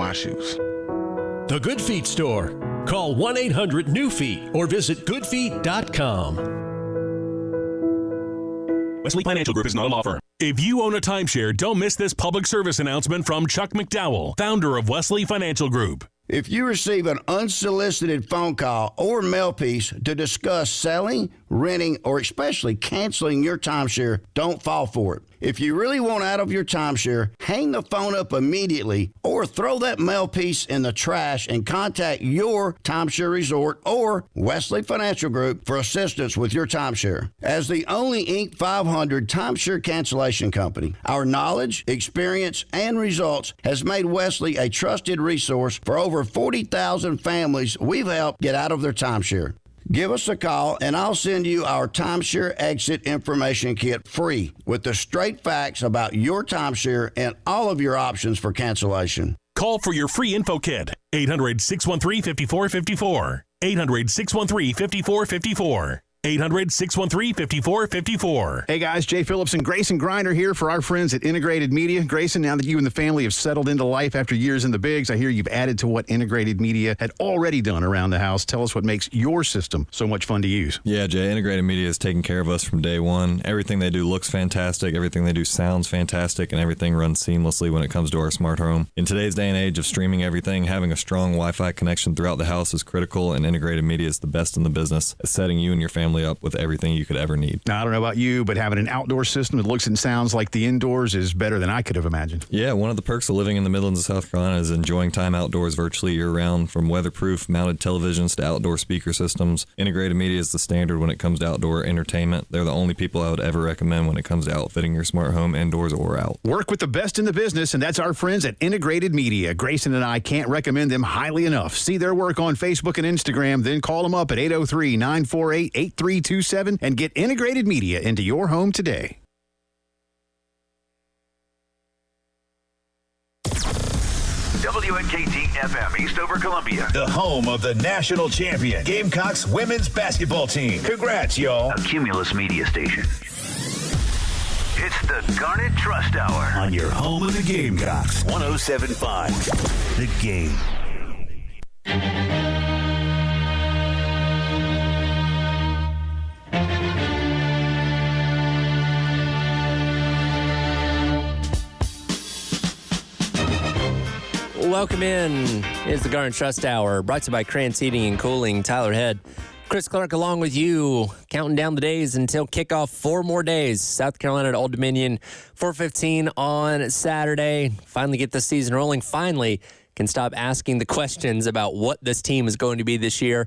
my shoes. The Good Feet Store. Call 1-800-NEW-FEET or visit goodfeet.com. Wesley Financial Group is not a law firm. If you own a timeshare, don't miss this public service announcement from Chuck McDowell, founder of Wesley Financial Group. If you receive an unsolicited phone call or mail piece to discuss selling, renting, or especially canceling your timeshare, don't fall for it. If you really want out of your timeshare, hang the phone up immediately or throw that mail piece in the trash and contact your timeshare resort or Wesley Financial Group for assistance with your timeshare. As the only Inc. 500 timeshare cancellation company, our knowledge, experience, and results has made Wesley a trusted resource for over 40,000 families we've helped get out of their timeshare. Give us a call, and I'll send you our timeshare exit information kit free with the straight facts about your timeshare and all of your options for cancellation. Call for your free info kit. 800-613-5454. 800-613-5454. 800-613-5454. Hey guys, Jay Phillips and Grayson Griner here for our friends at Integrated Media. Grayson, now that you and the family have settled into life after years in the bigs, I hear you've added to what Integrated Media had already done around the house. Tell us what makes your system so much fun to use. Yeah, Jay, Integrated Media has taken care of us from day one. Everything they do looks fantastic, everything they do sounds fantastic, and everything runs seamlessly when it comes to our smart home. In today's day and age of streaming everything, having a strong Wi-Fi connection throughout the house is critical, and Integrated Media is the best in the business at setting you and your family up with everything you could ever need. Now, I don't know about you, but having an outdoor system that looks and sounds like the indoors is better than I could have imagined. Yeah, one of the perks of living in the Midlands of South Carolina is enjoying time outdoors virtually year-round. From weatherproof mounted televisions to outdoor speaker systems, Integrated Media is the standard when it comes to outdoor entertainment. They're the only people I would ever recommend when it comes to outfitting your smart home indoors or out. Work with the best in the business, and that's our friends at Integrated Media. Grayson and I can't recommend them highly enough. See their work on Facebook and Instagram, then call them up at 803-948-8327 and get Integrated Media into your home today. WNKT FM Eastover, Columbia. The home of the national champion, Gamecocks women's basketball team. Congrats, y'all. A Cumulus media station. It's the Garnet Trust Hour. On your home of the Gamecocks. 107.5. The Game. Welcome in. It's the Garnet Trust Hour, brought to you by Krantz Heating and Cooling. Tyler Head, Chris Clark along with you, counting down the days until kickoff. 4 more days. South Carolina at Old Dominion, 4:15 on Saturday. Finally get the season rolling. Finally can stop asking the questions about what this team is going to be this year.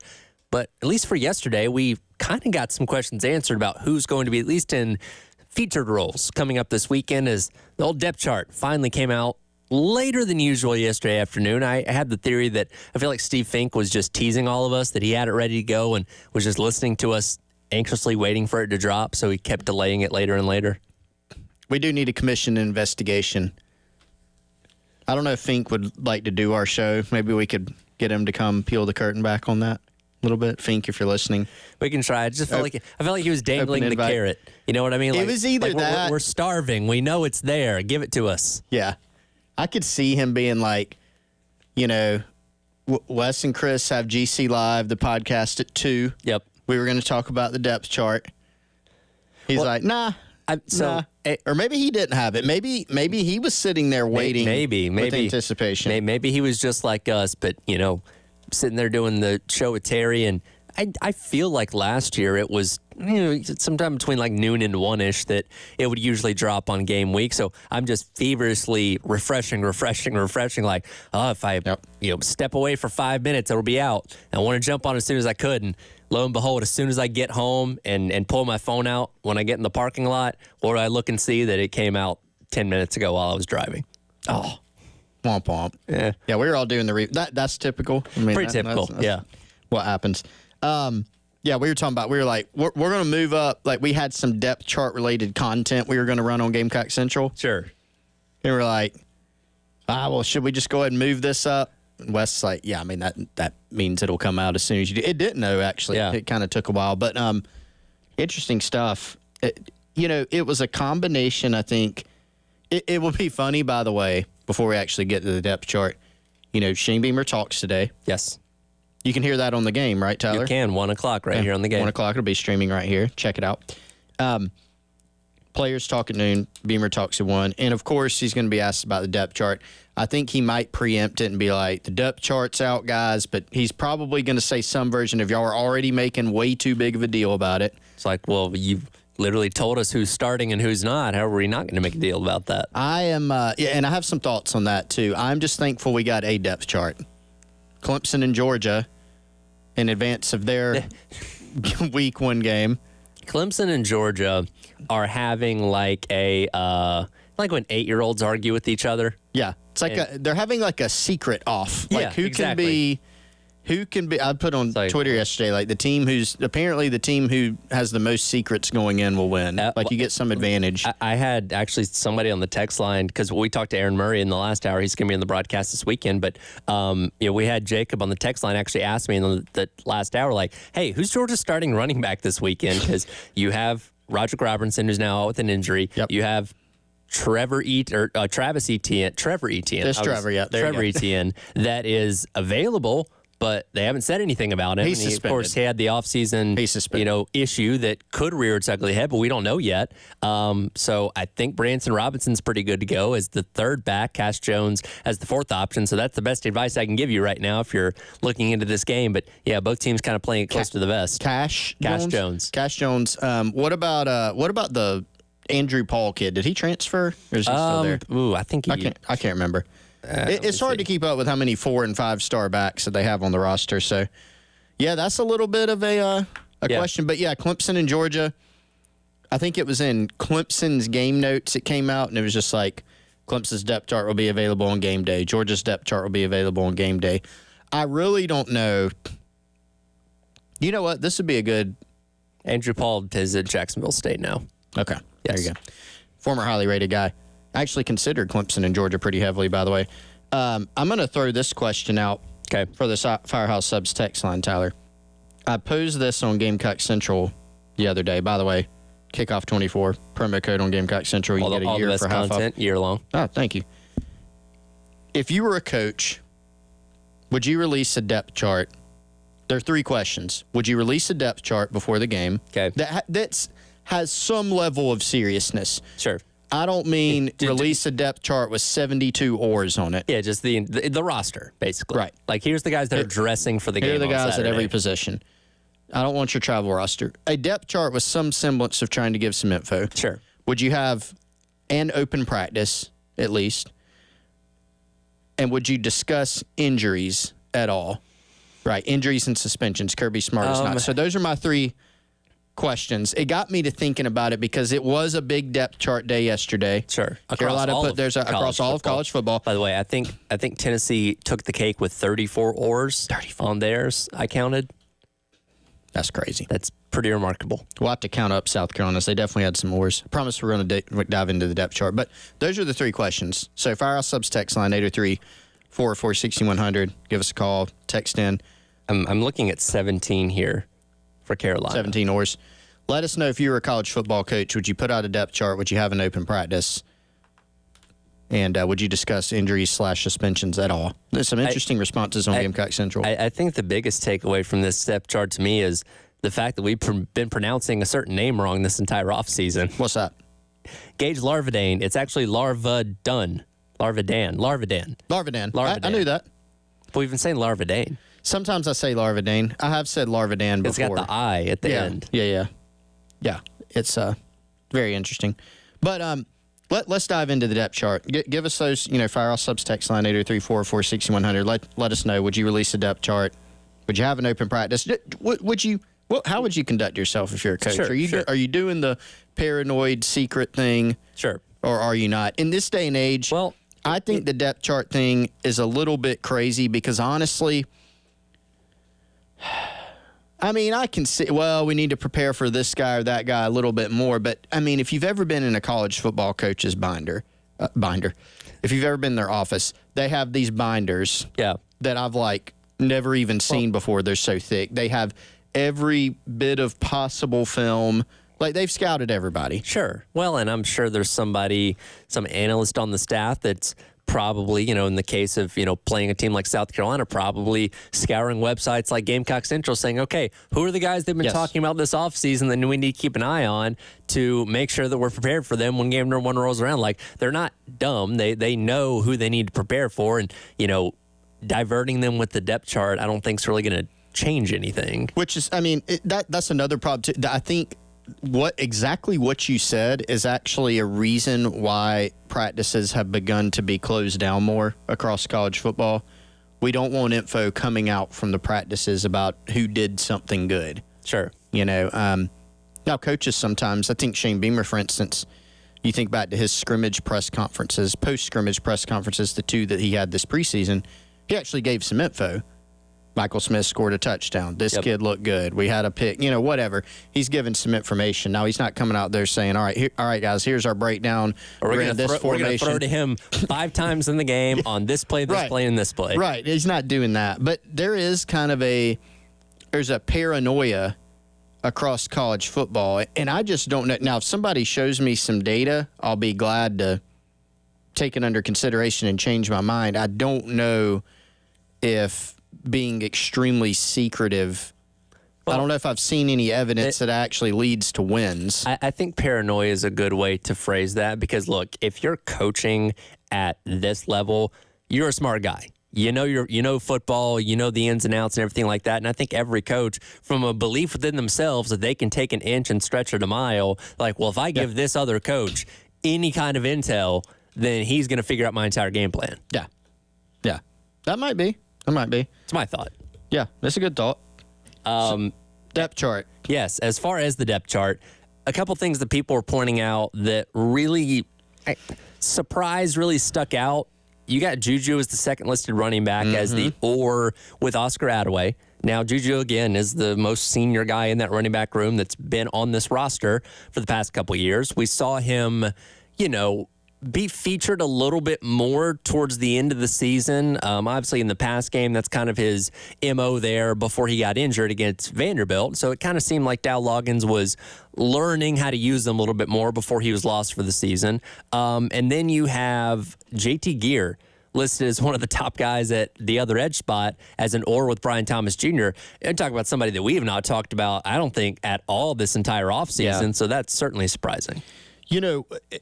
But at least for yesterday, we kind of got some questions answered about who's going to be at least in featured roles coming up this weekend, as the old depth chart finally came out later than usual yesterday afternoon. I had the theory that I feel like Steve Fink was just teasing all of us, that he had it ready to go and was just listening to us anxiously waiting for it to drop, so he kept delaying it later and later. We do need a commission investigation. I don't know if Fink would like to do our show. Maybe we could get him to come peel the curtain back on that a little bit. Fink, if you're listening. We can try. I felt like he was dangling the carrot. You know what I mean? It was either that. We're starving. We know it's there. Give it to us. Yeah. I could see him being like, you know, Wes and Chris have GC Live, the podcast at 2. Yep. We were going to talk about the depth chart. He's like, nah. Or maybe he didn't have it. Maybe he was sitting there waiting with anticipation. Maybe he was just like us, but, you know, sitting there doing the show with Terry. And I feel like last year it was, you know, sometime between like noon and 1-ish that it would usually drop on game week. So I'm just feverishly refreshing. Like, if I step away for 5 minutes, it'll be out. I want to jump on as soon as I could. And lo and behold, as soon as I get home and pull my phone out when I get in the parking lot, or do I look and see that it came out 10 minutes ago while I was driving? Oh, womp womp. Yeah, we were all doing that's typical. I mean, pretty typical. That's what happens. We were talking about, we were like, we're going to move up. Like, we had some depth chart related content we were going to run on Gamecock Central. Sure. And we're like, should we just go ahead and move this up? And Wes is like, yeah, I mean, that means it'll come out as soon as you do. It didn't know, actually. Yeah. It kind of took a while. But interesting stuff. It was a combination, I think. It will be funny, by the way, before we actually get to the depth chart. Shane Beamer talks today. Yes. You can hear that on the game, right, Tyler? You can, 1 o'clock right here on the game. 1 o'clock, it'll be streaming right here. Check it out. Players talk at noon, Beamer talks at 1. And, of course, he's going to be asked about the depth chart. I think he might preempt it and be like, the depth chart's out, guys. But he's probably going to say some version of y'all are already making way too big of a deal about it. It's like, well, you've literally told us who's starting and who's not. How are we not going to make a deal about that? I am, and I have some thoughts on that, too. I'm just thankful we got a depth chart. Clemson and Georgia, in advance of their week 1 game. Clemson and Georgia are having like when 8-year-olds argue with each other. Yeah. It's like they're having like a secret off. Like who can be I put on Twitter yesterday, like the team who has the most secrets going in will win. You get some advantage. I had actually somebody on the text line, because we talked to Aaron Murray in the last hour. He's going to be in the broadcast this weekend. But we had Jacob on the text line actually ask me in the last hour, like, hey, who's Georgia's starting running back this weekend? Because you have Roger Robertson, who's now out with an injury. Yep. You have Travis Etienne. Trevor Etienne. There's Trevor, yeah. Trevor Etienne that is available, but they haven't said anything about him. He's suspended. Of course, he had the offseason issue that could rear its ugly head, but we don't know yet. So I think Branson Robinson's pretty good to go as the third back, Cash Jones as the fourth option. So that's the best advice I can give you right now if you're looking into this game. But, yeah, both teams kind of playing it close to the vest. Cash Jones. What about the Andrew Paul kid? Did he transfer, or is he still there? I think I can't remember. It's hard to keep up with how many 4- and 5-star backs that they have on the roster. So, yeah, that's a little bit of a question. But, yeah, Clemson and Georgia, I think it was in Clemson's game notes it came out, and it was just like Clemson's depth chart will be available on game day. Georgia's depth chart will be available on game day. I really don't know. You know what? This would be a good. Andrew Paul is at Jacksonville State now. Okay. Yes. There you go. Former highly rated guy. I actually considered Clemson and Georgia pretty heavily, by the way. I'm going to throw this question out for the Firehouse Subs text line, Tyler. I posed this on Gamecock Central the other day. By the way, Kickoff 24, promo code on Gamecock Central. You get a year for half off. Year long. Oh, thank you. If you were a coach, would you release a depth chart? There are 3 questions. Would you release a depth chart before the game? Okay. That has some level of seriousness. Sure. I don't mean release a depth chart with 72 oars on it. Yeah, just the roster, basically. Right. Like, here's the guys that are dressing for the game. Here are the guys Saturday. at every position. I don't want your travel roster. A depth chart with some semblance of trying to give some info. Sure. Would you have an open practice, at least? And would you discuss injuries at all? Right, injuries and suspensions. Kirby Smart is not. So those are my 3 questions. It got me to thinking about it because it was a big depth chart day yesterday. Sure. Carolina put theirs across all of college football. By the way, I think Tennessee took the cake with 34 oars on theirs. I counted. That's crazy. That's pretty remarkable. We'll have to count up South Carolina. They definitely had some oars. I promise we're going to dive into the depth chart. But those are the 3 questions. So Firehouse Subs text line 803-444-6100. Give us a call. Text in. I'm looking at 17 here for Carolina. 17 oars. Let us know if you were a college football coach. Would you put out a depth chart? Would you have an open practice? And would you discuss injuries/suspensions at all? There's some interesting responses on Gamecock Central. I think the biggest takeaway from this depth chart to me is the fact that we've been pronouncing a certain name wrong this entire offseason. What's that? Gage Larvadane. It's actually Larvadan. Larvadan. I knew that. But we've been saying Larvadane. Sometimes I say Larvadane. I have said Larvadan before. It's got the I at the end. Yeah. It's very interesting. But let's dive into the depth chart. Give us those, Firehouse Subs text line 803-444-6100. Let us know. Would you release a depth chart? Would you have an open practice? How would you conduct yourself if you're a coach? Sure, Are you doing the paranoid secret thing? Sure. Or are you not? In this day and age, I think the depth chart thing is a little bit crazy because honestly, I mean, I can see, we need to prepare for this guy or that guy a little bit more. But, I mean, if you've ever been in a college football coach's binder, if you've ever been in their office, they have these binders that I've, never even seen before. They're so thick. They have every bit of possible film. They've scouted everybody. Sure. Well, and I'm sure there's some analyst on the staff that's probably, in the case of, playing a team like South Carolina, probably scouring websites like Gamecock Central saying, okay, who are the guys they've been talking about this offseason that we need to keep an eye on to make sure that we're prepared for them when game number 1 rolls around? Like, they're not dumb. They know who they need to prepare for. And, diverting them with the depth chart, I don't think is really going to change anything. Which is, that's another problem, too. I think what you said is actually a reason why practices have begun to be closed down more across college football. We don't want info coming out from the practices about who did something good. Sure. Now coaches sometimes, I think Shane Beamer, for instance, you think back to his scrimmage press conferences, post-scrimmage press conferences, the 2 that he had this preseason, he actually gave some info. Michael Smith scored a touchdown. This kid looked good. We had a pick, whatever. He's given some information. Now, he's not coming out there saying, all right, guys, here's our breakdown. We're going to throw to him 5 times in the game on this play, this play, and this play. Right. He's not doing that. But there is kind of there's a paranoia across college football. And I just don't know. Now, if somebody shows me some data, I'll be glad to take it under consideration and change my mind. I don't know if being extremely secretive, I don't know if I've seen any evidence that actually leads to wins. I think paranoia is a good way to phrase that because, look, if you're coaching at this level, you're a smart guy. You know football, you know the ins and outs and everything like that. And I think every coach, from a belief within themselves that they can take an inch and stretch it a mile, like, well, if I give this other coach any kind of intel, then he's going to figure out my entire game plan. Yeah. That might be. It's my thought. Yeah, that's a good thought. Depth chart. Yes, as far as the depth chart, a couple things that people were pointing out that really really stuck out. You got Juju as the second listed running back as the or with Oscar Attaway. Now, Juju, again, is the most senior guy in that running back room that's been on this roster for the past couple of years. We saw him, be featured a little bit more towards the end of the season. Obviously, in the pass game, that's kind of his MO there before he got injured against Vanderbilt. So it kind of seemed like Dow Loggins was learning how to use them a little bit more before he was lost for the season. And then you have JT Gear listed as one of the top guys at the other edge spot as an or with Brian Thomas Jr. And talk about somebody that we have not talked about, I don't think, at all this entire offseason. Yeah. So that's certainly surprising.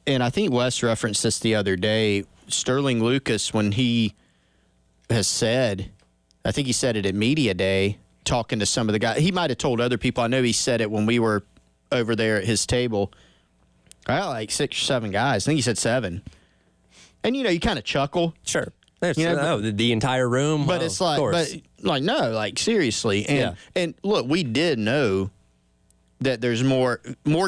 And I think Wes referenced this the other day. Sterling Lucas, when he has said, I think he said it at Media Day, talking to some of the guys. He might have told other people. I know he said it when we were over there at his table. I got like 6 or 7 guys. I think he said 7. And, you kind of chuckle. Sure. The entire room. But it's like, no, seriously. And look, we did know that there's more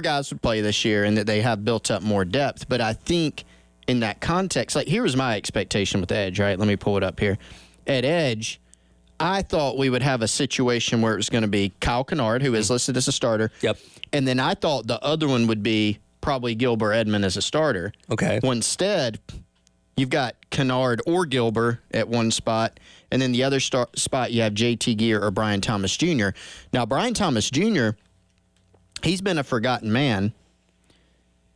guys would play this year and that they have built up more depth. But I think in that context, here was my expectation with Edge, right? Let me pull it up here. At Edge, I thought we would have a situation where it was going to be Kyle Kennard, who is listed as a starter. Yep. And then I thought the other one would be probably Gilbert Edmond as a starter. Okay. Well, instead, you've got Kennard or Gilbert at one spot, and then the other spot you have JT Gear or Brian Thomas Jr. Now, Brian Thomas Jr., he's been a forgotten man.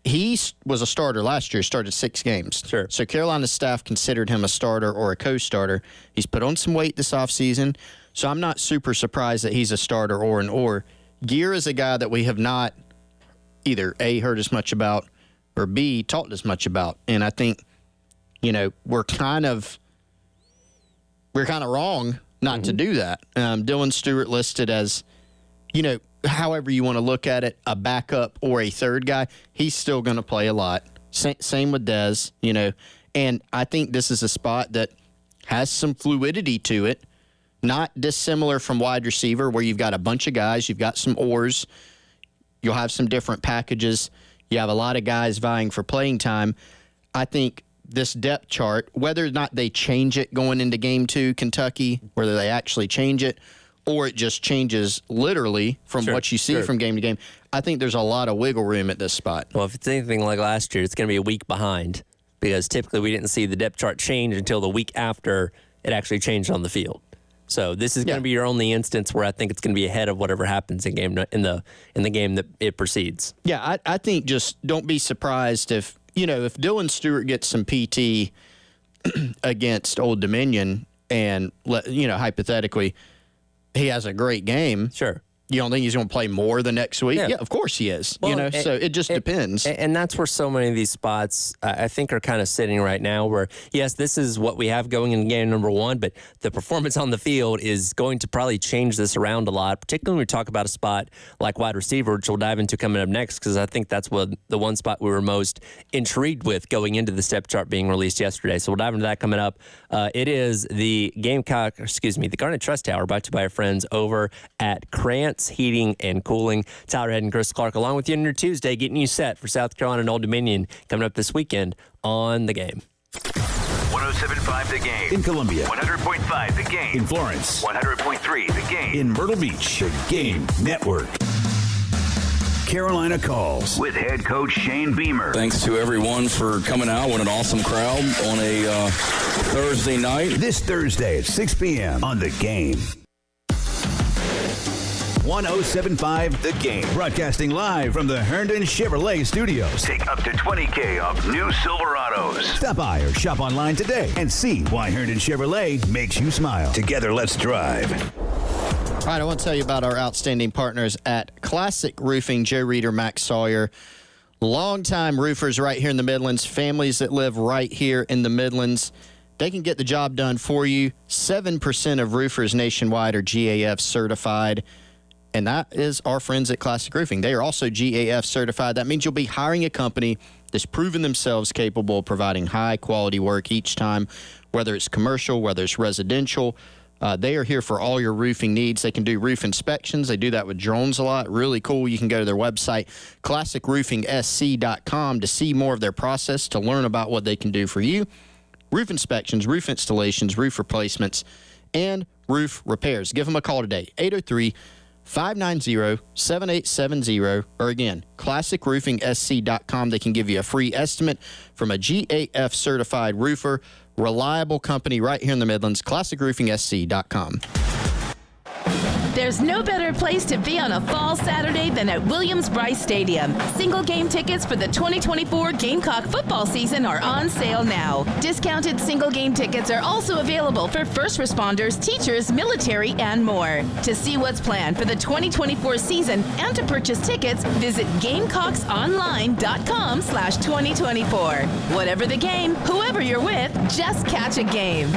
He was a starter last year, started 6 games. Sure. So Carolina's staff considered him a starter or a co-starter. He's put on some weight this offseason, so I'm not super surprised that he's a starter or an or. Gear is a guy that we have not either A, heard as much about, or B, talked as much about. And I think, we're kind of wrong not to do that. Dylan Stewart listed as, however you want to look at it, a backup or a third guy. He's still going to play a lot. Same with Dez, And I think this is a spot that has some fluidity to it, not dissimilar from wide receiver where you've got a bunch of guys, you've got some ors, you'll have some different packages, you have a lot of guys vying for playing time. I think this depth chart, whether or not they change it going into Game 2, Kentucky, whether they actually change it, or it just changes literally from what you see from game to game, I think there's a lot of wiggle room at this spot. Well, if it's anything like last year, it's going to be a week behind because typically we didn't see the depth chart change until the week after it actually changed on the field. So this is going to be your only instance where I think it's going to be ahead of whatever happens in the game that it precedes. Yeah, I think just don't be surprised if Dylan Stewart gets some PT against Old Dominion and, hypothetically, he has a great game. Sure. You don't think he's going to play more the next week? Yeah, of course he is. Well, so it just depends. And that's where so many of these spots, I think, are kind of sitting right now where, yes, this is what we have going in game number one, but the performance on the field is going to probably change this around a lot, particularly when we talk about a spot like wide receiver, which we'll dive into coming up next, because I think that's the one spot we were most intrigued with going into the step chart being released yesterday. So we'll dive into that coming up. It is the the Garnet Trust Tower, brought to you by our friends over at Krantz Heating and Cooling. Tyler Head and Chris Clark along with you on your Tuesday, getting you set for South Carolina and Old Dominion coming up this weekend on The Game. 107.5 The Game. In Columbia. 100.5 The Game. In Florence. 100.3 The Game. In Myrtle Beach. The Game Network. Carolina Calls with head coach Shane Beamer. Thanks to everyone for coming out. What an awesome crowd on a Thursday night. This Thursday at 6 p.m. on The Game. 107.5 The Game. Broadcasting live from the Herndon Chevrolet Studios. Take up to $20,000 off new Silverados. Stop by or shop online today and see why Herndon Chevrolet makes you smile. Together, let's drive. All right, I want to tell you about our outstanding partners at Classic Roofing, Joe Reeder, Max Sawyer. Longtime roofers right here in the Midlands, families that live right here in the Midlands. They can get the job done for you. 7% of roofers nationwide are GAF certified. And that is our friends at Classic Roofing. They are also GAF certified. That means you'll be hiring a company that's proven themselves capable of providing high-quality work each time, whether it's commercial, whether it's residential. They are here for all your roofing needs. They can do roof inspections. They do that with drones a lot. Really cool. You can go to their website, classicroofingsc.com, to see more of their process, to learn about what they can do for you. Roof inspections, roof installations, roof replacements, and roof repairs. Give them a call today, 803-590-7870, or again, classicroofingsc.com. They can give you a free estimate from a GAF certified roofer. Reliable company right here in the Midlands, classicroofingsc.com. There's no better place to be on a fall Saturday than at Williams-Brice Stadium. Single game tickets for the 2024 Gamecock football season are on sale now. Discounted single game tickets are also available for first responders, teachers, military, and more. To see what's planned for the 2024 season and to purchase tickets, visit GamecocksOnline.com/2024. Whatever the game, whoever you're with, just catch a game.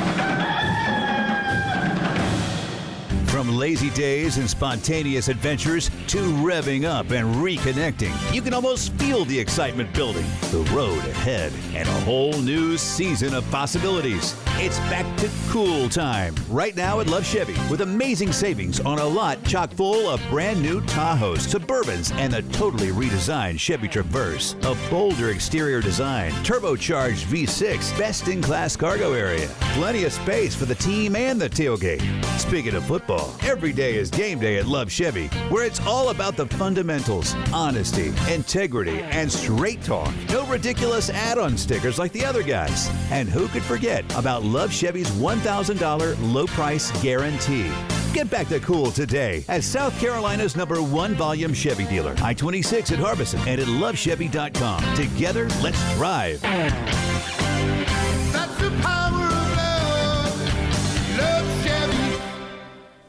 From lazy days and spontaneous adventures to revving up and reconnecting, you can almost feel the excitement building, the road ahead, and a whole new season of possibilities. It's back to cool time right now at Love Chevy with amazing savings on a lot chock full of brand new Tahoes, Suburbans, and the totally redesigned Chevy Traverse. A bolder exterior design, turbocharged V6, best-in-class cargo area, plenty of space for the team and the tailgate. Speaking of football, every day is game day at Love Chevy, where it's all about the fundamentals, honesty, integrity, and straight talk. No ridiculous add-on stickers like the other guys. And who could forget about Love Chevy's $1,000 low price guarantee? Get back to cool today at South Carolina's #1 volume Chevy dealer, I-26 at Harbison, and at lovechevy.com. Together, let's drive. That's the power of love. Love Chevy.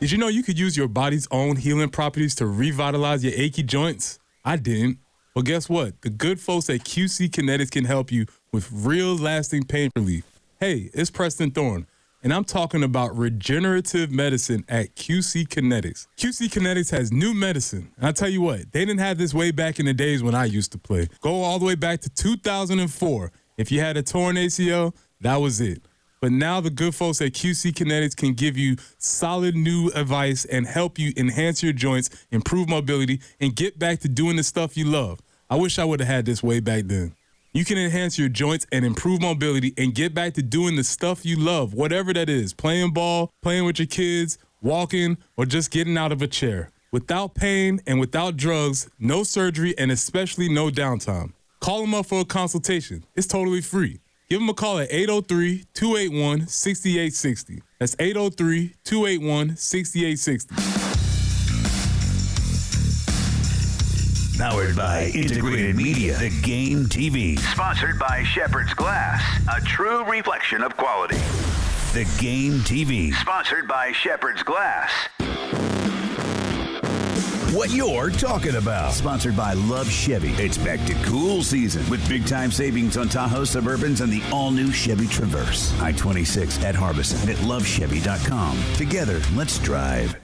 Did you know you could use your body's own healing properties to revitalize your achy joints? I didn't. Well, guess what? The good folks at QC Kinetics can help you with real lasting pain relief. Hey, it's Preston Thorne, and I'm talking about regenerative medicine at QC Kinetics. QC Kinetics has new medicine, and I'll tell you what, they didn't have this way back in the days when I used to play. Go all the way back to 2004. If you had a torn ACL, that was it. But now the good folks at QC Kinetics can give you solid new advice and help you enhance your joints, improve mobility, and get back to doing the stuff you love. I wish I would have had this way back then. You can enhance your joints and improve mobility and get back to doing the stuff you love, whatever that is, playing ball, playing with your kids, walking, or just getting out of a chair. Without pain and without drugs, no surgery, and especially no downtime. Call them up for a consultation. It's totally free. Give them a call at 803-281-6860. That's 803-281-6860. Powered by Integrated Media, The Game TV. Sponsored by Shepherd's Glass, a true reflection of quality. The Game TV. Sponsored by Shepherd's Glass. What you're talking about. Sponsored by Love Chevy. It's back to cool season with big-time savings on Tahoe Suburbans and the all-new Chevy Traverse. I-26 at Harbison and at lovechevy.com. Together, let's drive.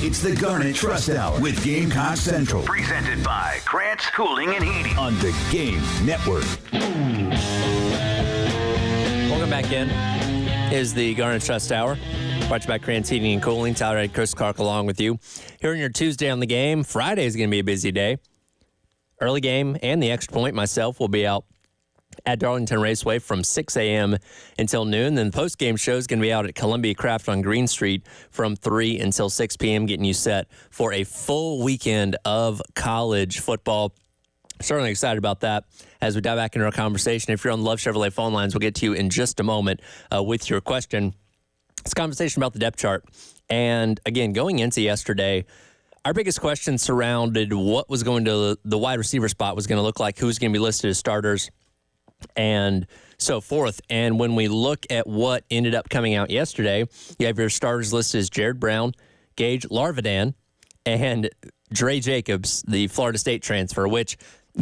It's the Garnet Trust Hour with Gamecock Central. Presented by Krantz Cooling and Heating. On the Game Network. Welcome back in. Is the Garnet Trust Hour. Brought to you by Krantz Heating and Cooling. Tyler Ed, Chris Clark along with you. Here on your Tuesday on the game. Friday is going to be a busy day. Early game and the extra point. Myself will be out at Darlington Raceway from 6 a.m. until noon. Then the post-game show is going to be out at Columbia Craft on Green Street from 3 until 6 p.m., getting you set for a full weekend of college football. Certainly excited about that as we dive back into our conversation. If you're on the Love Chevrolet phone lines, we'll get to you in just a moment with your question. It's a conversation about the depth chart. And again, going into yesterday, our biggest question surrounded what was going to the wide receiver spot was going to look like, who's going to be listed as starters, and so forth. And when we look at what ended up coming out yesterday, you have your starters listed as Jared Brown, Gage Larvidan, and Dre Jacobs, the Florida State transfer, which,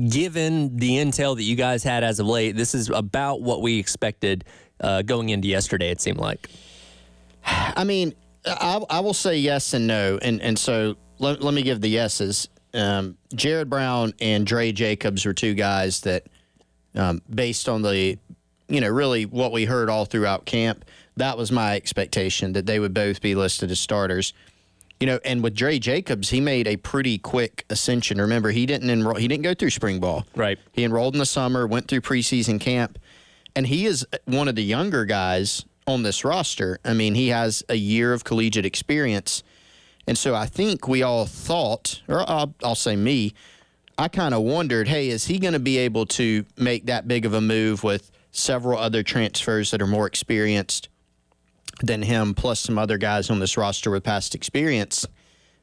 given the intel that you guys had as of late, this is about what we expected going into yesterday, it seemed like. I mean, I will say yes and no. And so let me give the yeses. Jared Brown and Dre Jacobs were two guys that, based on the, really what we heard all throughout camp, that was my expectation, that they would both be listed as starters. And with Dre Jacobs, he made a pretty quick ascension. Remember, he didn't go through spring ball. Right. He enrolled in the summer, went through preseason camp, and he is one of the younger guys on this roster. I mean, he has a year of collegiate experience. And so I think we all thought, or I'll say me, I kind of wondered, hey, is he going to be able to make that big of a move with several other transfers that are more experienced than him, plus some other guys on this roster with past experience?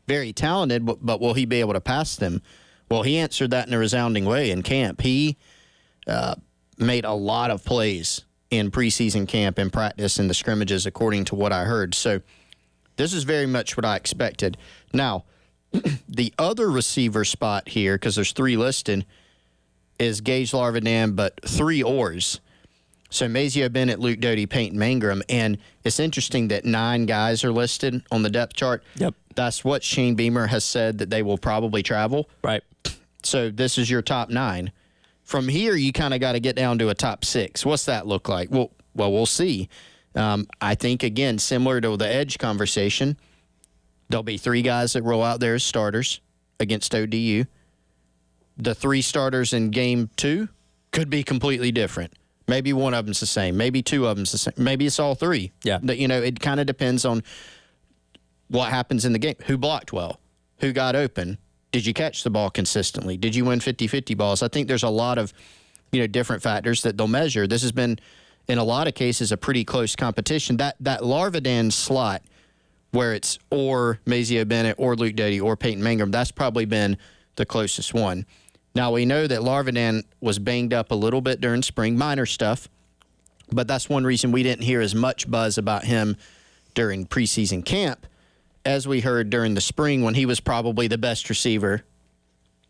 Very talented, but will he be able to pass them? Well, he answered that in a resounding way in camp. He made a lot of plays in preseason camp and practice and the scrimmages, according to what I heard. So this is very much what I expected. Now, the other receiver spot here, because there's three listed, is Gage Larvidan, but three oars. So Mazio Bennett, Luke Doty, Peyton Mangrum. And it's interesting that 9 guys are listed on the depth chart. Yep. That's what Shane Beamer has said that they will probably travel. Right. So this is your top 9. From here, you kind of got to get down to a top 6. What's that look like? Well, we'll see. I think, again, similar to the edge conversation, there'll be 3 guys that roll out there as starters against ODU. The 3 starters in game 2 could be completely different. Maybe one of them's the same. Maybe 2 of them's the same. Maybe it's all 3. Yeah. It kind of depends on what happens in the game. Who blocked well? Who got open? Did you catch the ball consistently? Did you win 50-50 balls? I think there's a lot of, different factors that they'll measure. This has been, in a lot of cases, a pretty close competition. That Larvidan slot, where it's or Mazio Bennett or Luke Doty or Peyton Mangrum, that's probably been the closest one. Now, we know that Larvidan was banged up a little bit during spring, minor stuff, but that's one reason we didn't hear as much buzz about him during preseason camp as we heard during the spring, when he was probably the best receiver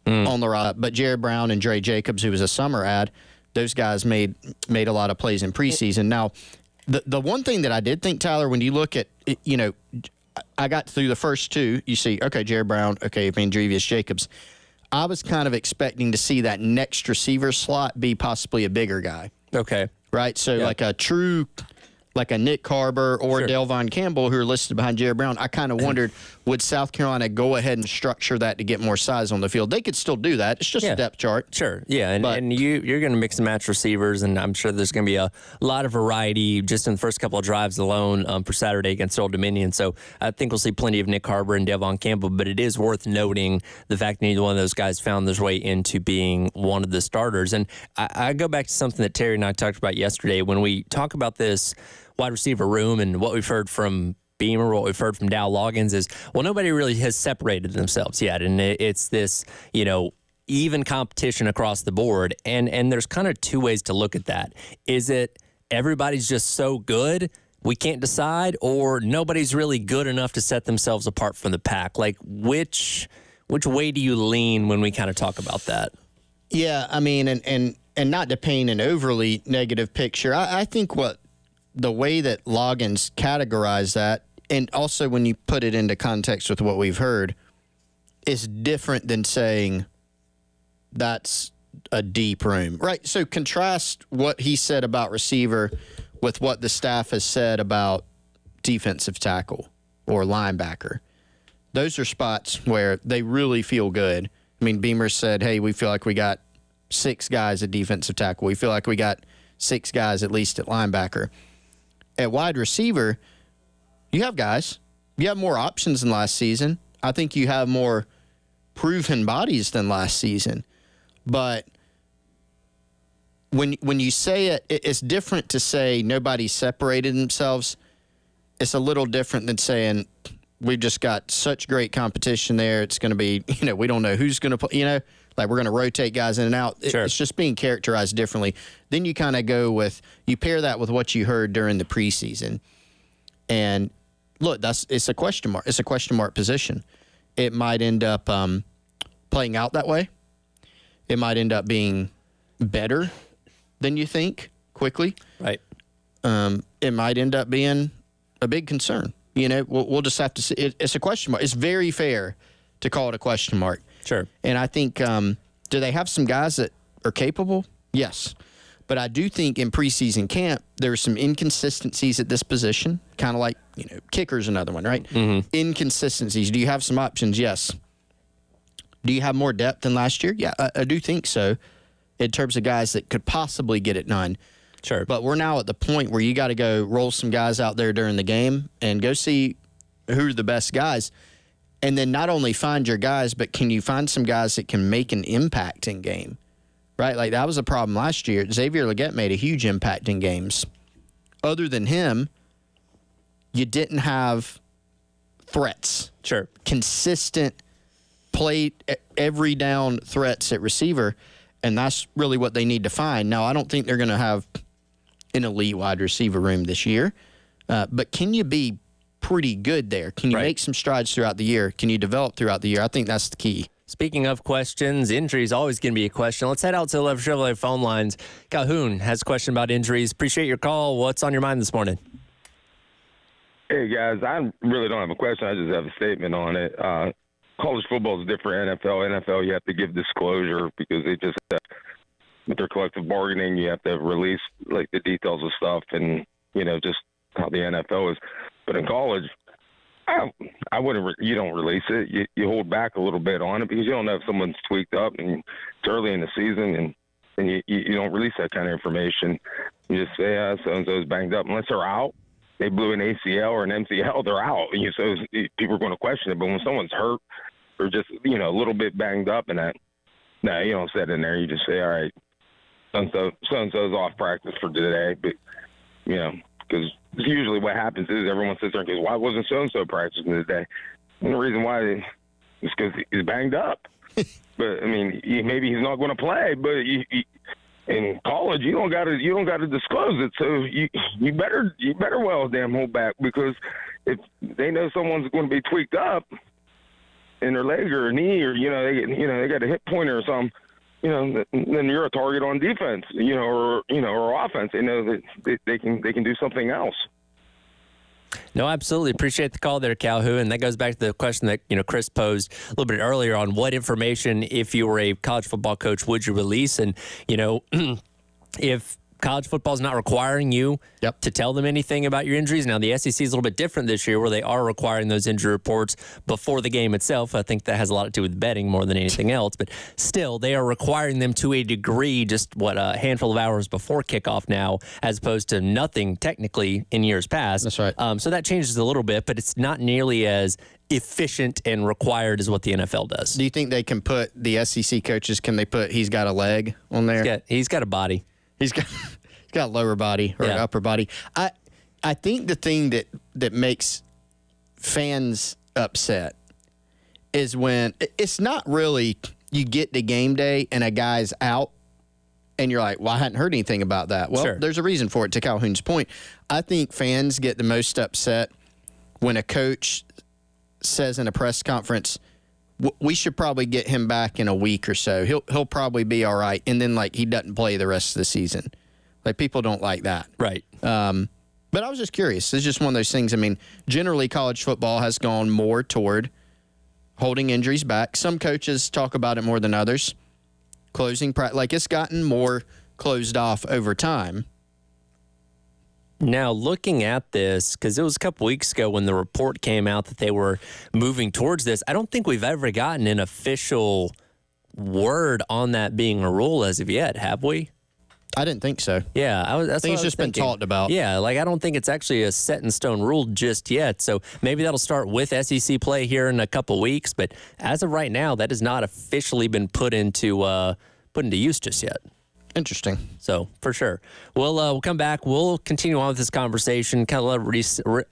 on the roster. But Jared Brown and Dre Jacobs, who was a summer ad, those guys made a lot of plays in preseason. Now, the one thing that I did think, Tyler, when you look at, I got through the first 2, you see, okay, Jared Brown, okay, Vandrevius Jacobs. I was kind of expecting to see that next receiver slot be possibly a bigger guy. Okay. Right? So like a Nick Carber or Delvon Campbell, who are listed behind Jared Brown. I kind of wondered, would South Carolina go ahead and structure that to get more size on the field? They could still do that. It's just a depth chart. Sure, yeah, and you're going to mix and match receivers, and I'm sure there's going to be a lot of variety just in the first couple of drives alone for Saturday against Old Dominion. So I think we'll see plenty of Nick Harbor and Devon Campbell, but it is worth noting the fact that neither one of those guys found their way into being one of the starters. And I go back to something that Terry and I talked about yesterday when we talk about this wide receiver room and what we've heard from Beamer, what we've heard from Dow Loggins is, well, nobody really has separated themselves yet. And it's this, even competition across the board. And there's kind of two ways to look at that. Is it everybody's just so good we can't decide, or nobody's really good enough to set themselves apart from the pack? Like, which way do you lean when we kind of talk about that? Yeah, I mean, and not to paint an overly negative picture, I think the way that Loggins categorized that, and also when you put it into context with what we've heard, is different than saying that's a deep room, right? So contrast what he said about receiver with what the staff has said about defensive tackle or linebacker. Those are spots where they really feel good. I mean, Beamer said, hey, we feel like we got 6 guys at defensive tackle. We feel like we got 6 guys at least at linebacker. At wide receiver, you have guys. You have more options than last season. I think you have more proven bodies than last season. But when you say it, it's different to say nobody separated themselves. It's a little different than saying we've just got such great competition there. It's going to be, we don't know who's going to play, like we're going to rotate guys in and out. Sure. It's just being characterized differently. Then you kind of go with, you pair that with what you heard during the preseason. And look, it's a question mark. It's a question mark position. It might end up playing out that way. It might end up being better than you think quickly. Right. It might end up being a big concern. We'll just have to see. It's a question mark. It's very fair to call it a question mark. Sure. And I think, do they have some guys that are capable? Yes. But I do think in preseason camp, there are some inconsistencies at this position, kind of like, kicker's another one, right? Mm-hmm. Inconsistencies. Do you have some options? Yes. Do you have more depth than last year? Yeah, I do think so, in terms of guys that could possibly get it done. Sure. But we're now at the point where you got to go roll some guys out there during the game and go see who are the best guys. And then not only find your guys, but can you find some guys that can make an impact in game? Right? Like that was a problem last year. Xavier Legette made a huge impact in games. Other than him, you didn't have threats. Sure. Consistent play every down threats at receiver, and that's really what they need to find. Now, I don't think they're going to have an elite wide receiver room this year, but can you be pretty good there? Can you make some strides throughout the year? Can you develop throughout the year? I think that's the key. Speaking of questions, injury is always going to be a question. Let's head out to the Lever Chevrolet phone lines. Calhoun has a question about injuries. Appreciate your call. What's on your mind this morning? Hey, guys, I really don't have a question. I just have a statement on it. College football is different. NFL, you have to give disclosure because they just with their collective bargaining, you have to release like the details of stuff and, just how the NFL is. But in college, I wouldn't. You don't release it. You hold back a little bit on it because you don't know if someone's tweaked up and it's early in the season, and you don't release that kind of information. You just say, so and so's banged up. Unless they're out, they blew an ACL or an MCL, they're out. So people are going to question it. But when someone's hurt or just a little bit banged up, and no, you don't sit in there. You just say, all right, so and so's off practice for today, but because usually what happens is everyone sits there and goes, why wasn't so-and-so practicing today? And the reason why is because he's banged up. But, I mean, maybe he's not going to play, but in college, you don't got to disclose it. So you better well damn hold back, because if they know someone's going to be tweaked up in their leg or knee, or, they got a hip pointer or something, then you're a target on defense, or offense. They know that they can do something else. No, absolutely. Appreciate the call there, Calhoun. That goes back to the question that, Chris posed a little bit earlier on what information, if you were a college football coach, would you release? And, if college football is not requiring you to tell them anything about your injuries. Now, the SEC is a little bit different this year where they are requiring those injury reports before the game itself. I think that has a lot to do with betting more than anything else. But still, they are requiring them to a degree just, a handful of hours before kickoff now, as opposed to nothing technically in years past. That's right. So that changes a little bit, but it's not nearly as efficient and required as what the NFL does. Do you think they can put the SEC coaches, can they put he's got a leg on there? He's got a body. He's got a lower body or an upper body. I think the thing that makes fans upset is when it's not really you get to game day and a guy's out and you're like, well, I hadn't heard anything about that. Well, there's a reason for it, to Calhoun's point. I think fans get the most upset when a coach says in a press conference, we should probably get him back in a week or so. He'll probably be all right. And then, he doesn't play the rest of the season. People don't like that. Right. But I was just curious. It's just one of those things. I mean, generally college football has gone more toward holding injuries back. Some coaches talk about it more than others. Closing practice. It's gotten more closed off over time. Now, looking at this, because it was a couple weeks ago when the report came out that they were moving towards this, I don't think we've ever gotten an official word on that being a rule as of yet, have we? I didn't think so. Yeah, I think it's just been talked about. Yeah, I don't think it's actually a set in stone rule just yet. So maybe that'll start with SEC play here in a couple weeks. But as of right now, that has not officially been put into use just yet. Interesting. So, for sure. We'll come back. We'll continue on with this conversation. Kind of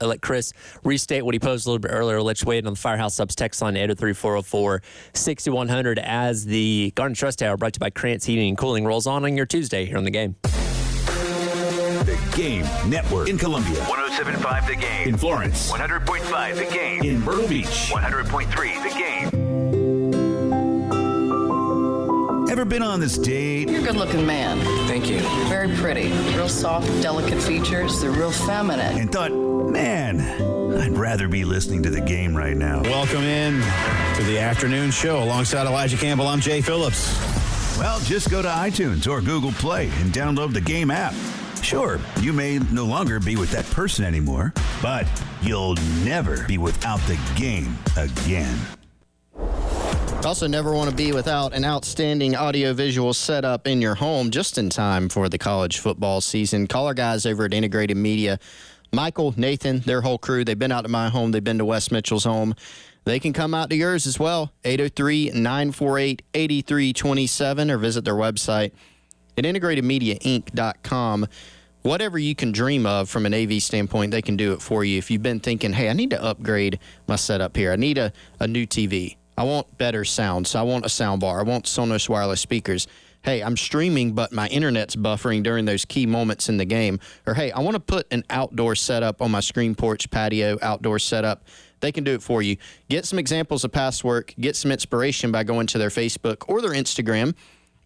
let Chris restate what he posed a little bit earlier. Let's wait on the Firehouse Subs text line 803-404-6100 as the Garden Trust Hour, brought to you by Krantz Heating and Cooling, rolls on your Tuesday here on The Game. The Game Network in Columbia. 107.5 The Game. In Florence. 100.5 The Game. In Myrtle Beach. 100.3 The Game. Ever been on this date? You're a good-looking man. Thank you. Very pretty. Real soft, delicate features. They're real feminine. And thought, man, I'd rather be listening to The Game right now. Welcome in to the afternoon show. Alongside Elijah Campbell, I'm Jay Phillips. Well, just go to iTunes or Google Play and download the Game app. Sure, you may no longer be with that person anymore, but you'll never be without the game again. Also, never want to be without an outstanding audiovisual setup in your home just in time for the college football season. Call our guys over at Integrated Media. Michael, Nathan, their whole crew, they've been out to my home. They've been to Wes Mitchell's home. They can come out to yours as well, 803-948-8327, or visit their website at integratedmediainc.com. Whatever you can dream of from an AV standpoint, they can do it for you. If you've been thinking, hey, I need to upgrade my setup here. I need a new TV. I want better sound, so I want a sound bar. I want Sonos wireless speakers. Hey, I'm streaming, but my internet's buffering during those key moments in the game. Or, hey, I want to put an outdoor setup on my screen porch, patio, outdoor setup. They can do it for you. Get some examples of past work. Get some inspiration by going to their Facebook or their Instagram,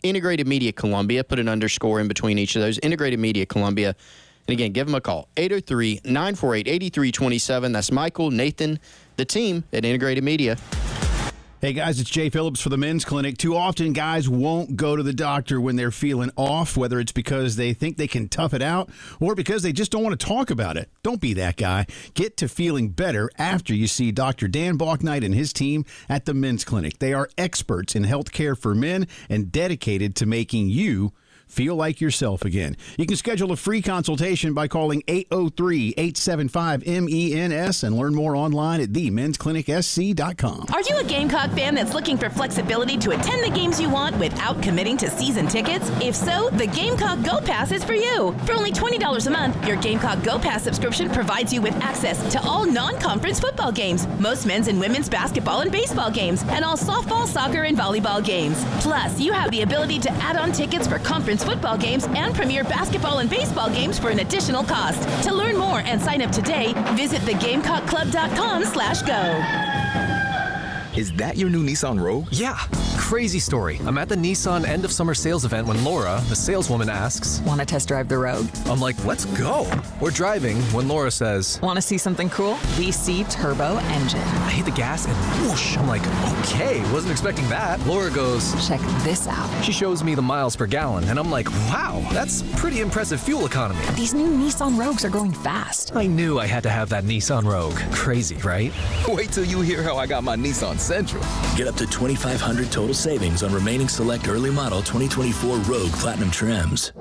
Integrated Media Columbia. Put an underscore in between each of those, Integrated Media Columbia. And, again, give them a call, 803-948-8327. That's Michael, Nathan, the team at Integrated Media. Hey, guys, it's Jay Phillips for the Men's Clinic. Too often, guys won't go to the doctor when they're feeling off, whether it's because they think they can tough it out or because they just don't want to talk about it. Don't be that guy. Get to feeling better after you see Dr. Dan Balknight and his team at the Men's Clinic. They are experts in health care for men and dedicated to making you feel like yourself again. You can schedule a free consultation by calling 803-875-MENS and learn more online at themensclinicsc.com. Are you a Gamecock fan that's looking for flexibility to attend the games you want without committing to season tickets? If so, the Gamecock Go Pass is for you. For only $20 a month, your Gamecock Go Pass subscription provides you with access to all non-conference football games, most men's and women's basketball and baseball games, and all softball, soccer, and volleyball games. Plus, you have the ability to add on tickets for conference football games and premier basketball and baseball games for an additional cost. To learn more and sign up today, visit thegamecockclub.com/go. Is that your new Nissan Rogue? Yeah. Crazy story. I'm at the Nissan end of summer sales event when Laura, the saleswoman, asks, "Want to test drive the Rogue?" I'm like, "Let's go." We're driving when Laura says, "Want to see something cool? VC turbo engine." I hit the gas and whoosh. I'm like, "Okay, wasn't expecting that." Laura goes, "Check this out." She shows me the miles per gallon, and I'm like, "Wow, that's pretty impressive fuel economy." These new Nissan Rogues are going fast. I knew I had to have that Nissan Rogue. Crazy, right? Wait till you hear how I got my Nissan Sentra. Get up to $2,500 total savings on remaining select early model 2024 Rogue Platinum trims.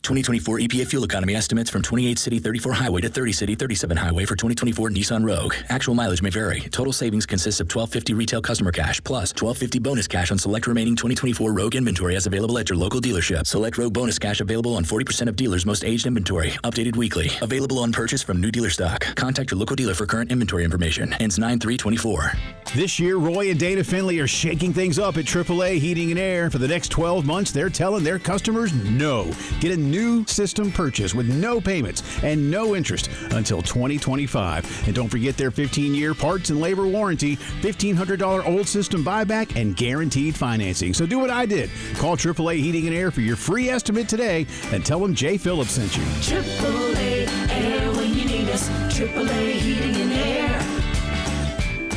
2024 EPA fuel economy estimates from 28 city 34 highway to 30 city 37 highway for 2024 Nissan Rogue. Actual mileage may vary. Total savings consists of $1,250 retail customer cash plus $1,250 bonus cash on select remaining 2024 Rogue inventory as available at your local dealership. Select Rogue bonus cash available on 40% of dealers' most aged inventory. Updated weekly. Available on purchase from new dealer stock. Contact your local dealer for current inventory information. Ends 9/3/24. This year, Roy and Dana Finley are shaking things up at AAA Heating and Air. For the next 12 months, they're telling their customers no. Get a new system purchase with no payments and no interest until 2025. And don't forget their 15-year parts and labor warranty, $1,500 old system buyback, and guaranteed financing. So do what I did. Call AAA Heating and Air for your free estimate today and tell them Jay Phillips sent you. AAA Air when you need us. AAA Heating and Air.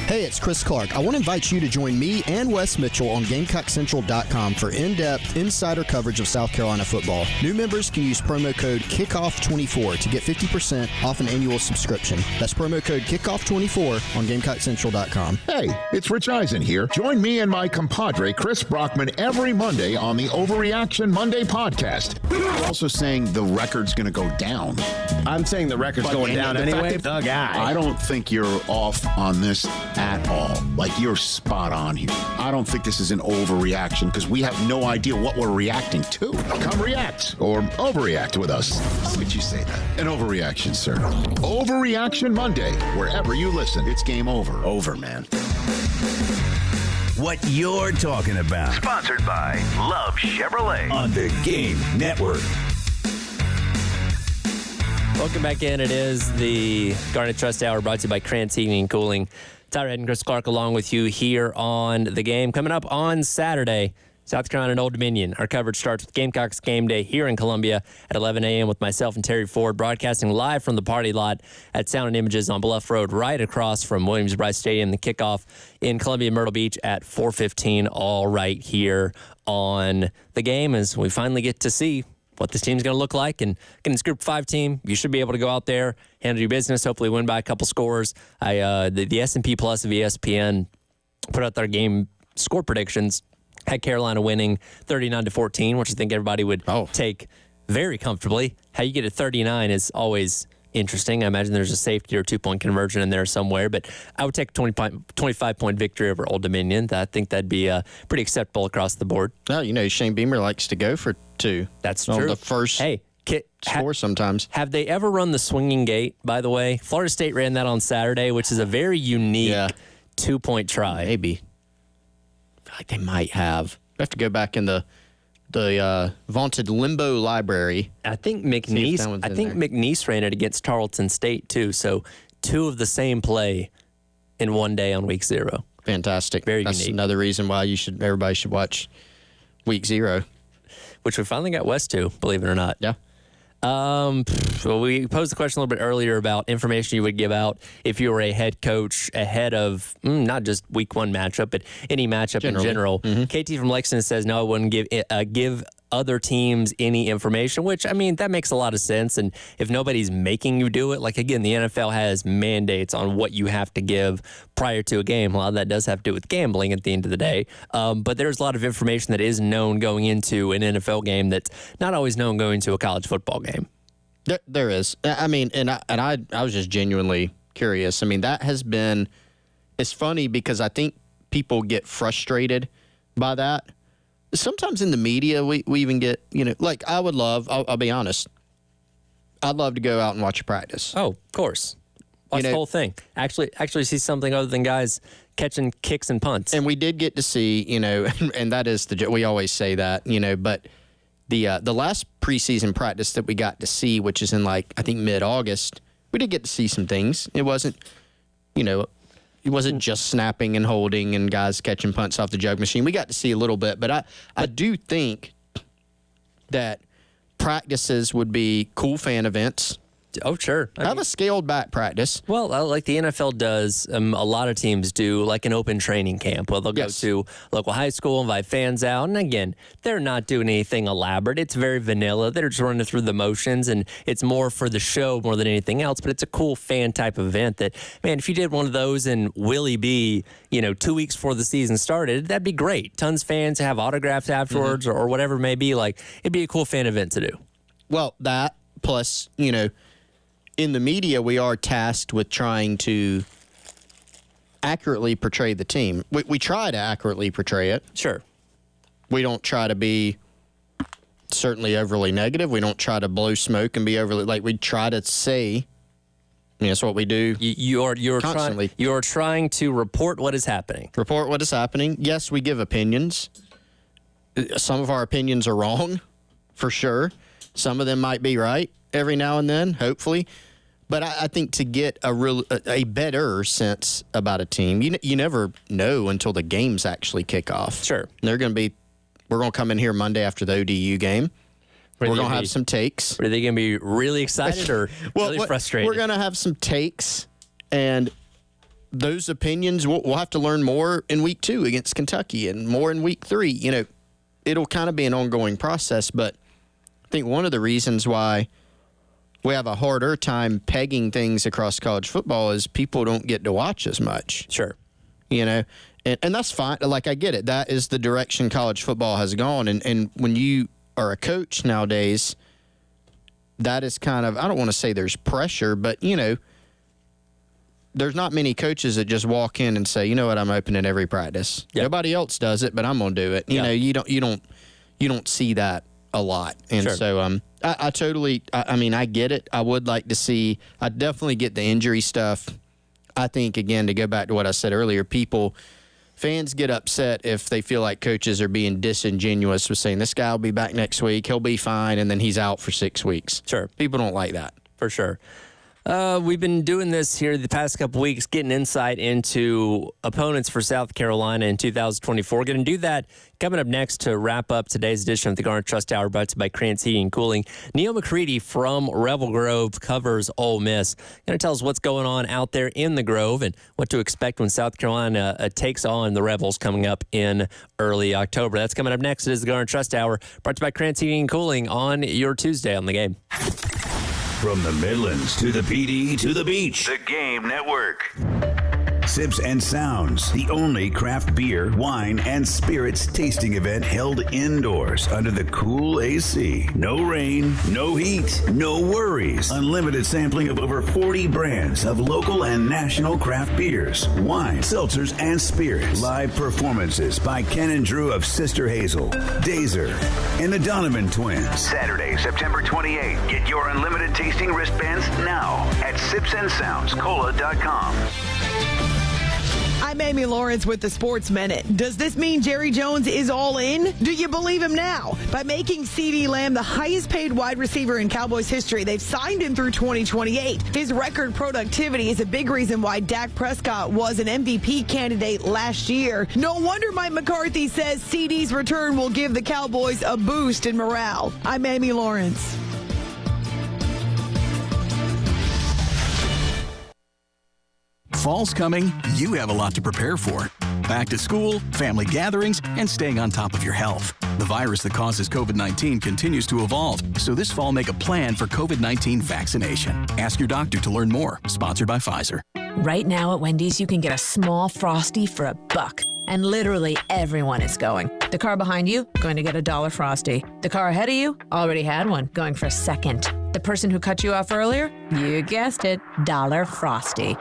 Hey, it's Chris Clark. I want to invite you to join me and Wes Mitchell on GamecockCentral.com for in-depth insider coverage of South Carolina football. New members can use promo code KICKOFF24 to get 50% off an annual subscription. That's promo code KICKOFF24 on GamecockCentral.com. Hey, it's Rich Eisen here. Join me and my compadre, Chris Brockman, every Monday on the Overreaction Monday podcast. You're also saying the record's going to go down. I'm saying the record's going down anyway. The guy. I don't think you're off on this at all. Like, you're spot on here. I don't think this is an overreaction because we have no idea what we're reacting to. Come react or overreact with us. How would you say that? An overreaction, sir. Overreaction Monday, wherever you listen. It's game over. Over, man. What you're talking about. Sponsored by Love Chevrolet On the Game Network. Welcome back in. It is the Garnet Trust Hour brought to you by Krantz Heating and Cooling. Tyler Head and Chris Clark along with you here on the game. Coming up on Saturday, South Carolina and Old Dominion. Our coverage starts with Gamecocks game day here in Columbia at 11 a.m. with myself and Terry Ford broadcasting live from the party lot at Sound and Images on Bluff Road, right across from Williams-Brice Stadium. The kickoff in Columbia, Myrtle Beach at 4:15, all right here on the game as we finally get to see what this team's going to look like. And again, it's Group 5 team. You should be able to go out there, handle your business, hopefully win by a couple scores. The S&P Plus of ESPN put out their game score predictions, had Carolina winning 39-14, which I think everybody would take very comfortably. How you get to 39 is always interesting. I imagine there's a safety or 2-point conversion in there somewhere, but I would take a 25-point victory over Old Dominion. I think that'd be pretty acceptable across the board. Well, you know, Shane Beamer likes to go for 2. That's on true. The first score sometimes. Have they ever run the swinging gate, by the way? Florida State ran that on Saturday, which is a very unique 2-point try. Maybe. I feel like they might have. I have to go back in the vaunted Limbo Library. I think McNeese ran it against Tarleton State too. So 2 of the same play in one day on week 0. Fantastic. That's unique. Another reason why everybody should watch week 0, which we finally got West to, believe it or not. Yeah. Well, we posed the question a little bit earlier about information you would give out if you were a head coach ahead of not just week 1 matchup, but any matchup in general. Mm-hmm. KT from Lexington says, no, I wouldn't give other teams any information, which, I mean, that makes a lot of sense. And if nobody's making you do it, like, again, the NFL has mandates on what you have to give prior to a game. A lot of that does have to do with gambling at the end of the day. But there's a lot of information that is known going into an NFL game that's not always known going into a college football game. There is. I mean, and I was just genuinely curious. I mean, that has been, it's funny because I think people get frustrated by that. Sometimes in the media, we even get, like I would love, I'll be honest, I'd love to go out and watch a practice. Oh, of course. Watch the whole thing. Actually see something other than guys catching kicks and punts. And we did get to see, and that is we always say that, but the last preseason practice that we got to see, which is in I think mid-August, we did get to see some things. It wasn't, wasn't just snapping and holding and guys catching punts off the jug machine. We got to see a little bit, but I do think that practices would be cool fan events. Oh, sure. Have a scaled back practice. Well, like the NFL does, a lot of teams do like an open training camp where they'll go to local high school, invite fans out. And again, they're not doing anything elaborate. It's very vanilla. They're just running through the motions, and it's more for the show more than anything else. But it's a cool fan type of event that, man, if you did one of those in Willie B, 2 weeks before the season started, that'd be great. Tons of fans have autographs afterwards or whatever it may be. Like, it'd be a cool fan event to do. Well, that plus, in the media, we are tasked with trying to accurately portray the team. We try to accurately portray it. Sure. We don't try to be certainly overly negative. We don't try to blow smoke and be overly, we try to say, that's what we do. You're trying to report what is happening. Report what is happening. Yes, we give opinions. Some of our opinions are wrong, for sure. Some of them might be right every now and then, hopefully. But I think to get a better sense about a team, you never know until the games actually kick off. Sure. We're going to come in here Monday after the ODU game. We're going to have some takes. Are they going to be really excited or really frustrated? We're going to have some takes, and those opinions, we'll have to learn more in week 2 against Kentucky and more in week 3. It'll kind of be an ongoing process, but I think one of the reasons why we have a harder time pegging things across college football is people don't get to watch as much. Sure. And that's fine. Like, I get it. That is the direction college football has gone. And when you are a coach nowadays, that is kind of, I don't want to say there's pressure, but, there's not many coaches that just walk in and say, you know what, I'm opening every practice. Yep. Nobody else does it, but I'm going to do it. You don't see that a lot. And sure. So I get it. I would like to see, I definitely get the injury stuff. I think, again, to go back to what I said earlier, fans get upset if they feel like coaches are being disingenuous with saying this guy will be back next week, he'll be fine, and then he's out for 6 weeks. Sure. People don't like that. For sure. We've been doing this here the past couple weeks, getting insight into opponents for South Carolina in 2024. Going to do that coming up next to wrap up today's edition of the Garnet Trust Hour, brought to you by Krantz Heating and Cooling. Neil McCready from Rebel Grove covers Ole Miss. Going to tell us what's going on out there in the Grove and what to expect when South Carolina takes on the Rebels coming up in early October. That's coming up next. It is the Garnet Trust Hour, brought to you by Krantz Heating and Cooling on your Tuesday on the Game. From the Midlands to the PD to the beach. The Game Network. Sips and Sounds, the only craft beer, wine, and spirits tasting event held indoors under the cool AC. No rain, no heat, no worries. Unlimited sampling of over 40 brands of local and national craft beers, wine, seltzers, and spirits. Live performances by Ken and Drew of Sister Hazel, Dazer, and the Donovan Twins. Saturday, September 28th. Get your unlimited tasting wristbands now at sipsandsoundscola.com. I'm Amy Lawrence with the Sports Minute. Does this mean Jerry Jones is all in? Do you believe him now? By making CeeDee Lamb the highest paid wide receiver in Cowboys history, they've signed him through 2028. His record productivity is a big reason why Dak Prescott was an MVP candidate last year. No wonder Mike McCarthy says CeeDee's return will give the Cowboys a boost in morale. I'm Amy Lawrence. Fall's coming, you have a lot to prepare for. Back to school, family gatherings, and staying on top of your health. The virus that causes COVID-19 continues to evolve, so this fall make a plan for COVID-19 vaccination. Ask your doctor to learn more. Sponsored by Pfizer. Right now at Wendy's, you can get a small Frosty for $1. And literally everyone is going. The car behind you, going to get a $1 Frosty. The car ahead of you, already had one, going for a second. The person who cut you off earlier, you guessed it, $1 Frosty.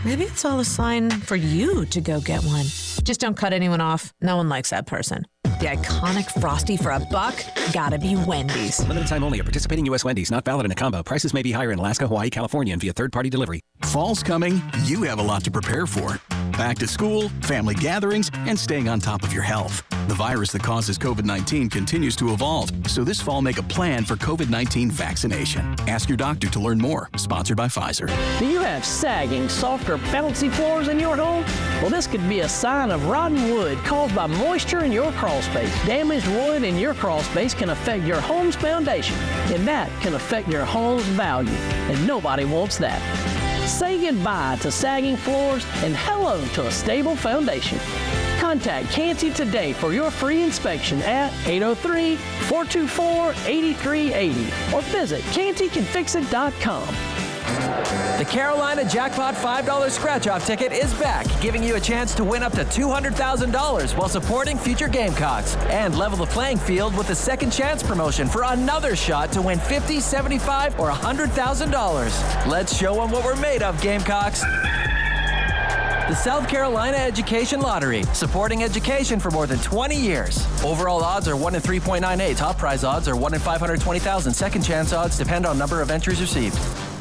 Maybe it's all a sign for you to go get one. Just don't cut anyone off. No one likes that person. The iconic Frosty for $1? Gotta be Wendy's. Limited time only at participating U.S. Wendy's. Not valid in a combo. Prices may be higher in Alaska, Hawaii, California, and via third-party delivery. Fall's coming. You have a lot to prepare for. Back to school, family gatherings, and staying on top of your health. The virus that causes COVID-19 continues to evolve, so this fall make a plan for COVID-19 vaccination. Ask your doctor to learn more. Sponsored by Pfizer. Do you have sagging, soft, or bouncy floors in your home? Well, this could be a sign of rotten wood caused by moisture in your crawl space. Damaged wood in your crawl space can affect your home's foundation, and that can affect your home's value, and nobody wants that. Say goodbye to sagging floors and hello to a stable foundation. Contact Canty today for your free inspection at 803-424-8380 or visit cantycanfixit.com. The Carolina Jackpot $5 scratch-off ticket is back, giving you a chance to win up to $200,000 while supporting future Gamecocks. And level the playing field with the Second Chance promotion for another shot to win $50,000, $75,000, or $100,000. Let's show them what we're made of, Gamecocks. The South Carolina Education Lottery, supporting education for more than 20 years. Overall odds are 1 in 3.98. Top prize odds are 1 in 520,000. Second chance odds depend on number of entries received.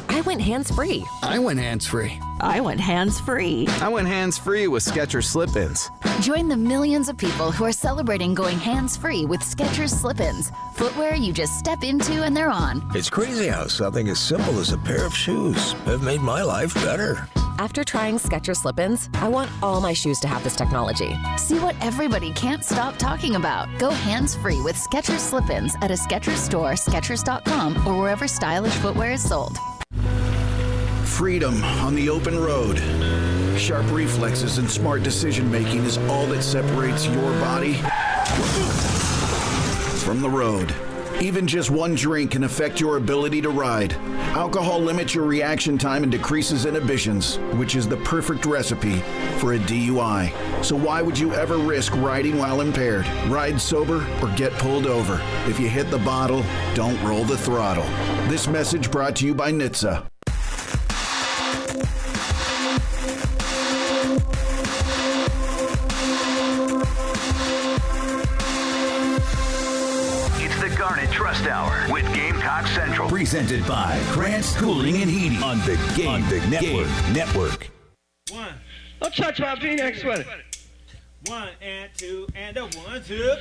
I went hands-free. I went hands-free. I went hands-free. I went hands-free with Skechers Slip-ins. Join the millions of people who are celebrating going hands-free with Skechers Slip-ins. Footwear you just step into and they're on. It's crazy how something as simple as a pair of shoes have made my life better. After trying Skechers Slip-ins, I want all my shoes to have this technology. See what everybody can't stop talking about. Go hands-free with Skechers Slip-ins at a Skechers store, Skechers.com, or wherever stylish footwear is sold. Freedom on the open road. Sharp reflexes and smart decision-making is all that separates your body from the road. Even just one drink can affect your ability to ride. Alcohol limits your reaction time and decreases inhibitions, which is the perfect recipe for a DUI. So why would you ever risk riding while impaired? Ride sober or get pulled over. If you hit the bottle, don't roll the throttle. This message brought to you by NHTSA. Trust Hour with Gamecock Central. Presented by Grant's Cooling and Heating on the Game Network. One. Don't touch my V-neck sweater. 1 and 2 and a 1, 2, 3.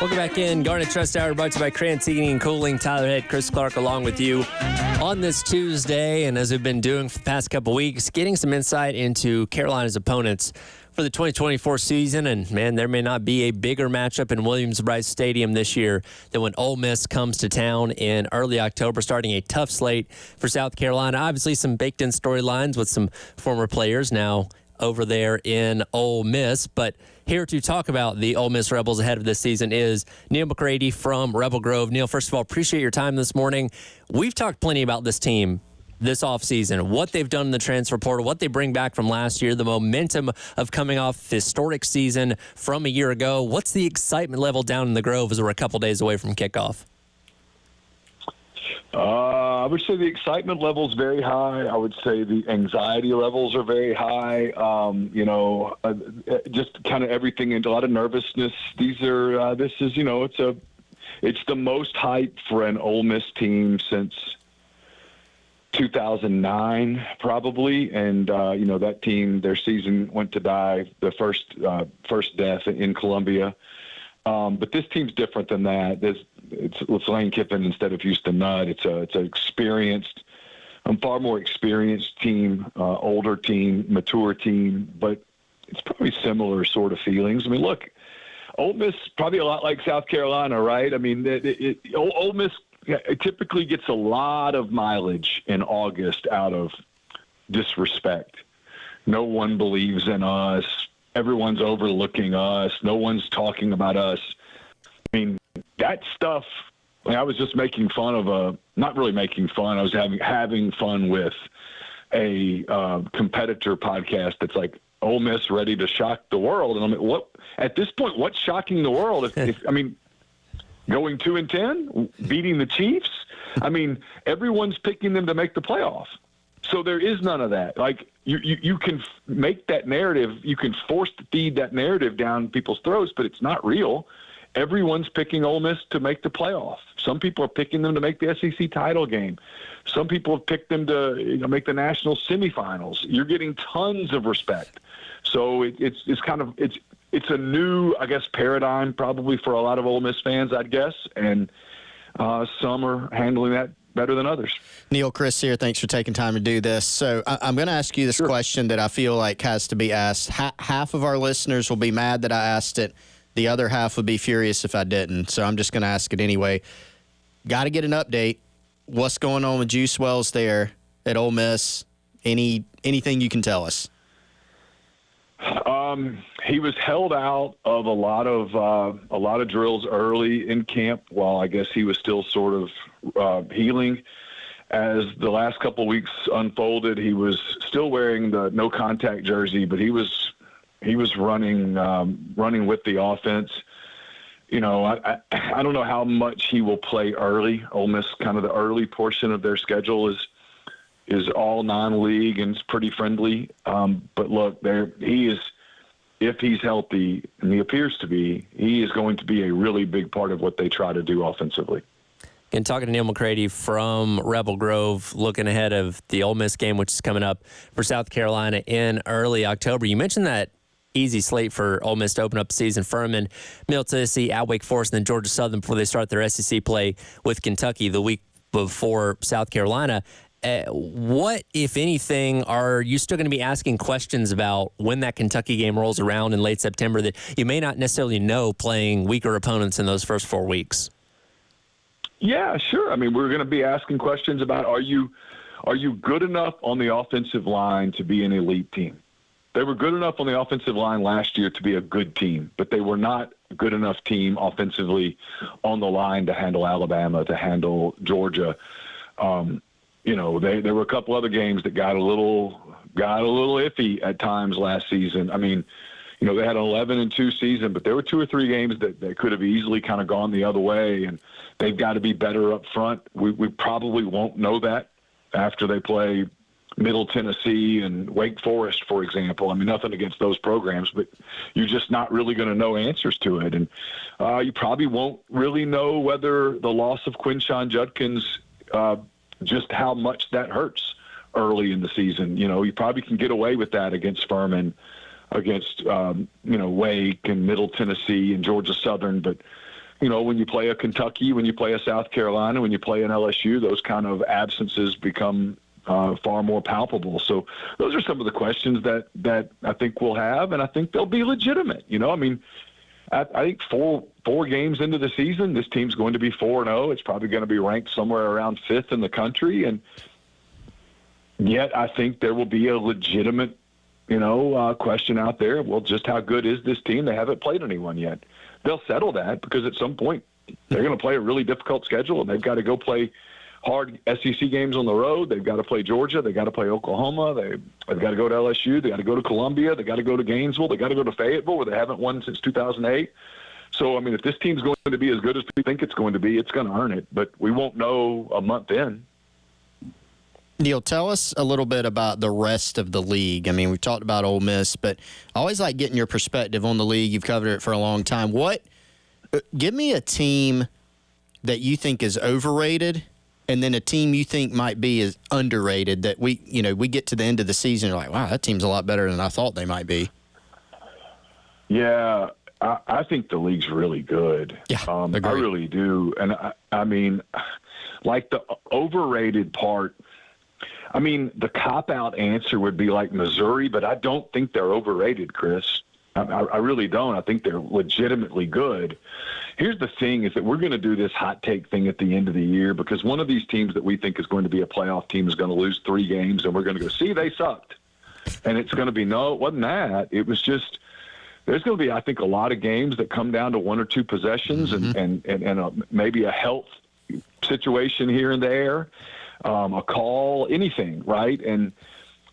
Welcome back in. Garnet Trust Hour brought to you by Krantz Heating and Cooling. Tyler Head, Chris Clark along with you on this Tuesday. And as we've been doing for the past couple weeks, getting some insight into Carolina's opponents for the 2024 season. And, man, there may not be a bigger matchup in Williams-Brice Stadium this year than when Ole Miss comes to town in early October, starting a tough slate for South Carolina. Obviously, some baked-in storylines with some former players now over there in Ole Miss. But here to talk about the Ole Miss Rebels ahead of this season is Neil McCready from Rebel Grove. Neil, first of all, appreciate your time this morning. We've talked plenty about this team this offseason, what they've done in the transfer portal, what they bring back from last year, the momentum of coming off historic season from a year ago. What's the excitement level down in the Grove as we're a couple days away from kickoff? I would say the excitement level is very high. I would say the anxiety levels are very high. Just kind of everything, and a lot of nervousness. It's the most hype for an Ole Miss team since 2009 probably, and that team, their season went to die, the first death in Columbia, but this team's different than that. It's Lane Kiffin instead of Houston Nutt. It's an experienced, far more experienced team, older team, mature team, but it's probably similar sort of feelings. I mean, look, Ole Miss probably a lot like South Carolina, right? I mean, Ole Miss it typically gets a lot of mileage in August out of disrespect. No one believes in us. Everyone's overlooking us. No one's talking about us. I mean, that stuff, I was just making fun not really making fun. I was having fun with a competitor podcast that's like, Ole Miss ready to shock the world. And I'm like, what? At this point, what's shocking the world? Going 2-10, beating the Chiefs. I mean, everyone's picking them to make the playoff. So there is none of that. Like, you can make that narrative, you can force to feed that narrative down people's throats, but it's not real. Everyone's picking Ole Miss to make the playoff. Some people are picking them to make the SEC title game. Some people have picked them to make the national semifinals. You're getting tons of respect. So it's a new, I guess, paradigm probably for a lot of Ole Miss fans, I'd guess, and some are handling that better than others. Neil, Chris here. Thanks for taking time to do this. So I'm going to ask you this question that I feel like has to be asked. Half of our listeners will be mad that I asked it. The other half would be furious if I didn't. So I'm just going to ask it anyway. Got to get an update. What's going on with Juice Wells there at Ole Miss? Anything you can tell us? He was held out of a lot of drills early in camp while I guess he was still sort of healing. As the last couple of weeks unfolded, he was still wearing the no contact jersey, but he was running with the offense. I don't know how much he will play early. Ole Miss, kind of the early portion of their schedule is all non-league and it's pretty friendly. But look, he is, if he's healthy, and he appears to be, he is going to be a really big part of what they try to do offensively. And talking to Neil McCready from Rebel Grove, looking ahead of the Ole Miss game, which is coming up for South Carolina in early October. You mentioned that easy slate for Ole Miss to open up the season. Furman, Middle Tennessee, at Wake Forest, and then Georgia Southern before they start their SEC play with Kentucky the week before South Carolina. What, if anything, are you still going to be asking questions about when that Kentucky game rolls around in late September that you may not necessarily know playing weaker opponents in those first 4 weeks? Yeah, sure. I mean, we're going to be asking questions about are you good enough on the offensive line to be an elite team? They were good enough on the offensive line last year to be a good team, but they were not a good enough team offensively on the line to handle Alabama, to handle Georgia. There were a couple other games that got a little iffy at times last season. I mean, they had an 11-2 season, but there were 2 or 3 games that could have easily kind of gone the other way, and they've got to be better up front. We probably won't know that after they play Middle Tennessee and Wake Forest, for example. I mean, nothing against those programs, but you're just not really going to know answers to it. And you probably won't really know whether the loss of Quinshon Judkins, just how much that hurts early in the season. You probably can get away with that against Furman, against, Wake and Middle Tennessee and Georgia Southern. But, when you play a Kentucky, when you play a South Carolina, when you play an LSU, those kind of absences become far more palpable. So those are some of the questions that I think we'll have, and I think they'll be legitimate. I mean, I think four games into the season, this team's going to be 4-0. It's probably going to be ranked somewhere around 5th in the country, and yet I think there will be a legitimate, question out there. Well, just how good is this team? They haven't played anyone yet. They'll settle that because at some point they're going to play a really difficult schedule, and they've got to go play hard SEC games on the road. They've got to play Georgia. They've got to play Oklahoma. They've got to go to LSU. They've got to go to Columbia. They've got to go to Gainesville. They've got to go to Fayetteville, where they haven't won since 2008. So, I mean, if this team's going to be as good as we think it's going to be, it's going to earn it. But we won't know a month in. Neil, tell us a little bit about the rest of the league. I mean, we've talked about Ole Miss, but I always like getting your perspective on the league. You've covered it for a long time. Give me a team that you think is overrated, and then a team you think might be as underrated that we get to the end of the season, you're like, wow, that team's a lot better than I thought they might be. Yeah, I think the league's really good. Yeah, I really do. And I mean, like the overrated part, I mean, the cop-out answer would be like Missouri, but I don't think they're overrated, Chris. I really don't. I think they're legitimately good. Here's the thing is that we're going to do this hot take thing at the end of the year because one of these teams that we think is going to be a playoff team is going to lose 3 games, and we're going to go, see, they sucked. And it's going to be, no, it wasn't that. It was just there's going to be, I think, a lot of games that come down to 1 or 2 possessions and maybe a health situation here and there, a call, anything, right? And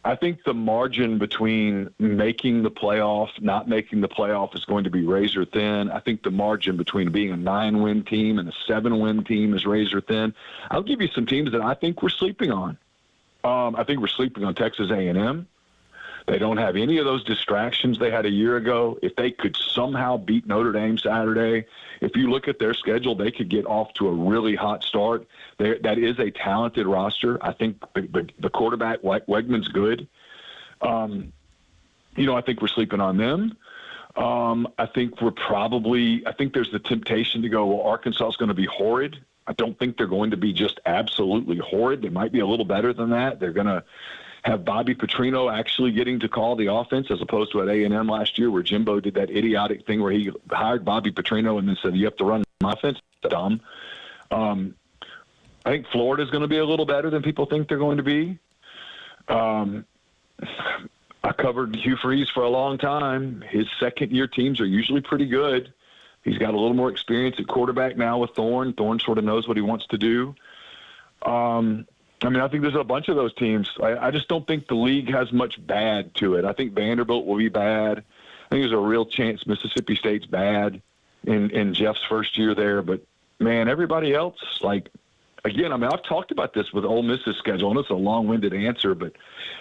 I think the margin between making the playoff, not making the playoff is going to be razor thin. I think the margin between being a 9-win team and a 7-win team is razor thin. I'll give you some teams that I think we're sleeping on. I think we're sleeping on Texas A&M. They don't have any of those distractions they had a year ago. If they could somehow beat Notre Dame Saturday, if you look at their schedule, they could get off to a really hot start. That is a talented roster. I think the quarterback, Wegman's good. I think we're sleeping on them. I think there's the temptation to go, well, Arkansas is going to be horrid. I don't think they're going to be just absolutely horrid. They might be a little better than that. They're going to have Bobby Petrino actually getting to call the offense as opposed to at A&M last year where Jimbo did that idiotic thing where he hired Bobby Petrino and then said, you have to run my offense. Dumb. I think Florida's going to be a little better than people think they're going to be. I covered Hugh Freeze for a long time. His second-year teams are usually pretty good. He's got a little more experience at quarterback now with Thorne. Thorne sort of knows what he wants to do. I think there's a bunch of those teams. I just don't think the league has much bad to it. I think Vanderbilt will be bad. I think there's a real chance Mississippi State's bad in Jeff's first year there. But, man, everybody else, I've talked about this with Ole Miss's schedule, and it's a long-winded answer, but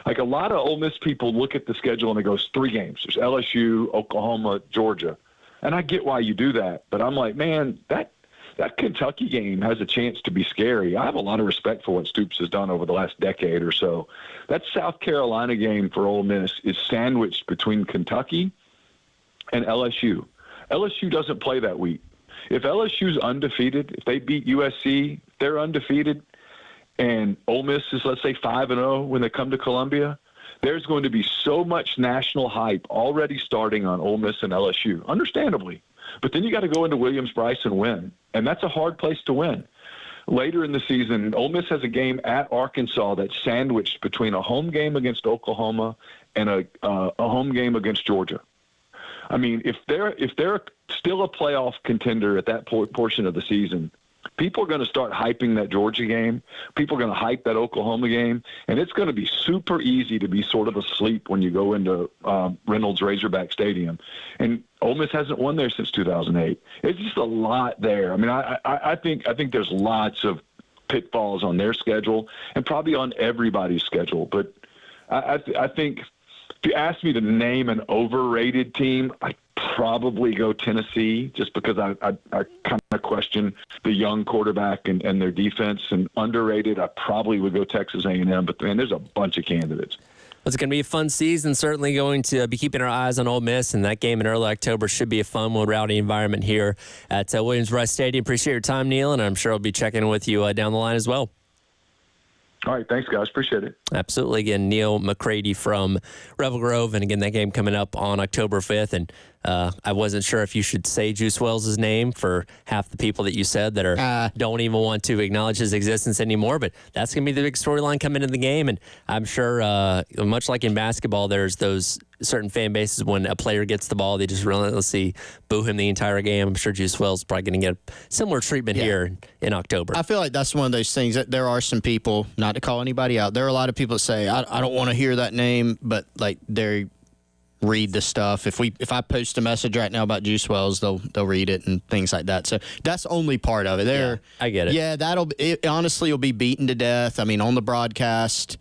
a lot of Ole Miss people look at the schedule and it goes 3 games. There's LSU, Oklahoma, Georgia. And I get why you do that, but I'm like, man, that Kentucky game has a chance to be scary. I have a lot of respect for what Stoops has done over the last decade or so. That South Carolina game for Ole Miss is sandwiched between Kentucky and LSU. LSU doesn't play that week. If LSU's undefeated, if they beat USC, they're undefeated, and Ole Miss is, let's say, 5-0 when they come to Columbia, there's going to be so much national hype already starting on Ole Miss and LSU, understandably. But then you got to go into Williams-Brice and win, and that's a hard place to win. Later in the season, Ole Miss has a game at Arkansas that's sandwiched between a home game against Oklahoma and a home game against Georgia. I mean, if they're still a playoff contender at that portion of the season, people are going to start hyping that Georgia game. People are going to hype that Oklahoma game. And it's going to be super easy to be sort of asleep when you go into Reynolds Razorback Stadium. And Ole Miss hasn't won there since 2008. It's just a lot there. I mean, I think there's lots of pitfalls on their schedule and probably on everybody's schedule. But I think if you ask me to name an overrated team, I'd probably go Tennessee just because I kind of question the young quarterback and their defense. And underrated, I probably would go Texas A&M. But, man, there's a bunch of candidates. It's going to be a fun season. Certainly going to be keeping our eyes on Ole Miss, and that game in early October should be a fun, rowdy environment here at Williams-Brice Stadium. Appreciate your time, Neil, and I'm sure I'll be checking with you down the line as well. All right, thanks, guys. Appreciate it. Absolutely. Again, Neil McCready from Rebel Grove, and again, that game coming up on October 5th, and I wasn't sure if you should say Juice Wells' name for half the people that you said that don't even want to acknowledge his existence anymore, but that's going to be the big storyline coming into the game, and I'm sure, much like in basketball, there's those certain fan bases when a player gets the ball, they just relentlessly boo him the entire game. I'm sure Juice Wells is probably going to get similar treatment here in October. I feel like that's one of those things that there are some people, not to call anybody out, there are a lot of people that say, I don't want to hear that name, but they read the stuff. If I post a message right now about Juice Wells, they'll read it and things like that. So that's only part of it. I get it. Yeah, it honestly will be beaten to death. I mean, on the broadcast,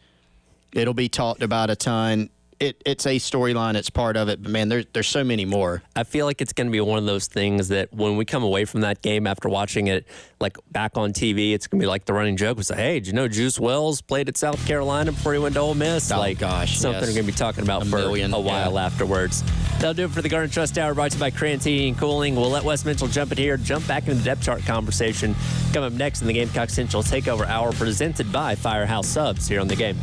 it'll be talked about a ton. It's a storyline. It's part of it. But, man, there's so many more. I feel like it's going to be one of those things that when we come away from that game after watching it, like back on TV, it's going to be like the running joke was, hey, did you know Juice Wells played at South Carolina before he went to Ole Miss? Oh, gosh, something we're going to be talking about for a while afterwards. That'll do it for the Garden Trust Hour, brought to you by Crayons Heating and Cooling. We'll let Wes Mitchell jump in here, jump back into the depth chart conversation. Come up next in the Gamecock Central Takeover Hour, presented by Firehouse Subs here on The Game.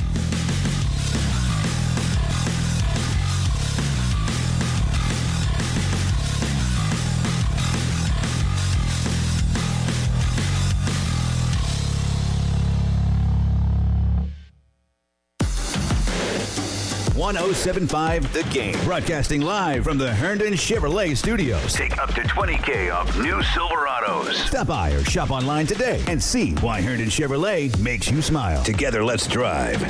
.1075 The Game. Broadcasting live from the Herndon Chevrolet Studios. Take up to $20,000 off new Silverados. Stop by or shop online today and see why Herndon Chevrolet makes you smile. Together, let's drive.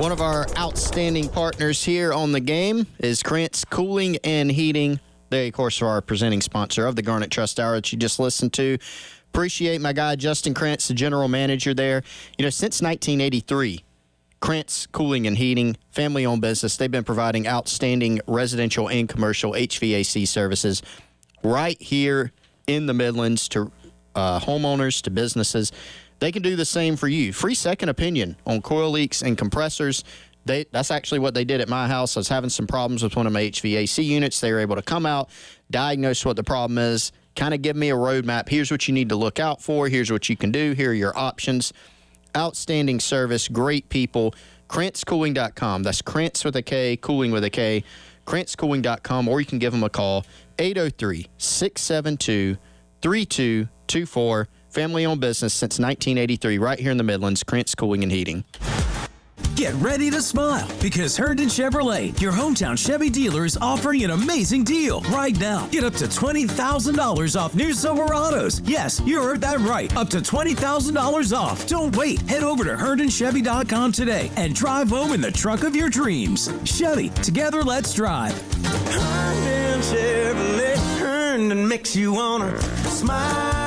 One of our outstanding partners here on The Game is Krantz Cooling and Heating. They, of course, are our presenting sponsor of the Garnet Trust Hour that you just listened to. Appreciate my guy, Justin Krantz, the general manager there. You know, since 1983, Krantz Cooling and Heating, family-owned business. They've been providing outstanding residential and commercial HVAC services right here in the Midlands to homeowners, to businesses. They can do the same for you. Free second opinion on coil leaks and compressors. That's actually what they did at my house. I was having some problems with one of my HVAC units. They were able to come out, diagnose what the problem is, kind of give me a roadmap. Here's what you need to look out for. Here's what you can do. Here are your options. Outstanding service, great people. KrantzCooling.com. That's Krantz with a K, cooling with a K. KrantzCooling.com, or you can give them a call, 803-672-3224. Family-owned business since 1983, right here in the Midlands, Krantz Cooling and Heating. Get ready to smile because Herndon Chevrolet, your hometown Chevy dealer, is offering an amazing deal right now. Get up to $20,000 off new Silverados. Yes, you heard that right. Up to $20,000 off. Don't wait. Head over to HerndonChevy.com today and drive home in the truck of your dreams. Chevy, together let's drive. Herndon Chevrolet, Herndon makes you wanna smile.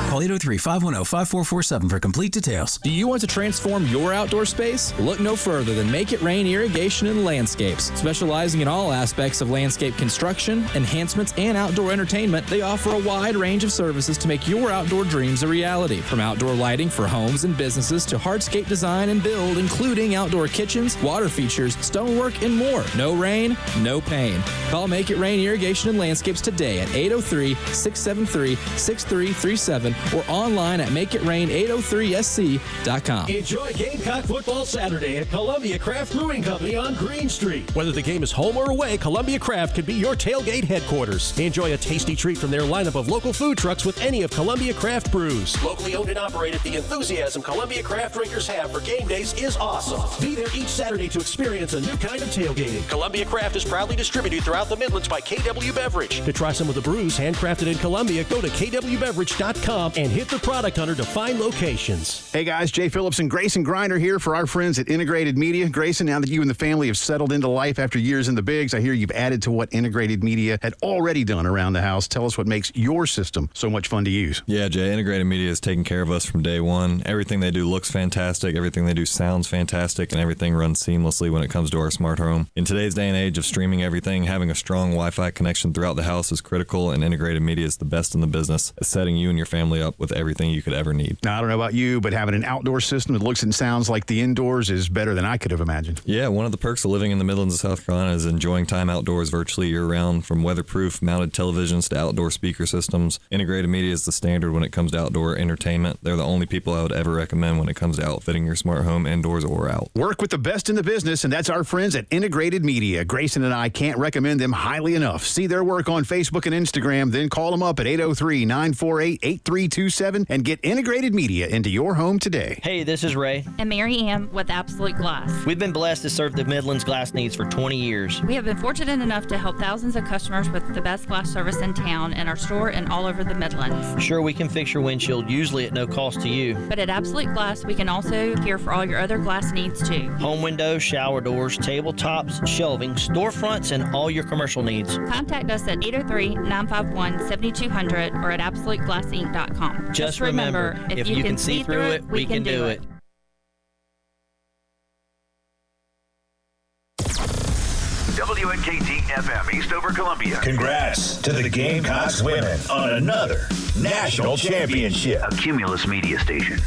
Call 803-510-5447 for complete details. Do you want to transform your outdoor space? Look no further than Make It Rain Irrigation and Landscapes. Specializing in all aspects of landscape construction, enhancements, and outdoor entertainment, they offer a wide range of services to make your outdoor dreams a reality. From outdoor lighting for homes and businesses to hardscape design and build, including outdoor kitchens, water features, stonework, and more. No rain, no pain. Call Make It Rain Irrigation and Landscapes today at 803-673-6337 or online at makeitrain803sc.com. Enjoy Gamecock football Saturday at Columbia Craft Brewing Company on Green Street. Whether the game is home or away, Columbia Craft can be your tailgate headquarters. Enjoy a tasty treat from their lineup of local food trucks with any of Columbia Craft brews. Locally owned and operated, the enthusiasm Columbia Craft drinkers have for game days is awesome. Be there each Saturday to experience a new kind of tailgating. Columbia Craft is proudly distributed throughout the Midlands by KW Beverage. To try some of the brews handcrafted in Columbia, go to kwbeverage.com and hit the product hunter to find locations. Hey guys, Jay Phillips and Grayson Griner here for our friends at Integrated Media. Grayson, now that you and the family have settled into life after years in the bigs, I hear you've added to what Integrated Media had already done around the house. Tell us what makes your system so much fun to use. Yeah, Jay, Integrated Media has taken care of us from day one. Everything they do looks fantastic, everything they do sounds fantastic, and everything runs seamlessly when it comes to our smart home. In today's day and age of streaming everything, having a strong Wi-Fi connection throughout the house is critical, and Integrated Media is the best in the business at setting you and your family up with everything you could ever need. Now, I don't know about you, but having an outdoor system that looks and sounds like the indoors is better than I could have imagined. Yeah, one of the perks of living in the Midlands of South Carolina is enjoying time outdoors virtually year-round. From weatherproof mounted televisions to outdoor speaker systems, Integrated Media is the standard when it comes to outdoor entertainment. They're the only people I would ever recommend when it comes to outfitting your smart home indoors or out. Work with the best in the business, and that's our friends at Integrated Media. Grayson and I can't recommend them highly enough. See their work on Facebook and Instagram, then call them up at 803-948-8327 and get Integrated Media into your home today. Hey, this is Ray. And Mary Ann with Absolute Glass. We've been blessed to serve the Midlands glass needs for 20 years. We have been fortunate enough to help thousands of customers with the best glass service in town and our store and all over the Midlands. Sure, we can fix your windshield, usually at no cost to you. But at Absolute Glass, we can also care for all your other glass needs too. Home windows, shower doors, tabletops, shelving, storefronts, and all your commercial needs. Contact us at 803-951-7200 or at AbsoluteGlassInc.com. Just remember, if you can see through it, we can do it. WNKT FM Eastover, Columbia. Congrats to the Gamecocks women on another national championship. A Cumulus media station.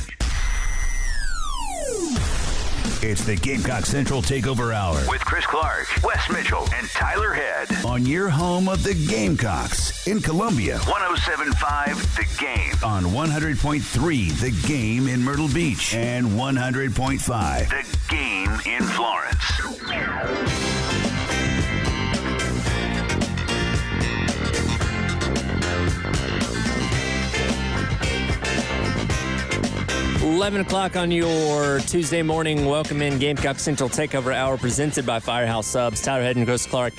It's the Gamecock Central Takeover Hour With Chris Clark, Wes Mitchell, and Tyler Head. on your home of the Gamecocks in Columbia. 107.5 The Game. On 100.3 The Game in Myrtle Beach and 100.5 The Game in Florence. 11 o'clock on your Tuesday morning. Welcome in Gamecock Central Takeover Hour presented by Firehouse Subs. Tyler Head and Chris Clark.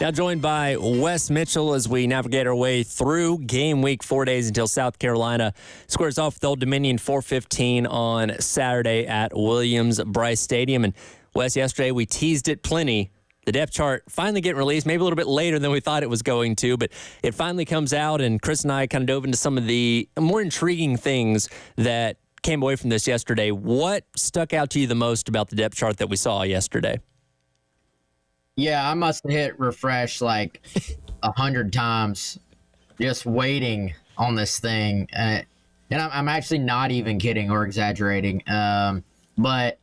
Now joined by Wes Mitchell as we navigate our way through game week, 4 days until South Carolina squares off with Old Dominion 4:15 on Saturday at Williams-Brice Stadium. And Wes, yesterday we teased it plenty. The depth chart finally getting released, maybe a little bit later than we thought it was going to, but it finally comes out, and Chris and I kind of dove into some of the more intriguing things that came away from this yesterday, what stuck out to you the most about the depth chart that we saw yesterday? Yeah, I must have hit refresh like 100 times just waiting on this thing. And I'm actually not even kidding or exaggerating. But,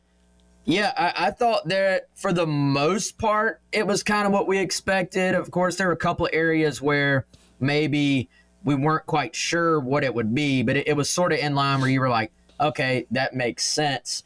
yeah, I thought that for the most part, it was kind of what we expected. Of course, there were a couple of areas where maybe we weren't quite sure what it would be, but it was sort of in line where you were like, okay, that makes sense.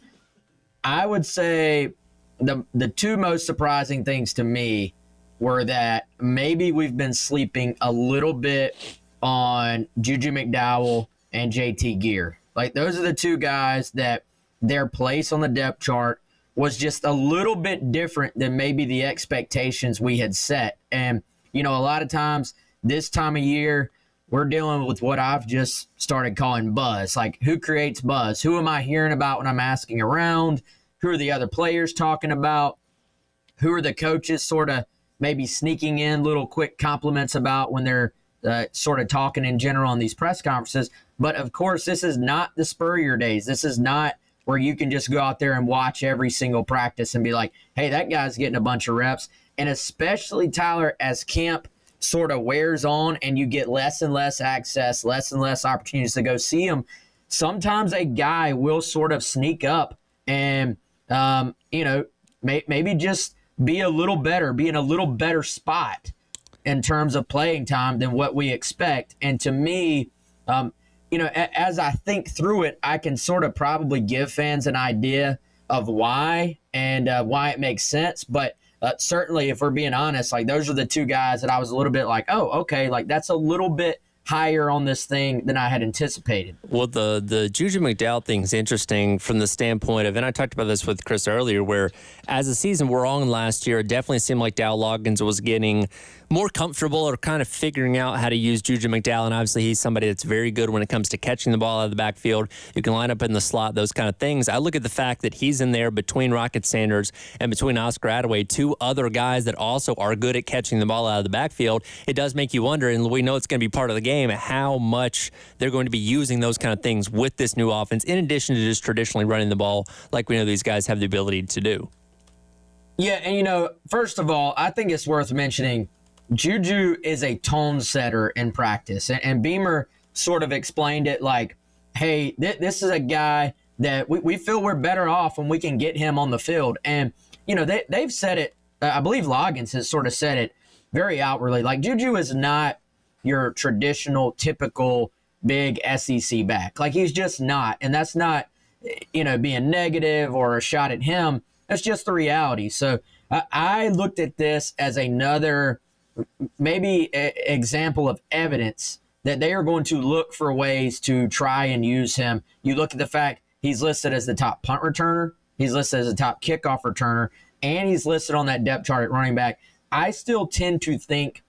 I would say the two most surprising things to me were that maybe we've been sleeping a little bit on Juju McDowell and JT Gear. Like, those are the two guys that their place on the depth chart was just a little bit different than maybe the expectations we had set. And, you know, a lot of times this time of year, we're dealing with what I've just started calling buzz. Like, who creates buzz? Who am I hearing about when I'm asking around? Who are the other players talking about? Who are the coaches sort of maybe sneaking in little quick compliments about when they're sort of talking in general on these press conferences? But, of course, this is not the Spurrier days. This is not where you can just go out there and watch every single practice and be like, hey, that guy's getting a bunch of reps. And especially, Tyler, as camp sort of wears on and you get less and less access, less and less opportunities to go see him, sometimes a guy will sort of sneak up and, maybe just be a little better, be in a little better spot in terms of playing time than what we expect. And to me, as I think through it, I can sort of probably give fans an idea of why and why it makes sense. But certainly, if we're being honest, like, those are the two guys that I was a little bit like, oh, okay, like, that's a little bit higher on this thing than I had anticipated. Well, the Juju McDowell thing is interesting from the standpoint of, and I talked about this with Chris earlier, where as the season wore on last year, it definitely seemed like Dow Loggins was getting more comfortable or kind of figuring out how to use Juju McDowell. And obviously, he's somebody that's very good when it comes to catching the ball out of the backfield. You can line up in the slot, those kind of things. I look at the fact that he's in there between Rocket Sanders and between Oscar Attaway, two other guys that also are good at catching the ball out of the backfield. It does make you wonder, and we know it's going to be part of the game, how much they're going to be using those kind of things with this new offense, in addition to just traditionally running the ball like we know these guys have the ability to do. Yeah, and, first of all, I think it's worth mentioning Juju is a tone setter in practice. And Beamer sort of explained it like, hey, this is a guy that we feel we're better off when we can get him on the field. And, they've said it, I believe Loggins has sort of said it very outwardly. Like, Juju is not your traditional, typical big SEC back. Like, he's just not. And that's not, being negative or a shot at him. That's just the reality. So I looked at this as another maybe example of evidence that they are going to look for ways to try and use him. You look at the fact he's listed as the top punt returner, he's listed as the top kickoff returner, and he's listed on that depth chart at running back. I still tend to think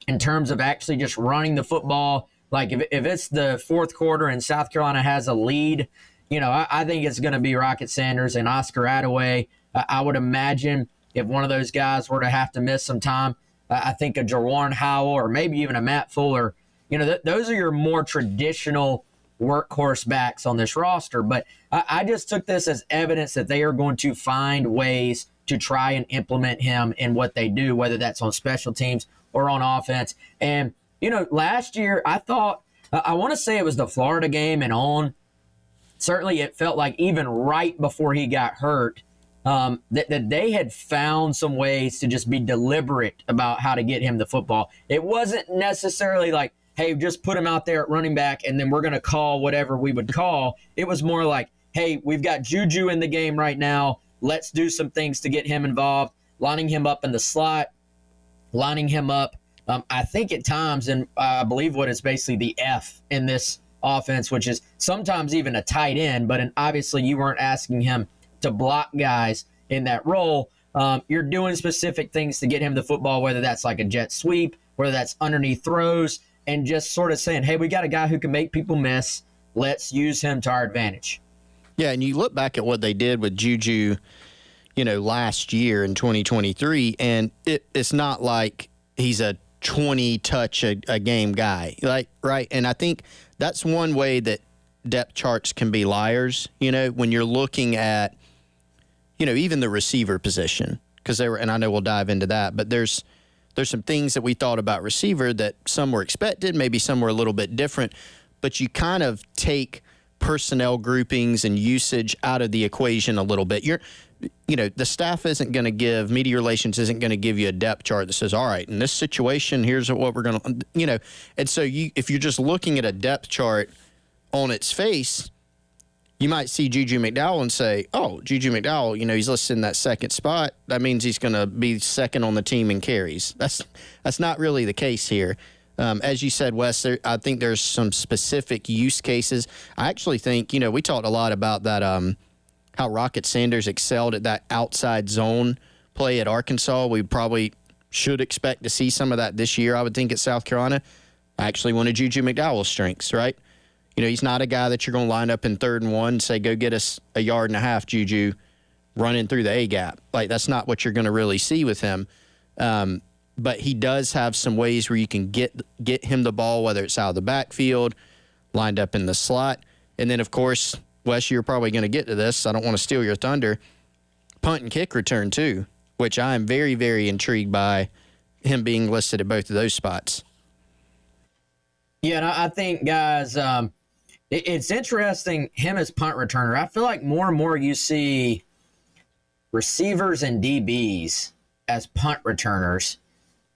in terms of actually just running the football, like if it's the fourth quarter and South Carolina has a lead, I think it's going to be Rocket Sanders and Oscar Attaway. I would imagine if one of those guys were to have to miss some time, I think a Jawan Howell or maybe even a Matt Fuller, those are your more traditional workhorse backs on this roster. But I just took this as evidence that they are going to find ways to try and implement him in what they do, whether that's on special teams or on offense. And, last year I thought, I want to say it was the Florida game and on, certainly it felt like even right before he got hurt, that they had found some ways to just be deliberate about how to get him the football. It wasn't necessarily like, hey, just put him out there at running back and then we're going to call whatever we would call. It was more like, hey, we've got Juju in the game right now. Let's do some things to get him involved, lining him up in the slot, lining him up, I think at times, and I believe what is basically the F in this offense, which is sometimes even a tight end, but obviously you weren't asking him to block guys in that role. You're doing specific things to get him the football, whether that's like a jet sweep, whether that's underneath throws, and just sort of saying, hey, we got a guy who can make people miss. Let's use him to our advantage. Yeah, and you look back at what they did with Juju, last year in 2023, and it's not like he's a 20-touch a game guy, right? And I think that's one way that depth charts can be liars, when you're looking at, even the receiver position. Because and I know we'll dive into that, but there's some things that we thought about receiver that some were expected, maybe some were a little bit different, but you kind of take personnel groupings and usage out of the equation a little bit. The staff isn't going to give, media relations isn't going to give you a depth chart that says, all right, in this situation, here's what we're going to, and so if you're just looking at a depth chart on its face, you might see Juju McDowell and say, oh, Juju McDowell, he's listed in that second spot. That means he's going to be second on the team in carries. That's not really the case here. As you said, Wes, I think there's some specific use cases. I actually think, we talked a lot about that, how Rocket Sanders excelled at that outside zone play at Arkansas. We probably should expect to see some of that this year, I would think, at South Carolina. Actually, one of Juju McDowell's strengths, right? He's not a guy that you're going to line up in 3rd and 1 and say, go get us a 1.5 yards, Juju, running through the A-gap. Like, that's not what you're going to really see with him. But he does have some ways where you can get him the ball, whether it's out of the backfield, lined up in the slot. And then, of course, Wes, you're probably going to get to this. I don't want to steal your thunder. Punt and kick return, too, which I am very, very intrigued by him being listed at both of those spots. Yeah, and I think, guys, it's interesting, him as punt returner. I feel like more and more you see receivers and DBs as punt returners.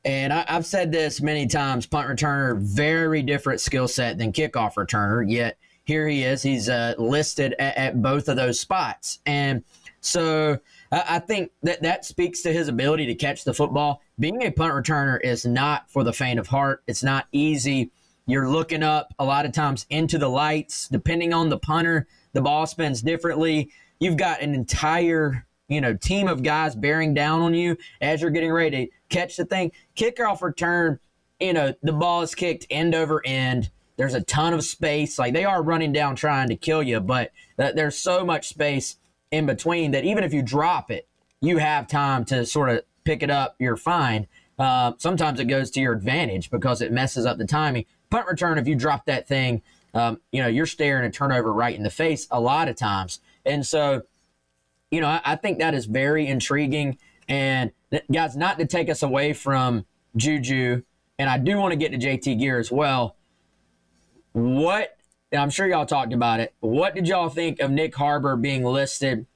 And I've said this many times, punt returner, very different skill set than kickoff returner, yet here he is. He's listed at both of those spots. And so I think that speaks to his ability to catch the football. Being a punt returner is not for the faint of heart. It's not easy. You're looking up a lot of times into the lights. Depending on the punter, the ball spins differently. You've got an entire team of guys bearing down on you as you're getting ready to catch the thing. Kickoff return, the ball is kicked end over end. There's a ton of space. Like, they are running down trying to kill you, but there's so much space in between that even if you drop it, you have time to sort of pick it up. You're fine. Sometimes it goes to your advantage because it messes up the timing. Punt return, if you drop that thing, you're staring a turnover right in the face a lot of times. And so, I think that is very intriguing. And guys, not to take us away from Juju, and I do want to get to JT Gear as well. And I'm sure y'all talked about it. What did y'all think of Nick Harbor being listed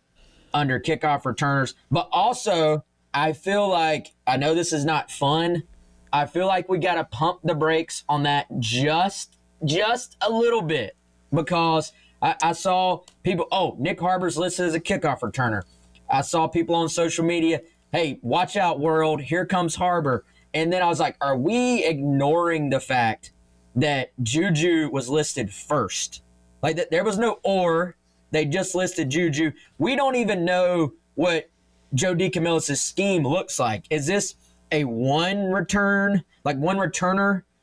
under kickoff returners? But also, I feel like, I know this is not fun, I feel like we got to pump the brakes on that just a little bit, because I saw people, Nick Harbor's listed as a kickoff returner. I saw people on social media, hey, watch out, world, here comes Harbor. And then I was like, are we ignoring the fact that Juju was listed first? Like, that there was no or, they just listed Juju. We don't even know what Joe DeCamillis' scheme looks like. Is this a one returner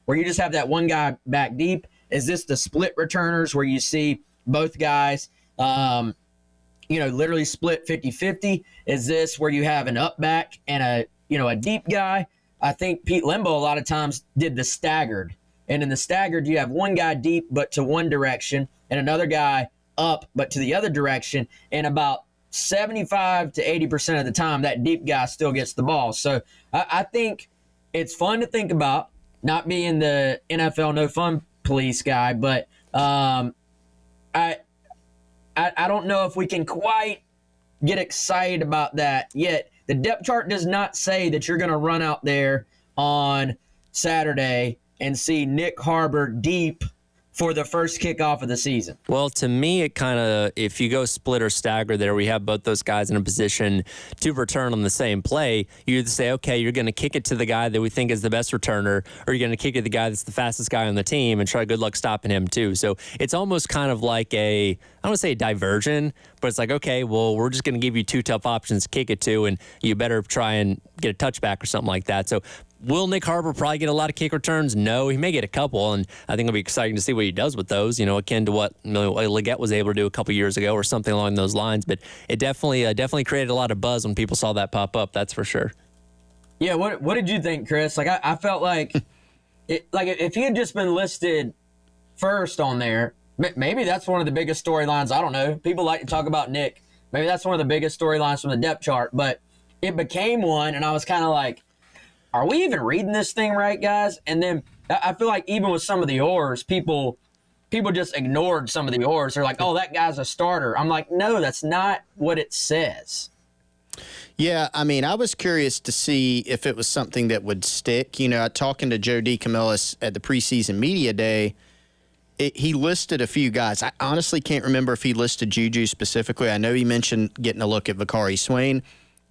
where you just have that one guy back deep? Is this the split returners where you see both guys, literally split 50-50? Is this where you have an up back and a deep guy? I think Pete Limbo a lot of times did the staggered. And in the staggered, you have one guy deep but to one direction and another guy up but to the other direction. And about 75 to 80% of the time, that deep guy still gets the ball. So I think it's fun to think about, not being the NFL no fun police guy, but I don't know if we can quite get excited about that yet. The depth chart does not say that you're going to run out there on Saturday and see Nick Harbor deep for the first kickoff of the season. Well, to me, it kind of, if you go split or stagger there, we have both those guys in a position to return on the same play. You either say, okay, you're going to kick it to the guy that we think is the best returner, or you're going to kick it to the guy that's the fastest guy on the team and try good luck stopping him too. So it's almost kind of like I don't want to say a diversion, but it's like, okay, well, we're just going to give you two tough options to kick it to, and you better try and get a touchback or something like that. So will Nick Harbor probably get a lot of kick returns? No, he may get a couple, and I think it'll be exciting to see what he does with those, akin to what Leggett was able to do a couple years ago or something along those lines. But it definitely created a lot of buzz when people saw that pop up, that's for sure. Yeah, what did you think, Chris? Like, I felt like if he had just been listed first on there, maybe that's one of the biggest storylines. I don't know. People like to talk about Nick. Maybe that's one of the biggest storylines from the depth chart, but it became one, and I was kind of like, are we even reading this thing right, guys? And then I feel like even with some of the oars, people just ignored some of the oars. They're like, oh, that guy's a starter. I'm like, no, that's not what it says. Yeah, I mean, I was curious to see if it was something that would stick. You know, talking to Joe DeCamillis at the preseason media day, he listed a few guys. I honestly can't remember if he listed Juju specifically. I know he mentioned getting a look at Vakari Swain.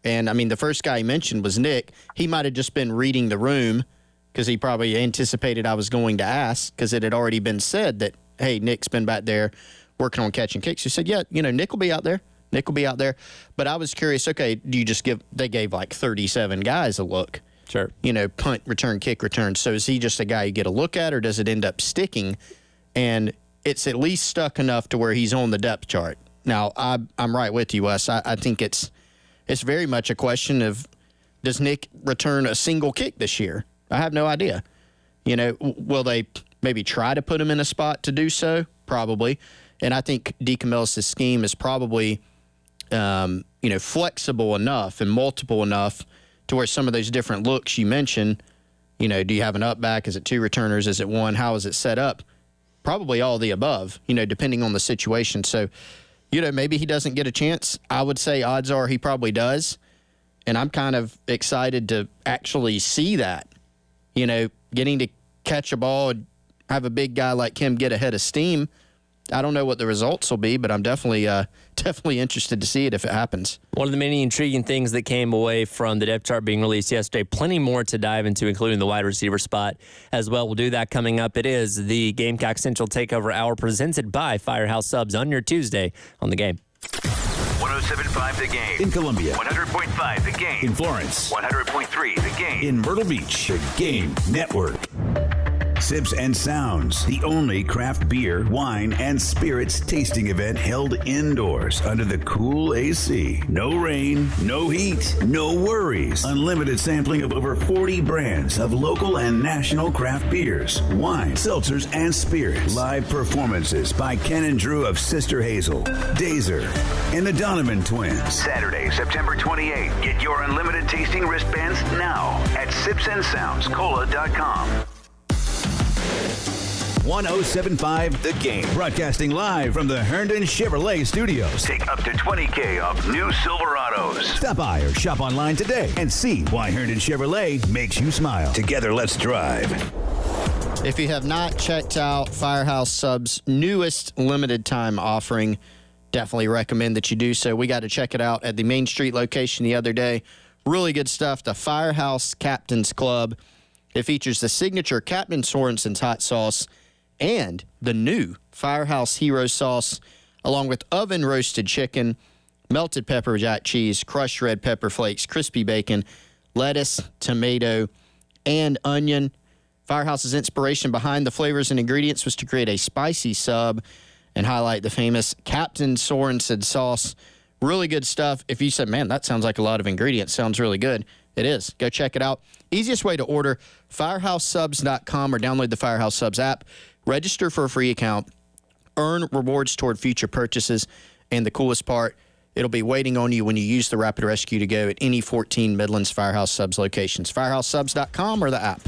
And, I mean, the first guy he mentioned was Nick. He might have just been reading the room because he probably anticipated I was going to ask because it had already been said that, hey, Nick's been back there working on catching kicks. He said, yeah, you know, Nick will be out there. Nick will be out there. But I was curious, okay, do you just they gave like 37 guys a look. Sure. You know, punt, return, kick, return. So is he just a guy you get a look at, or does it end up sticking? And it's at least stuck enough to where he's on the depth chart. Now, I'm right with you, Wes. I think it's very much a question of, does Nick return a single kick this year? I have no idea. You know, will they maybe try to put him in a spot to do so? Probably. And I think DeCamillis' scheme is probably, flexible enough and multiple enough to where some of those different looks you mentioned, you know, do you have an up back? Is it two returners? Is it one? How is it set up? Probably all the above, you know, depending on the situation. So, you know, maybe he doesn't get a chance. I would say odds are he probably does. And I'm kind of excited to actually see that, you know, getting to catch a ball and have a big guy like him get ahead of steam. I don't know what the results will be, but I'm definitely interested to see it if it happens. One of the many intriguing things that came away from the depth chart being released yesterday, plenty more to dive into, including the wide receiver spot as well. We'll do that coming up. It is the Gamecock Central Takeover Hour presented by Firehouse Subs on your Tuesday on The Game. 107.5 The Game. In Columbia. 100.5 The Game. In Florence. 100.3 The Game. In Myrtle Beach. The Game Network. Sips and Sounds, the only craft beer, wine, and spirits tasting event held indoors under the cool AC. No rain, no heat, no worries. Unlimited sampling of over 40 brands of local and national craft beers, wine, seltzers, and spirits. Live performances by Ken and Drew of Sister Hazel, Dazer, and the Donovan Twins. Saturday, September 28th. Get your unlimited tasting wristbands now at sipsandsoundscola.com. 107.5 The Game. Broadcasting live from the Herndon Chevrolet Studios. Take up to $20,000 off new Silverados. Stop by or shop online today and see why Herndon Chevrolet makes you smile. Together, let's drive. If you have not checked out Firehouse Subs' newest limited time offering, definitely recommend that you do so. We got to check it out at the Main Street location the other day. Really good stuff. The Firehouse Captain's Club. It features the signature Captain Sorensen's hot sauce and the new Firehouse Hero sauce, along with oven-roasted chicken, melted pepper jack cheese, crushed red pepper flakes, crispy bacon, lettuce, tomato, and onion. Firehouse's inspiration behind the flavors and ingredients was to create a spicy sub and highlight the famous Captain Sorensen sauce. Really good stuff. If you said, man, that sounds like a lot of ingredients, sounds really good, it is. Go check it out. Easiest way to order, firehousesubs.com, or download the Firehouse Subs app. Register for a free account. Earn rewards toward future purchases. And the coolest part, it'll be waiting on you when you use the Rapid Rescue to go at any 14 Midlands Firehouse Subs locations. Firehousesubs.com or the app.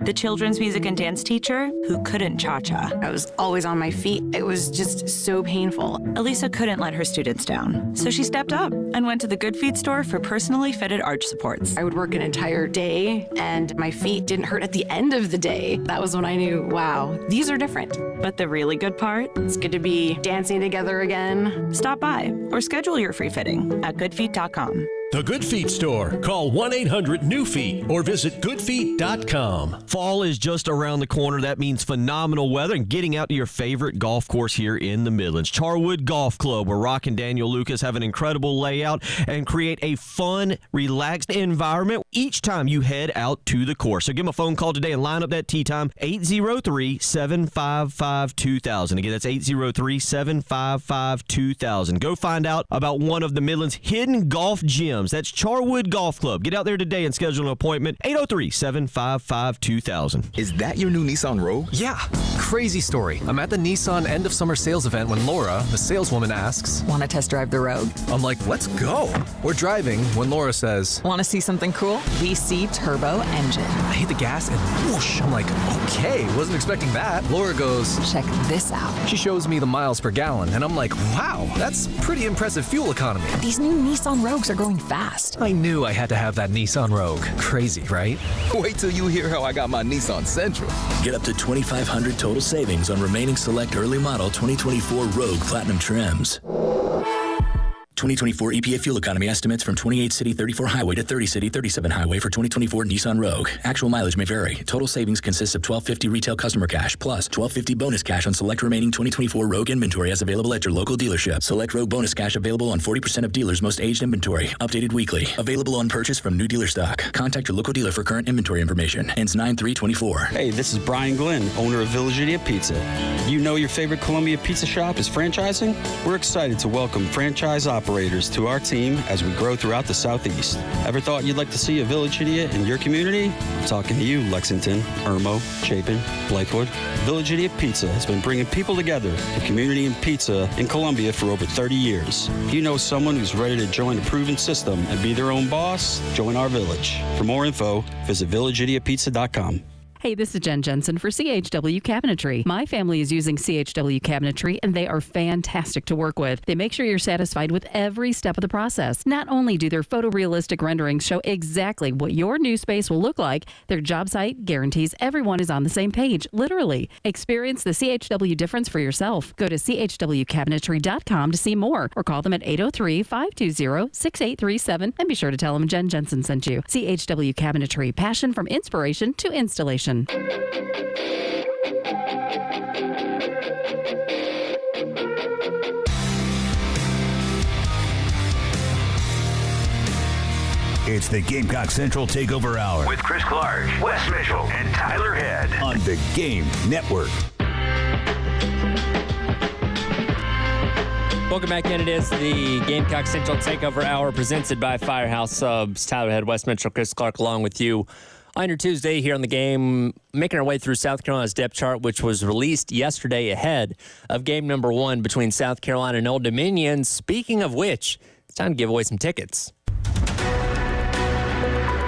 The children's music and dance teacher who couldn't cha-cha. I was always on my feet. It was just so painful. Elisa couldn't let her students down, so she stepped up and went to the Good Feet store for personally fitted arch supports. I would work an entire day, and my feet didn't hurt at the end of the day. That was when I knew, wow, these are different. But the really good part? It's good to be dancing together again. Stop by or schedule your free fitting at goodfeet.com. The Good Feet store. Call 1-800-NEW-FEET or visit goodfeet.com. Fall is just around the corner. That means phenomenal weather and getting out to your favorite golf course here in the Midlands. Charwood Golf Club, where Rock and Daniel Lucas have an incredible layout and create a fun, relaxed environment each time you head out to the course. So give them a phone call today and line up that tee time, 803-755-2000. Again, that's 803-755-2000. Go find out about one of the Midlands' hidden golf gyms Trims. That's Charwood Golf Club. Get out there today and schedule an appointment. 803-755-2000. Is that your new Nissan Rogue? Yeah. Crazy story. I'm at the Nissan end of summer sales event when Laura, the saleswoman, asks, Want to test drive the Rogue? I'm like, let's go. We're driving when Laura says, Want to see something cool? VC turbo engine. I hit the gas and whoosh. I'm like, okay, wasn't expecting that. Laura goes, check this out. She shows me the miles per gallon, and I'm like, wow, that's pretty impressive fuel economy. These new Nissan Rogues are going fast. I knew I had to have that Nissan Rogue. Crazy, right? Wait till you hear how I got my Nissan Sentra. Get up to $2,500 total savings on remaining select early model 2024 Rogue Platinum trims. 2024 EPA fuel economy estimates from 28 city 34 highway to 30 city 37 highway for 2024 Nissan Rogue. Actual mileage may vary. Total savings consists of $1,250 retail customer cash plus $1,250 bonus cash on select remaining 2024 Rogue inventory as available at your local dealership. Select Rogue bonus cash available on 40% of dealers' most aged inventory. Updated weekly. Available on purchase from new dealer stock. Contact your local dealer for current inventory information. Ends 9/3/24. Hey, this is Brian Glenn, owner of Village Idiot Pizza. You know your favorite Columbia pizza shop is franchising? We're excited to welcome franchise operators to our team as we grow throughout the Southeast. Ever thought you'd like to see a Village Idiot in your community? I'm talking to you, Lexington, Irmo, Chapin, Blythewood. Village Idiot Pizza has been bringing people together for community and pizza in Columbia for over 30 years. If you know someone who's ready to join a proven system and be their own boss, join our village. For more info, visit villageidiotpizza.com. Hey, this is Jen Jensen for CHW Cabinetry. My family is using CHW Cabinetry, and they are fantastic to work with. They make sure you're satisfied with every step of the process. Not only do their photorealistic renderings show exactly what your new space will look like, their job site guarantees everyone is on the same page, literally. Experience the CHW difference for yourself. Go to chwcabinetry.com to see more, or call them at 803-520-6837, and be sure to tell them Jen Jensen sent you. CHW Cabinetry, passion from inspiration to installation. It's the Gamecock Central Takeover Hour with Chris Clark, Wes Mitchell, and Tyler Head on the Game Network. Welcome back in. It is the Gamecock Central Takeover Hour presented by Firehouse Subs. Tyler Head, Wes Mitchell, Chris Clark along with you on your Tuesday here on the game, making our way through South Carolina's depth chart, which was released yesterday ahead of game number 1 between South Carolina and Old Dominion. Speaking of which, it's time to give away some tickets.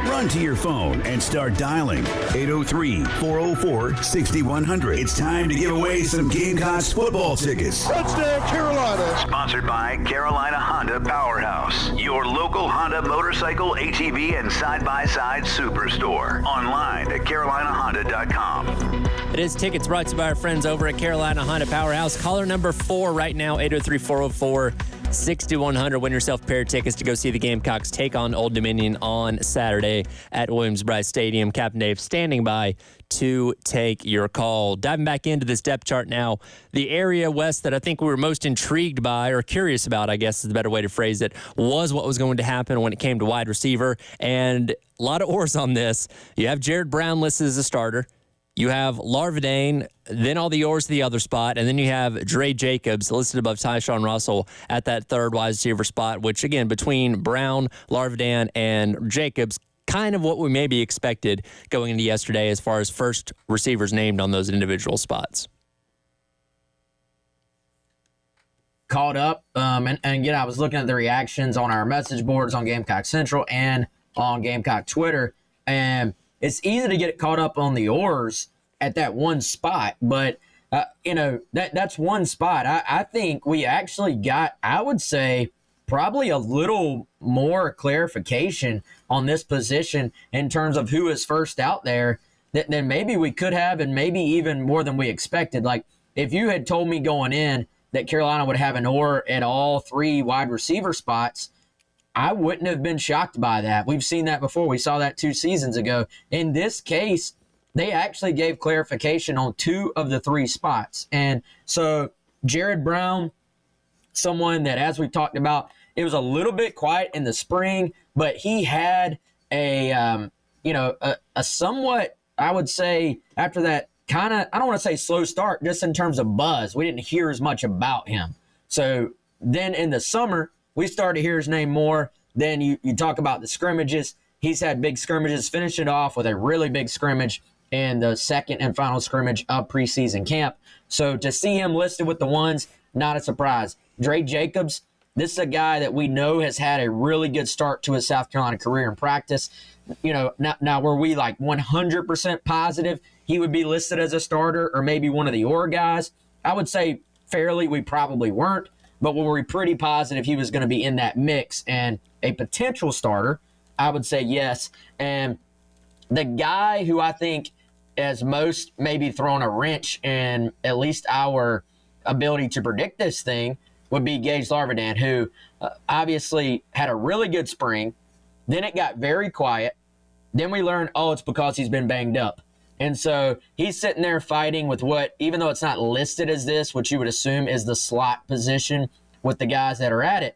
Run to your phone and start dialing 803-404-6100. It's time to give away some Gamecocks football tickets. Touchdown, Carolina. Sponsored by Carolina Honda Powerhouse, your local Honda motorcycle, ATV, and side-by-side superstore. Online at carolinahonda.com. It is tickets brought to you by our friends over at Carolina Honda Powerhouse. Caller number 4 right now, 803-404-6100. Win yourself a pair of tickets to go see the Gamecocks take on Old Dominion on Saturday at Williams-Brice Stadium. Captain Dave standing by to take your call. Diving back into this depth chart now, the area, West, that I think we were most intrigued by, or curious about, I guess is the better way to phrase it, was what was going to happen when it came to wide receiver. And a lot of oars on this. You have Jared Brown listed as a starter. You have Larvadain, then all the yours to the other spot, and then you have Dre Jacobs listed above Tyshawn Russell at that third wide receiver spot, which, again, between Brown, Larvadain, and Jacobs, kind of what we maybe expected going into yesterday as far as first receivers named on those individual spots. Caught up, and again, I was looking at the reactions on our message boards on Gamecock Central and on Gamecock Twitter, and it's easy to get caught up on the oars at that one spot, but that's one spot. I think we actually got, I would say, probably a little more clarification on this position in terms of who is first out there than maybe we could have, and maybe even more than we expected. Like, if you had told me going in that Carolina would have an oar at all 3 wide receiver spots, I wouldn't have been shocked by that. We've seen that before. We saw that 2 seasons ago. In this case, they actually gave clarification on 2 of the 3 spots. And so Jared Brown, someone that, as we talked about, it was a little bit quiet in the spring, but he had a somewhat, I would say, after that kind of, I don't want to say slow start, just in terms of buzz. We didn't hear as much about him. So then in the summer, we started to hear his name more. Then you talk about the scrimmages. He's had big scrimmages, finished it off with a really big scrimmage in the second and final scrimmage of preseason camp. So to see him listed with the ones, not a surprise. Dre Jacobs, this is a guy that we know has had a really good start to his South Carolina career in practice. Now were we like 100% positive he would be listed as a starter or maybe one of the OR guys? I would say fairly we probably weren't, but were we pretty positive he was going to be in that mix and a potential starter? I would say yes. And the guy who I think has most maybe thrown a wrench in at least our ability to predict this thing would be Gage Larvidan, who obviously had a really good spring. Then it got very quiet. Then we learned, it's because he's been banged up. And so he's sitting there fighting with what, even though it's not listed as this, which you would assume is the slot position with the guys that are at it,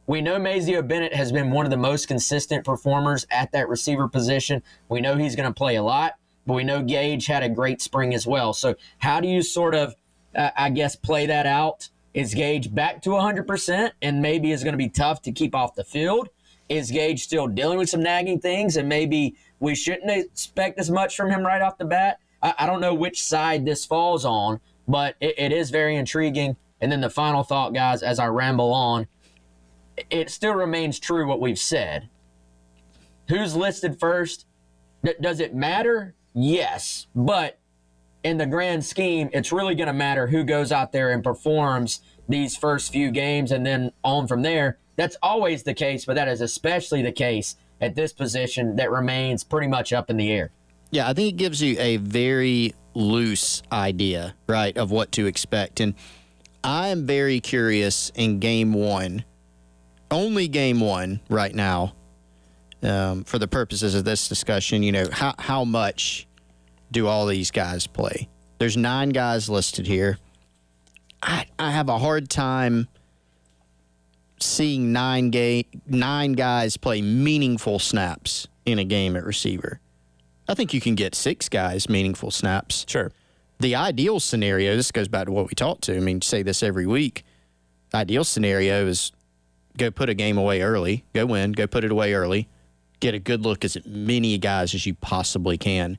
we know Mazio Bennett has been one of the most consistent performers at that receiver position. We know he's going to play a lot, but we know Gage had a great spring as well. So how do you sort of, play that out? Is Gage back to 100% and maybe is going to be tough to keep off the field? Is Gage still dealing with some nagging things and maybe we shouldn't expect as much from him right off the bat? I don't know which side this falls on, but it is very intriguing. And then the final thought, guys, as I ramble on, it still remains true what we've said. Who's listed first? Does it matter? Yes. But in the grand scheme, it's really going to matter who goes out there and performs these first few games and then on from there. That's always the case, but that is especially the case at this position that remains pretty much up in the air. Yeah, I think it gives you a very loose idea, right, of what to expect. And I am very curious in game one, only game one right now, for the purposes of this discussion, how much do all these guys play? There's 9 guys listed here. I have a hard time seeing 9 guys play meaningful snaps in a game at receiver. I think you can get 6 guys meaningful snaps. Sure. The ideal scenario, this goes back to what we talked to. I mean, say this every week. Ideal scenario is go put a game away early, go win, go put it away early, get a good look at as many guys as you possibly can.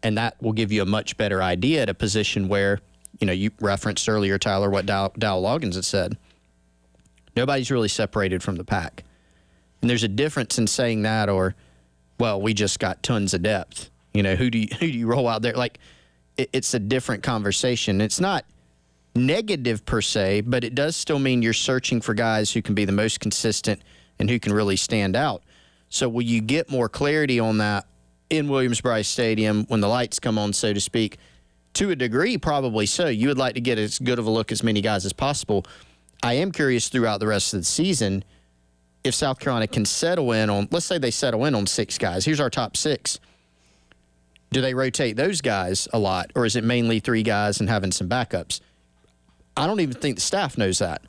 And that will give you a much better idea at a position where, you referenced earlier, Tyler, what Dow Loggins had said. Nobody's really separated from the pack. And there's a difference in saying that or, well, we just got tons of depth. Who do you roll out there? Like, it's a different conversation. It's not negative per se, but it does still mean you're searching for guys who can be the most consistent and who can really stand out. So will you get more clarity on that in Williams-Brice Stadium when the lights come on, so to speak? To a degree, probably so. You would like to get as good of a look as many guys as possible. I am curious throughout the rest of the season if South Carolina can settle in on, let's say they settle in on 6 guys. Here's our top 6. Do they rotate those guys a lot, or is it mainly 3 guys and having some backups? I don't even think the staff knows that.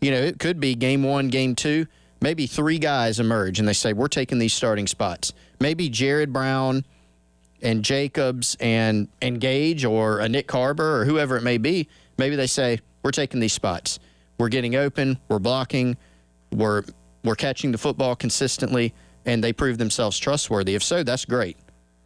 It could be game 1, game 2, maybe 3 guys emerge and they say, we're taking these starting spots. Maybe Jared Brown and Jacobs and Gage or a Nick Carver or whoever it may be, maybe they say, we're taking these spots. We're getting open, we're blocking, we're catching the football consistently, and they prove themselves trustworthy. If so, that's great.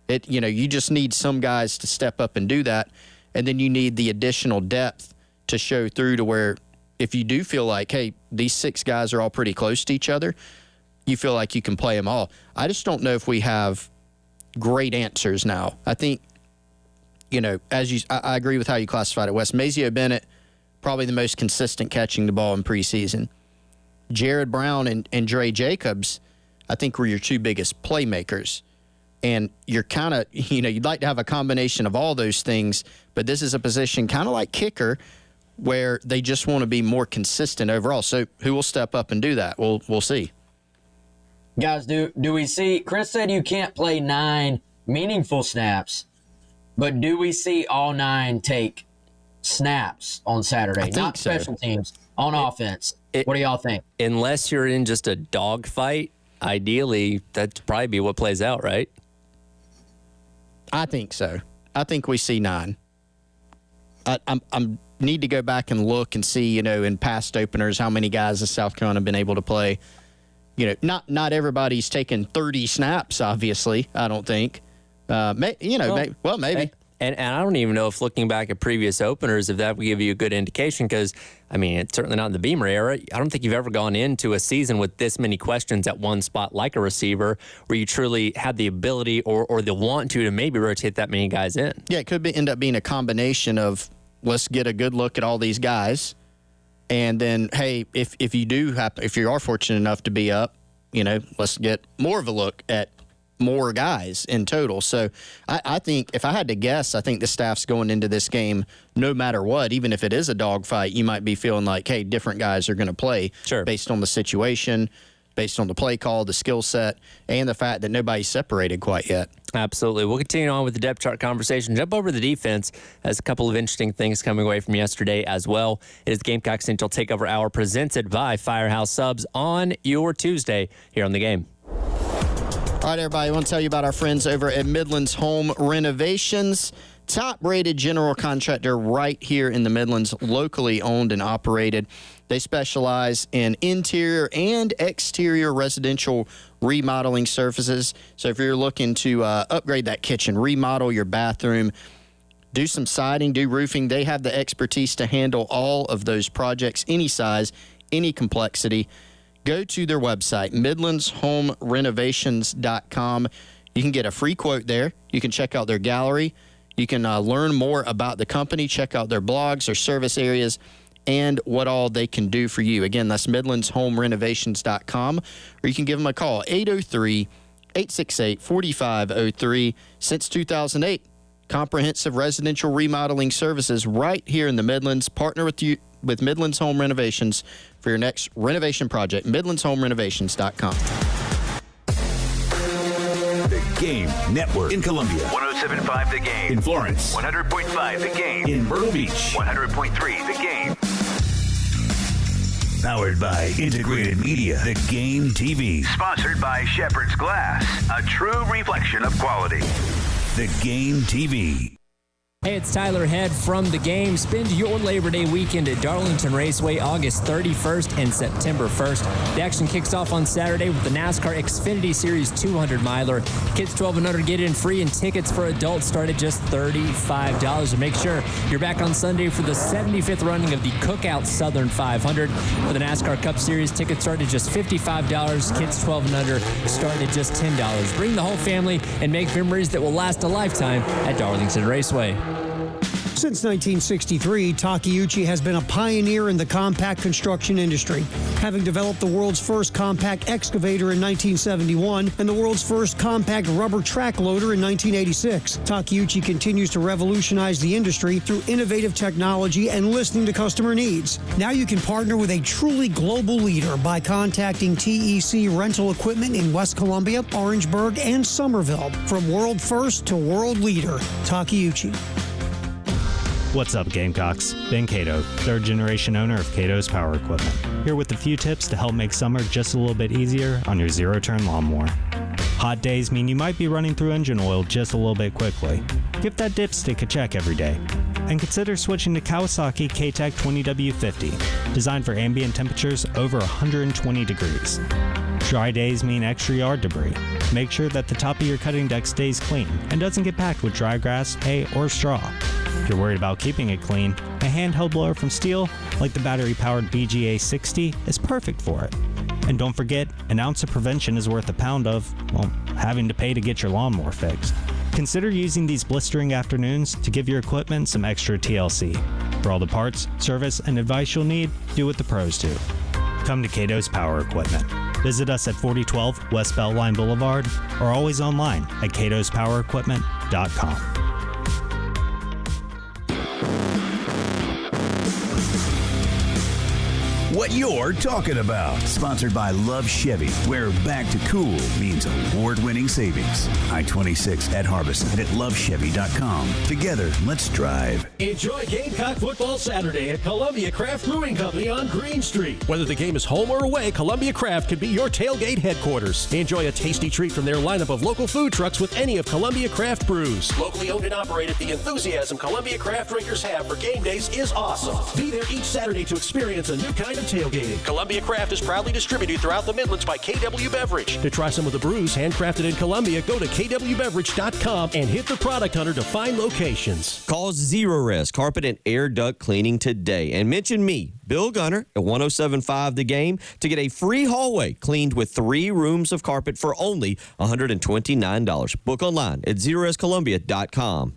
You just need some guys to step up and do that, and then you need the additional depth to show through to where if you do feel like, hey, these 6 guys are all pretty close to each other, you feel like you can play them all. I just don't know if we have great answers now. I think, I agree with how you classified it, Wes. Mazio Bennett, probably the most consistent catching the ball in preseason. Jared Brown and Dre Jacobs, I think, were your 2 biggest playmakers. And you're kind of, you'd like to have a combination of all those things, but this is a position kind of like kicker where they just want to be more consistent overall. So who will step up and do that? We'll see. Guys, do we see, Chris said you can't play 9 meaningful snaps, but do we see all 9 take snaps on Saturday? Not special teams, on offense. What do y'all think? Unless you're in just a dogfight, ideally, that'd probably be what plays out, right? I think so. I think we see 9. I'm need to go back and look and see, in past openers, how many guys has South Carolina been able to play. not everybody's taking 30 snaps, obviously, I don't think. Maybe. And I don't even know if looking back at previous openers, if that would give you a good indication, because, it's certainly not in the Beamer era. I don't think you've ever gone into a season with this many questions at one spot like a receiver where you truly had the ability or the want to maybe rotate that many guys in. Yeah, it could end up being a combination of let's get a good look at all these guys, and then, hey, if you are fortunate enough to be up, let's get more of a look at more guys in total. So I think if I had to guess, I think the staff's going into this game no matter what, even if it is a dogfight, you might be feeling like, hey, different guys are going to play based on the situation, based on the play call, the skill set, and the fact that nobody's separated quite yet. Absolutely. We'll continue on with the depth chart conversation. Jump over to the defense as a couple of interesting things coming away from yesterday as well. It is Gamecock Central Takeover Hour presented by Firehouse Subs on your Tuesday here on The Game. All right, everybody, I want to tell you about our friends over at Midlands Home Renovations. Top-rated general contractor right here in the Midlands, locally owned and operated. They specialize in interior and exterior residential remodeling services. So if you're looking to upgrade that kitchen, remodel your bathroom, do some siding, do roofing, they have the expertise to handle all of those projects, any size, any complexity. Go to their website, midlandshomerenovations.com. You can get a free quote there. You can check out their gallery. You can learn more about the company, check out their blogs, their service areas, and what all they can do for you. Again, that's midlandshomerenovations.com, or you can give them a call, 803-868-4503. Since 2008, comprehensive residential remodeling services right here in the Midlands. Partner with Midlands Home Renovations for your next renovation project. midlandshomerenovations.com. The Game Network in Columbia. 107.5 The Game. In Florence. 100.5 The Game. In Myrtle Beach. 100.3 The Game. Powered by Integrated Media. The Game TV. Sponsored by Shepherd's Glass. A true reflection of quality. The Game TV. Hey, it's Tyler Head from The Game. Spend your Labor Day weekend at Darlington Raceway August 31st and September 1st. The action kicks off on Saturday with the NASCAR Xfinity Series 200-miler. Kids 12 and under get in free, and tickets for adults start at just $35. And make sure you're back on Sunday for the 75th running of the Cookout Southern 500. For the NASCAR Cup Series, tickets start at just $55. Kids 12 and under start at just $10. Bring the whole family and make memories that will last a lifetime at Darlington Raceway. Since 1963, Takeuchi has been a pioneer in the compact construction industry, having developed the world's first compact excavator in 1971 and the world's first compact rubber track loader in 1986. Takeuchi continues to revolutionize the industry through innovative technology and listening to customer needs. Now you can partner with a truly global leader by contacting TEC Rental Equipment in West Columbia, Orangeburg, and Somerville. From world first to world leader, Takeuchi. What's up, Gamecocks? Ben Cato, third-generation owner of Cato's Power Equipment, here with a few tips to help make summer just a little bit easier on your zero-turn lawnmower. Hot days mean you might be running through engine oil just a little bit quickly. Give that dipstick a check every day. And consider switching to Kawasaki K-Tech 20W50, designed for ambient temperatures over 120 degrees. Dry days mean extra yard debris. Make sure that the top of your cutting deck stays clean and doesn't get packed with dry grass, hay, or straw. If you're worried about keeping it clean, a handheld blower from Steel, like the battery-powered BGA 60, is perfect for it. And don't forget, an ounce of prevention is worth a pound of, well, having to pay to get your lawnmower fixed. Consider using these blistering afternoons to give your equipment some extra TLC. For all the parts, service, and advice you'll need, do what the pros do. Come to Cato's Power Equipment. Visit us at 4012 West Beltline Boulevard or always online at catospowerequipment.com. What you're talking about. Sponsored by Love Chevy, where back to cool means award-winning savings. I-26 at Harbison and at lovechevy.com. Together, let's drive. Enjoy Gamecock football Saturday at Columbia Craft Brewing Company on Green Street. Whether the game is home or away, Columbia Craft can be your tailgate headquarters. Enjoy a tasty treat from their lineup of local food trucks with any of Columbia Craft brews. Locally owned and operated, the enthusiasm Columbia Craft drinkers have for game days is awesome. Be there each Saturday to experience a new kind of tailgate. tailgating. Columbia Craft is proudly distributed throughout the Midlands by KW Beverage. To try some of the brews handcrafted in Columbia, go to kwbeverage.com and hit the product hunter to find locations. Call Zerorez Carpet and Air Duct Cleaning today and mention me, Bill Gunner, at 107.5 The Game to get a free hallway cleaned with 3 rooms of carpet for only $129. Book online at zerorezcolumbia.com.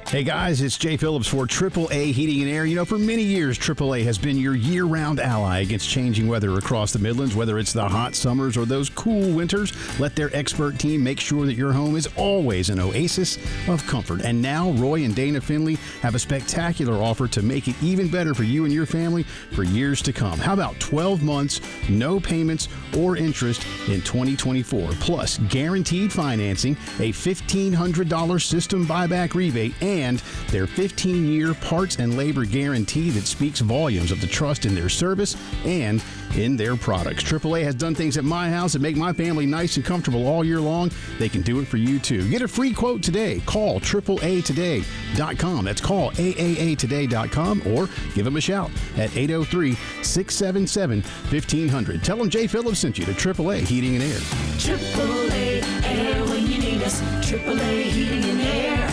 Hey guys, it's Jay Phillips for AAA Heating and Air. You know, for many years, AAA has been your year-round ally against changing weather across the Midlands, whether it's the hot summers or those cool winters. Let their expert team make sure that your home is always an oasis of comfort. And now, Roy and Dana Finley have a spectacular offer to make it even better for you and your family for years to come. How about 12 months, no payments or interest in 2024, plus guaranteed financing, a $1,500 system buyback rebate, and their 15-year parts and labor guarantee that speaks volumes of the trust in their service and in their products. AAA has done things at my house that make my family nice and comfortable all year long. They can do it for you, too. Get a free quote today. Call AAAtoday.com. That's call AAAtoday.com or give them a shout at 803-677-1500. Tell them Jay Phillips sent you to AAA Heating and Air. AAA Air when you need us. AAA Heating and Air.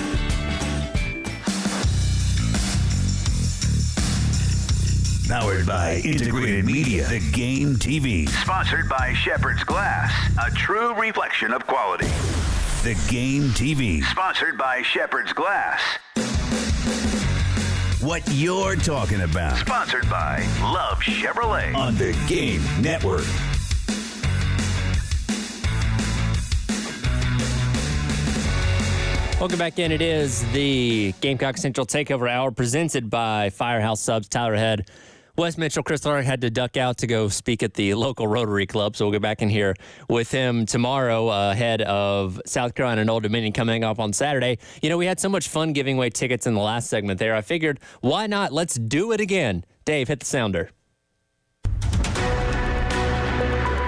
Powered by Integrated Media, The Game TV. Sponsored by Shepherd's Glass, a true reflection of quality. The Game TV. Sponsored by Shepherd's Glass. What you're talking about. Sponsored by Love Chevrolet. On The Game Network. Welcome back in. It is the Gamecock Central Takeover Hour presented by Firehouse Subs. Tyler Head, Wes Mitchell, Chris Clark had to duck out to go speak at the local Rotary Club, so we'll get back in here with him tomorrow ahead of South Carolina and Old Dominion coming up on Saturday. You know, we had so much fun giving away tickets in the last segment there. I figured, why not? Let's do it again. Dave, hit the sounder.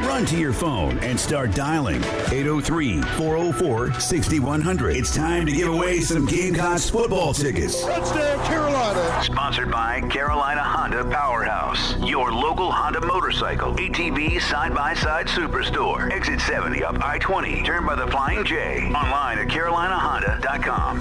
Run to your phone and start dialing 803-404-6100. It's time to give away some Gamecocks football tickets. Touchdown, Carolina. Sponsored by Carolina Honda Powerhouse, your local Honda motorcycle, ATV side-by-side superstore. Exit 70 up I-20. Turn by the Flying J. Online at carolinahonda.com.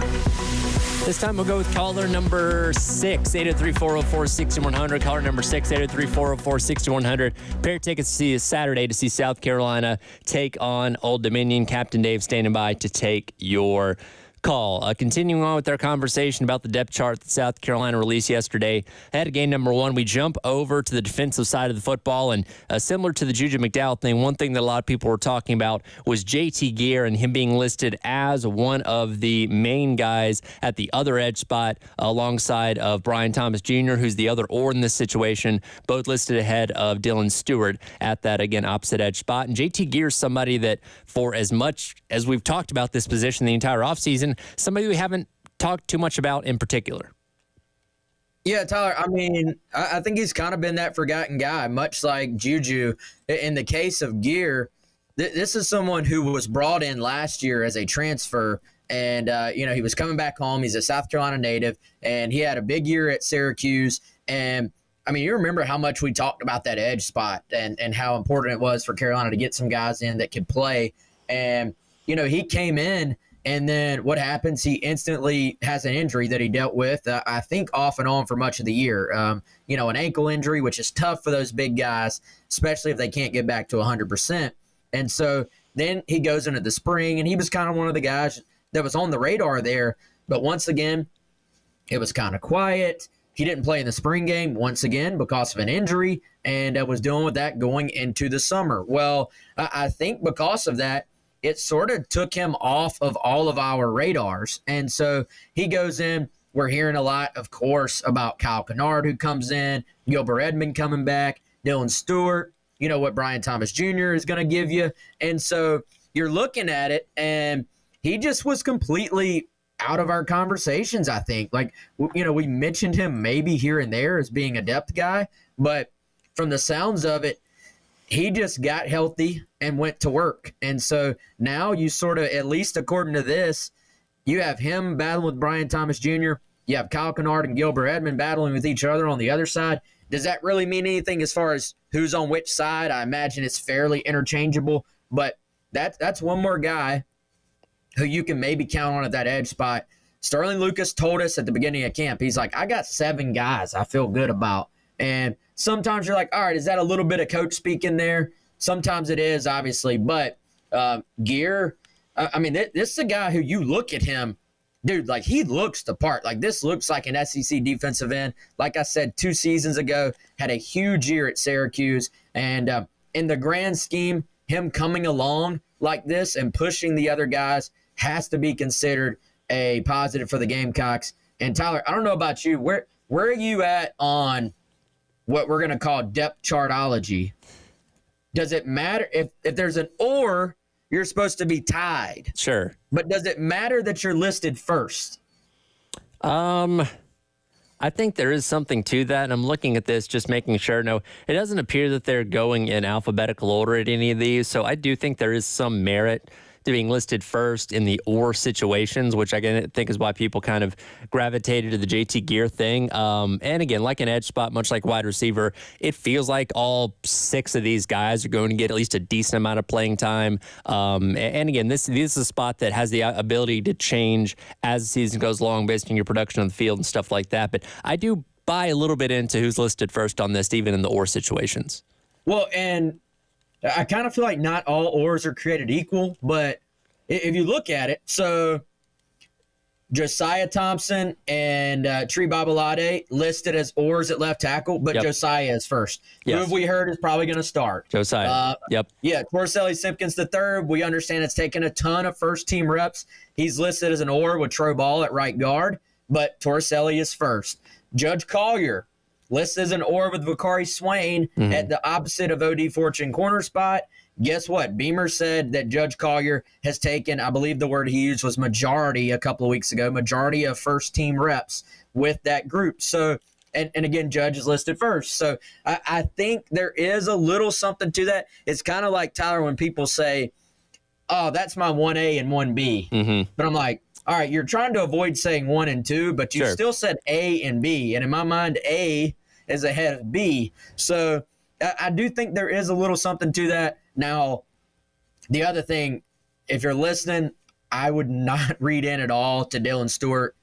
This time we'll go with caller number 6, 803-404-6100. Caller number 6, 803-404-6100. Pair of tickets to see us Saturday to see South Carolina take on Old Dominion. Captain Dave standing by to take your call. Continuing on with our conversation about the depth chart that South Carolina released yesterday. Ahead of game number 1, we jump over to the defensive side of the football, and similar to the Juju McDowell thing, one thing that a lot of people were talking about was JT Gear and him being listed as one of the main guys at the other edge spot alongside of Brian Thomas Jr., who's the other or in this situation, both listed ahead of Dylan Stewart at that, again, opposite edge spot. And JT Gear is somebody that, for as much as we've talked about this position the entire offseason, somebody we haven't talked too much about in particular. Yeah, Tyler, I mean, I think he's kind of been that forgotten guy, much like Juju. In the case of Gear, this is someone who was brought in last year as a transfer, and, he was coming back home. He's a South Carolina native, and he had a big year at Syracuse. And, I mean, you remember how much we talked about that edge spot and how important it was for Carolina to get some guys in that could play. And, he came in, and then what happens? He instantly has an injury that he dealt with, I think, off and on for much of the year. An ankle injury, which is tough for those big guys, especially if they can't get back to 100%. And so then he goes into the spring, and he was kind of one of the guys that was on the radar there. But once again, it was kind of quiet. He didn't play in the spring game once again because of an injury, and was dealing with that going into the summer. Well, I think because of that, it sort of took him off of all of our radars. And so he goes in. We're hearing a lot, of course, about Kyle Kennard, who comes in, Gilbert Edmond coming back, Dylan Stewart, what Brian Thomas Jr. is going to give you. And so you're looking at it, and he just was completely out of our conversations, I think. Like, we mentioned him maybe here and there as being a depth guy, but from the sounds of it, he just got healthy and went to work. And so now you sort of, at least according to this, you have him battling with Brian Thomas Jr., You have Kyle Kennard and Gilbert Edmond battling with each other on the other side. Does that really mean anything as far as who's on which side? I imagine it's fairly interchangeable, but that's one more guy who you can maybe count on at that edge spot. Sterling Lucas told us at the beginning of camp, he's like, I got 7 guys I feel good about. And sometimes you're like, all right, is that a little bit of coach speak in there? Sometimes it is, obviously. But Gear, I mean, this is a guy who you look at him, dude, like he looks the part. Like this looks like an SEC defensive end. Like I said, 2 seasons ago, had a huge year at Syracuse. And in the grand scheme, him coming along like this and pushing the other guys has to be considered a positive for the Gamecocks. And Tyler, I don't know about you. Where are you at on what we're going to call depth chartology? Does it matter if there's an or, you're supposed to be tied? Sure. But does it matter that you're listed first? I think there is something to that, and I'm looking at this, just making sure. No, it doesn't appear that they're going in alphabetical order at any of these, so I do think there is some merit to being listed first in the or situations, which I think is why people kind of gravitated to the JT Gear thing. And again, like an edge spot, much like wide receiver, it feels like all 6 of these guys are going to get at least a decent amount of playing time. And again, this is a spot that has the ability to change as the season goes along based on your production on the field and stuff like that. But I do buy a little bit into who's listed first on this, even in the or situations. Well, and I kind of feel like not all ors are created equal, but if you look at it, so Josiah Thompson and Tree Babalade listed as ors at left tackle, but Josiah is first. Yes. Who have we heard is probably going to start? Josiah. Yep. Yeah, Torselli Simpkins III, we understand it's taken a ton of first-team reps. He's listed as an or with Troy Ball at right guard, but Torselli is first. Judge Collier, listed as an or with Vakari Swain at the opposite of O.D. Fortune corner spot. Guess what? Beamer said that Judge Collier has taken, I believe the word he used was majority a couple of weeks ago, majority of first-team reps with that group. So, and again, Judge is listed first. So I think there is a little something to that. It's kind of like, Tyler, when people say, oh, that's my 1A and 1B. But I'm like, all right, you're trying to avoid saying 1 and 2, but you still said A and B. And in my mind, A is ahead of B. So I do think there is a little something to that. Now, the other thing, if you're listening, I would not read in at all to Dylan Stewart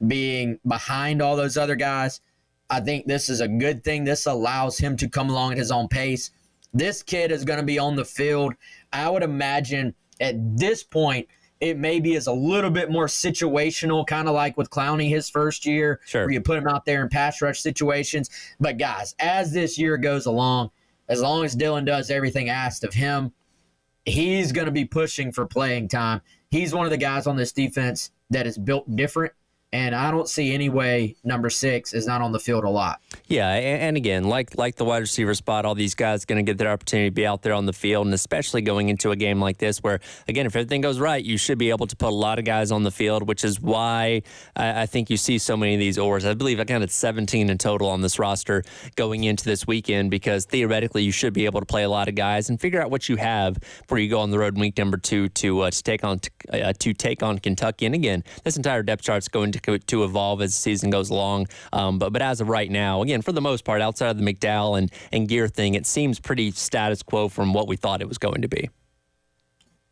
being behind all those other guys. I think this is a good thing. This allows him to come along at his own pace. This kid is going to be on the field. I would imagine at this point, it maybe is a little bit more situational, kind of like with Clowney his first year, where you put him out there in pass rush situations. But, guys, as this year goes along, as long as Dylan does everything asked of him, he's going to be pushing for playing time. He's one of the guys on this defense that is built different, and I don't see any way number 6 is not on the field a lot. Yeah, and again, like the wide receiver spot, all these guys are going to get their opportunity to be out there on the field, and especially going into a game like this where, again, if everything goes right, you should be able to put a lot of guys on the field, which is why I think you see so many of these ors. I believe I counted 17 in total on this roster going into this weekend, because theoretically you should be able to play a lot of guys and figure out what you have before you go on the road in week number 2 to take on Kentucky. And again, this entire depth chart is going to evolve as the season goes along. But as of right now, again, for the most part, outside of the McDowell and Gear thing, it seems pretty status quo from what we thought it was going to be.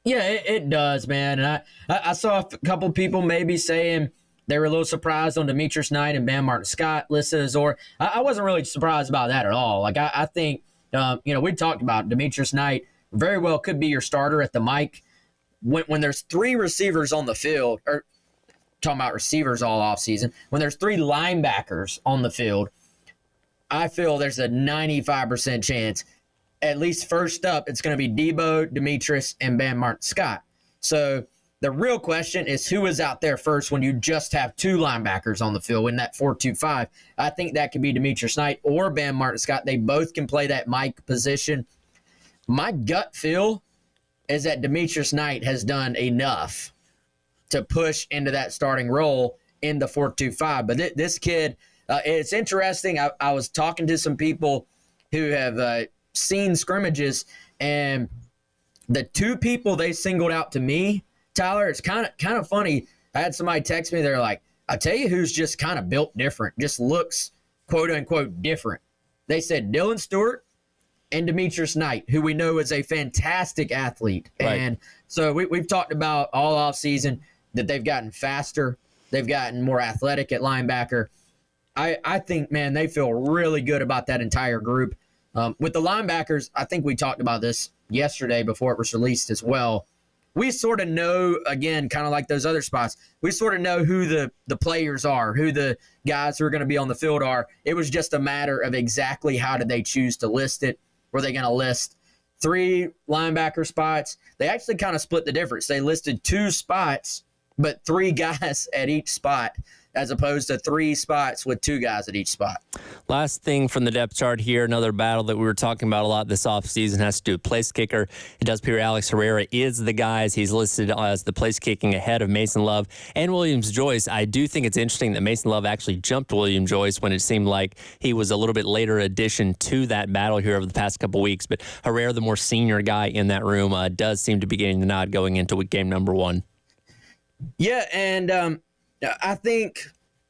Yeah, it does, man. And I saw a couple people maybe saying they were a little surprised on Demetrius Knight and Bam Martin Scott listed as or. I wasn't really surprised about that at all. Like, I think, we talked about Demetrius Knight very well could be your starter at the mic. When there's 3 receivers on the field, or talking about receivers all offseason, when there's 3 linebackers on the field, I feel there's a 95% chance, at least first up, it's going to be Debo, Demetrius, and Bam Martin Scott. So the real question is who is out there first when you just have 2 linebackers on the field in that 4-2-5. I think that could be Demetrius Knight or Bam Martin Scott. They both can play that Mike position. My gut feel is that Demetrius Knight has done enough to push into that starting role in the 4-2-5. But this kid, it's interesting. I was talking to some people who have seen scrimmages, and the 2 people they singled out to me, Tyler, it's kind of funny. I had somebody text me. They're like, I tell you who's just kind of built different, just looks quote-unquote different. They said Dylan Stewart and Demetrius Knight, who we know is a fantastic athlete. Right. And so we've talked about all offseason that they've gotten faster. They've gotten more athletic at linebacker. I think, man, they feel really good about that entire group. With the linebackers, I think we talked about this yesterday before it was released as well. We sort of know, again, kind of like those other spots, we sort of know who the players are, who the guys who are going to be on the field are. It was just a matter of exactly how did they choose to list it. Were they going to list 3 linebacker spots? They actually kind of split the difference. They listed 2 spots, but 3 guys at each spot, as opposed to 3 spots with 2 guys at each spot. Last thing from the depth chart here, another battle that we were talking about a lot this offseason has to do with place kicker. It does appear Alex Herrera is the guy. He's listed as the place kicking ahead of Mason Love and Williams Joyce. I do think it's interesting that Mason Love actually jumped Williams Joyce when it seemed like he was a little bit later addition to that battle here over the past couple weeks. But Herrera, the more senior guy in that room, does seem to be getting the nod going into game number 1. Yeah, and I think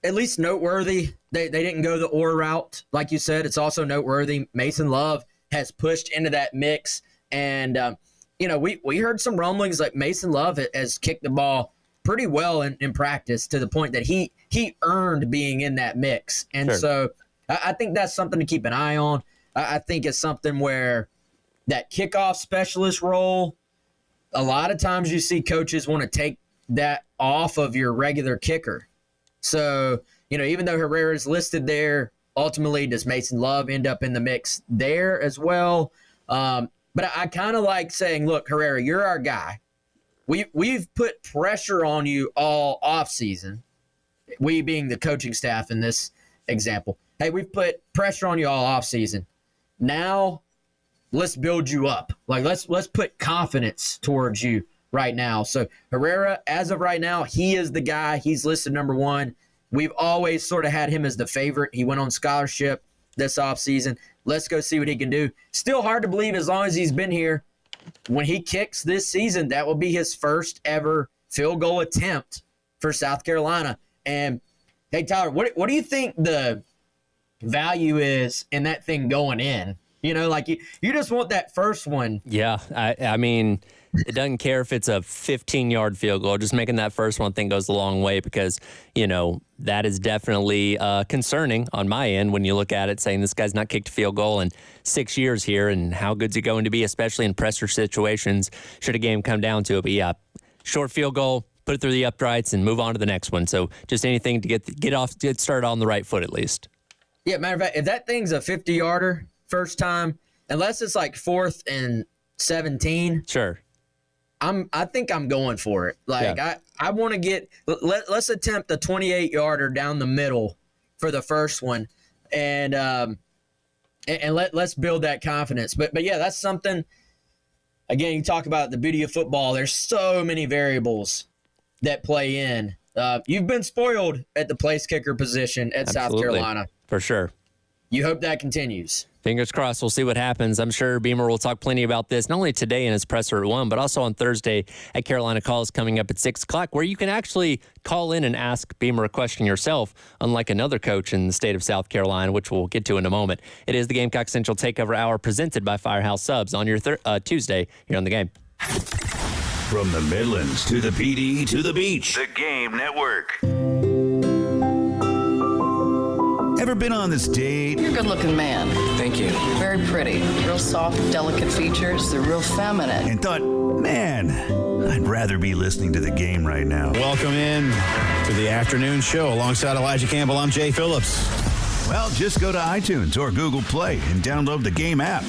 at least noteworthy, they didn't go the Orr route. Like you said, it's also noteworthy. Mason Love has pushed into that mix. And, we heard some rumblings like Mason Love has kicked the ball pretty well in practice to the point that he earned being in that mix. And Sure. So I think that's something to keep an eye on. I think it's something where that kickoff specialist role, a lot of times you see coaches want to take that off of your regular kicker. So, even though Herrera is listed there, ultimately does Mason Love end up in the mix there as well? But I kind of like saying, look, Herrera, you're our guy. We've put pressure on you all offseason, we being the coaching staff in this example. Hey, we've put pressure on you all offseason. Now let's build you up. Like, let's put confidence towards you right now. So Herrera, as of right now, he is the guy. He's listed number 1. We've always sort of had him as the favorite. He went on scholarship this offseason. Let's go see what he can do. Still hard to believe as long as he's been here. When he kicks this season, that will be his first ever field goal attempt for South Carolina. And, hey, Tyler, what do you think the value is in that thing going in? You just want that first one. Yeah, I mean, it doesn't care if it's a 15-yard field goal. Just making that first one, I think, goes a long way because, that is definitely concerning on my end when you look at it, saying this guy's not kicked a field goal in 6 years here, and how good's he going to be, especially in pressure situations, should a game come down to it. But, yeah, short field goal, put it through the uprights, and move on to the next one. So just anything to get started on the right foot at least. Yeah, matter of fact, if that thing's a 50-yarder first time, unless it's like 4th and 17. Sure. I think I'm going for it. Like, yeah. I want to let's attempt the 28-yarder down the middle for the first one, and let's build that confidence. But yeah, that's something. Again, you talk about the beauty of football. There's so many variables that play in. You've been spoiled at the place kicker position at Absolutely. South Carolina. For sure. You hope that continues. Fingers crossed. We'll see what happens. I'm sure Beamer will talk plenty about this, not only today in his presser at 1, but also on Thursday at Carolina Calls coming up at 6 o'clock, where you can actually call in and ask Beamer a question yourself, unlike another coach in the state of South Carolina, which we'll get to in a moment. It is the Gamecock Central Takeover Hour presented by Firehouse Subs on your Tuesday here on The Game. From the Midlands to the PD to the beach. The Game Network. Ever been on this date? You're a good-looking man. Thank you. Very pretty. Real soft, delicate features. They're real feminine. And thought, man, I'd rather be listening to the game right now. Welcome in to the afternoon show. Alongside Elijah Campbell, I'm Jay Phillips. Well, just go to iTunes or Google Play and download the Game app.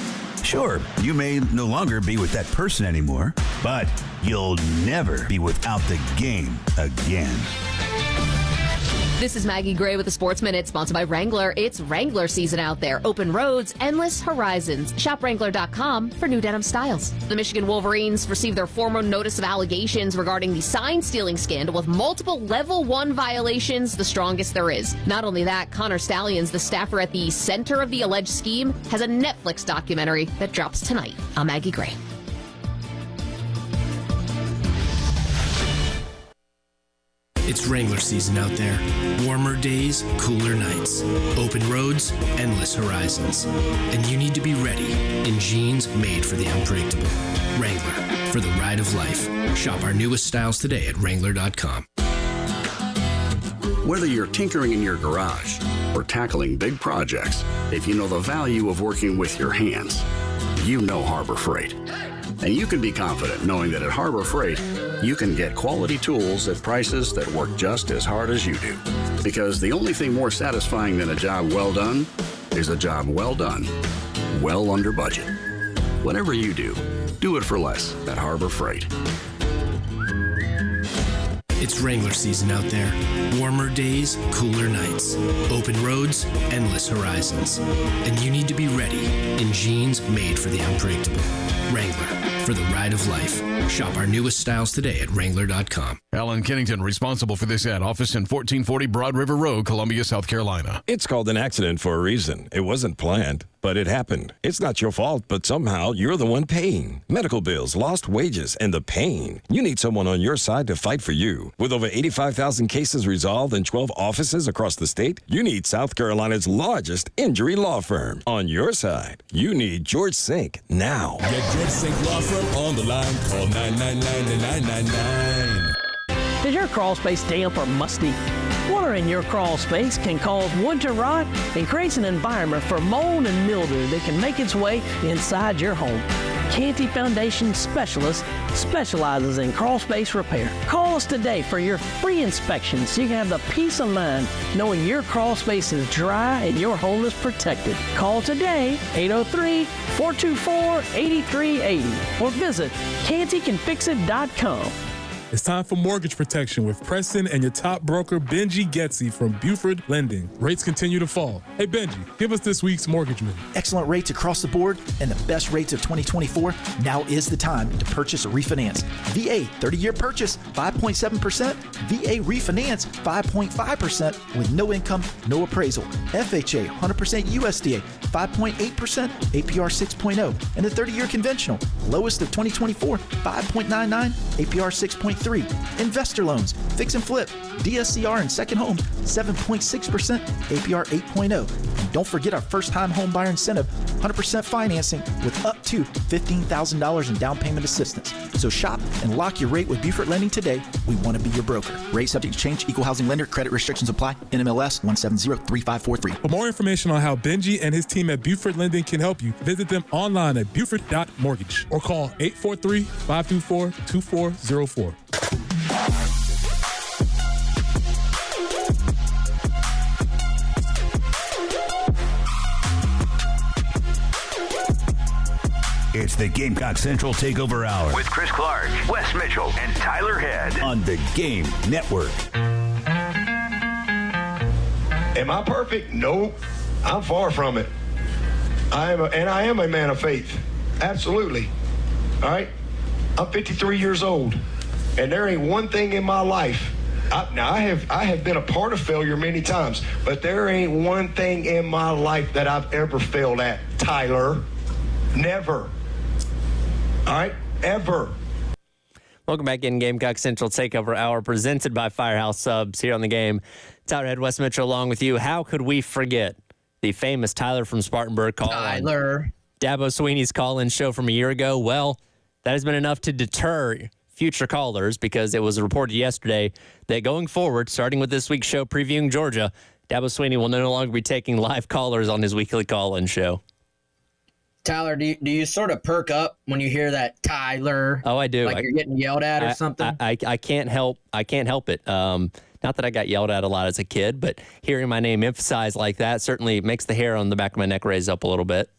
Sure, you may no longer be with that person anymore, but you'll never be without the game again. This is Maggie Gray with the Sports Minute, sponsored by Wrangler. It's Wrangler season out there. Open roads, endless horizons. Shop Wrangler.com for new denim styles. The Michigan Wolverines received their formal notice of allegations regarding the sign-stealing scandal with multiple Level 1 violations, the strongest there is. Not only that, Connor Stallions, the staffer at the center of the alleged scheme, has a Netflix documentary that drops tonight. I'm Maggie Gray. It's Wrangler season out there. Warmer days, cooler nights. Open roads, endless horizons. And you need to be ready in jeans made for the unpredictable. Wrangler, for the ride of life. Shop our newest styles today at Wrangler.com. Whether you're tinkering in your garage or tackling big projects, if you know the value of working with your hands, you know Harbor Freight. And you can be confident knowing that at Harbor Freight, you can get quality tools at prices that work just as hard as you do. Because the only thing more satisfying than a job well done is a job well done, well under budget. Whatever you do it for less at Harbor Freight. It's Wrangler season out there. Warmer days, cooler nights. Open roads, endless horizons. And you need to be ready in jeans made for the unpredictable. Wrangler, for the ride of life. Shop our newest styles today at Wrangler.com. Alan Kennington, responsible for this ad. Office in 1440 Broad River Road, Columbia, South Carolina. It's called an accident for a reason. It wasn't planned, but it happened. It's not your fault, but somehow you're the one paying. Medical bills, lost wages, and the pain. You need someone on your side to fight for you. With over 85,000 cases resolved in 12 offices across the state, you need South Carolina's largest injury law firm. On your side, you need George Sink now. Get George Sink Law Firm on the line. Call 999-9999. Is your crawl space damp or musty? Water in your crawl space can cause wood to rot and creates an environment for mold and mildew that can make its way inside your home. Canty Foundation Specialist specializes in crawl space repair. Call us today for your free inspection so you can have the peace of mind knowing your crawl space is dry and your home is protected. Call today, 803-424-8380, or visit cantycanfixit.com. It's time for mortgage protection with Preston and your top broker, Benji Getsy from Buford Lending. Rates continue to fall. Hey, Benji, give us this week's mortgage minute. Excellent rates across the board and the best rates of 2024. Now is the time to purchase or refinance. VA 30-year purchase, 5.7%. VA refinance, 5.5% with no income, no appraisal. FHA 100% USDA, 5.8%, APR 6.0. And the 30-year conventional, lowest of 2024, 5.99, APR 6.3. Investor loans, fix and flip, DSCR and second home, 7.6%, APR 8.0. And don't forget our first-time home buyer incentive, 100% financing with up to $15,000 in down payment assistance. So shop and lock your rate with Buford Lending today. We want to be your broker. Rate subject to change, equal housing lender, credit restrictions apply, NMLS 1703543. For more information on how Benji and his team at Buford Lending can help you, visit them online at buford.mortgage or call 843-524-2404. It's the Gamecock Central Takeover Hour with Chris Clark, Wes Mitchell, and Tyler Head on the Game Network. Am I perfect? No, I'm far from it. I am a man of faith. Absolutely. All right? I'm 53 years old, and there ain't one thing in my life. I have been a part of failure many times, but there ain't one thing in my life that I've ever failed at, Tyler. Never. All right? Ever. Welcome back in Gamecock Central Takeover Hour, presented by Firehouse Subs here on the Game. Tyler Head, Wes Mitchell, along with you. How could we forget the famous Tyler from Spartanburg call? Tyler. Dabo Sweeney's call-in show from a year ago. Well, that has been enough to deter future callers because it was reported yesterday that going forward, starting with this week's show previewing Georgia, Dabo Sweeney will no longer be taking live callers on his weekly call-in show. Tyler, do you sort of perk up when you hear that Tyler? Oh, I do. Like you're getting yelled at or something? I can't help it. Not that I got yelled at a lot as a kid, but hearing my name emphasized like that certainly makes the hair on the back of my neck raise up a little bit.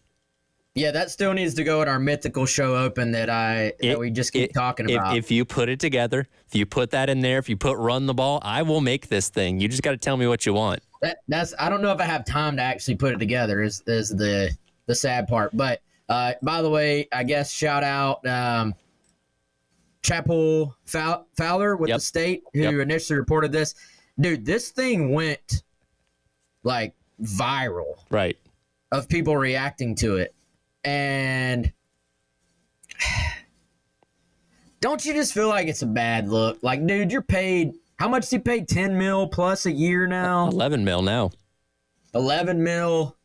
Yeah, that still needs to go at our mythical show open that we just keep talking about. If you put it together, if you put that in there, if you put run the ball, I will make this thing. You just got to tell me what you want. I don't know if I have time to actually put it together is the sad part. But by the way, I guess shout out Chapel Fowler with the State who initially reported this. Dude, this thing went like viral. Right. Of people reacting to it. And don't you just feel like it's a bad look? Like, dude, you're paid how much does he pay? 10 mil plus a year now? 11 mil now. 11 mil.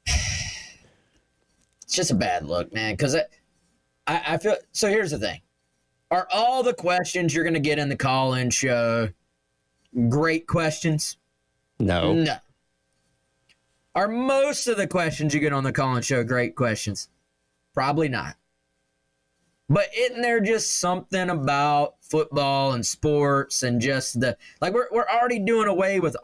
It's just a bad look, man, because I feel – so here's the thing. Are all the questions you're going to get in the call-in show great questions? No. Are most of the questions you get on the call-in show great questions? Probably not. But isn't there just something about football and sports and just the like we're already doing away with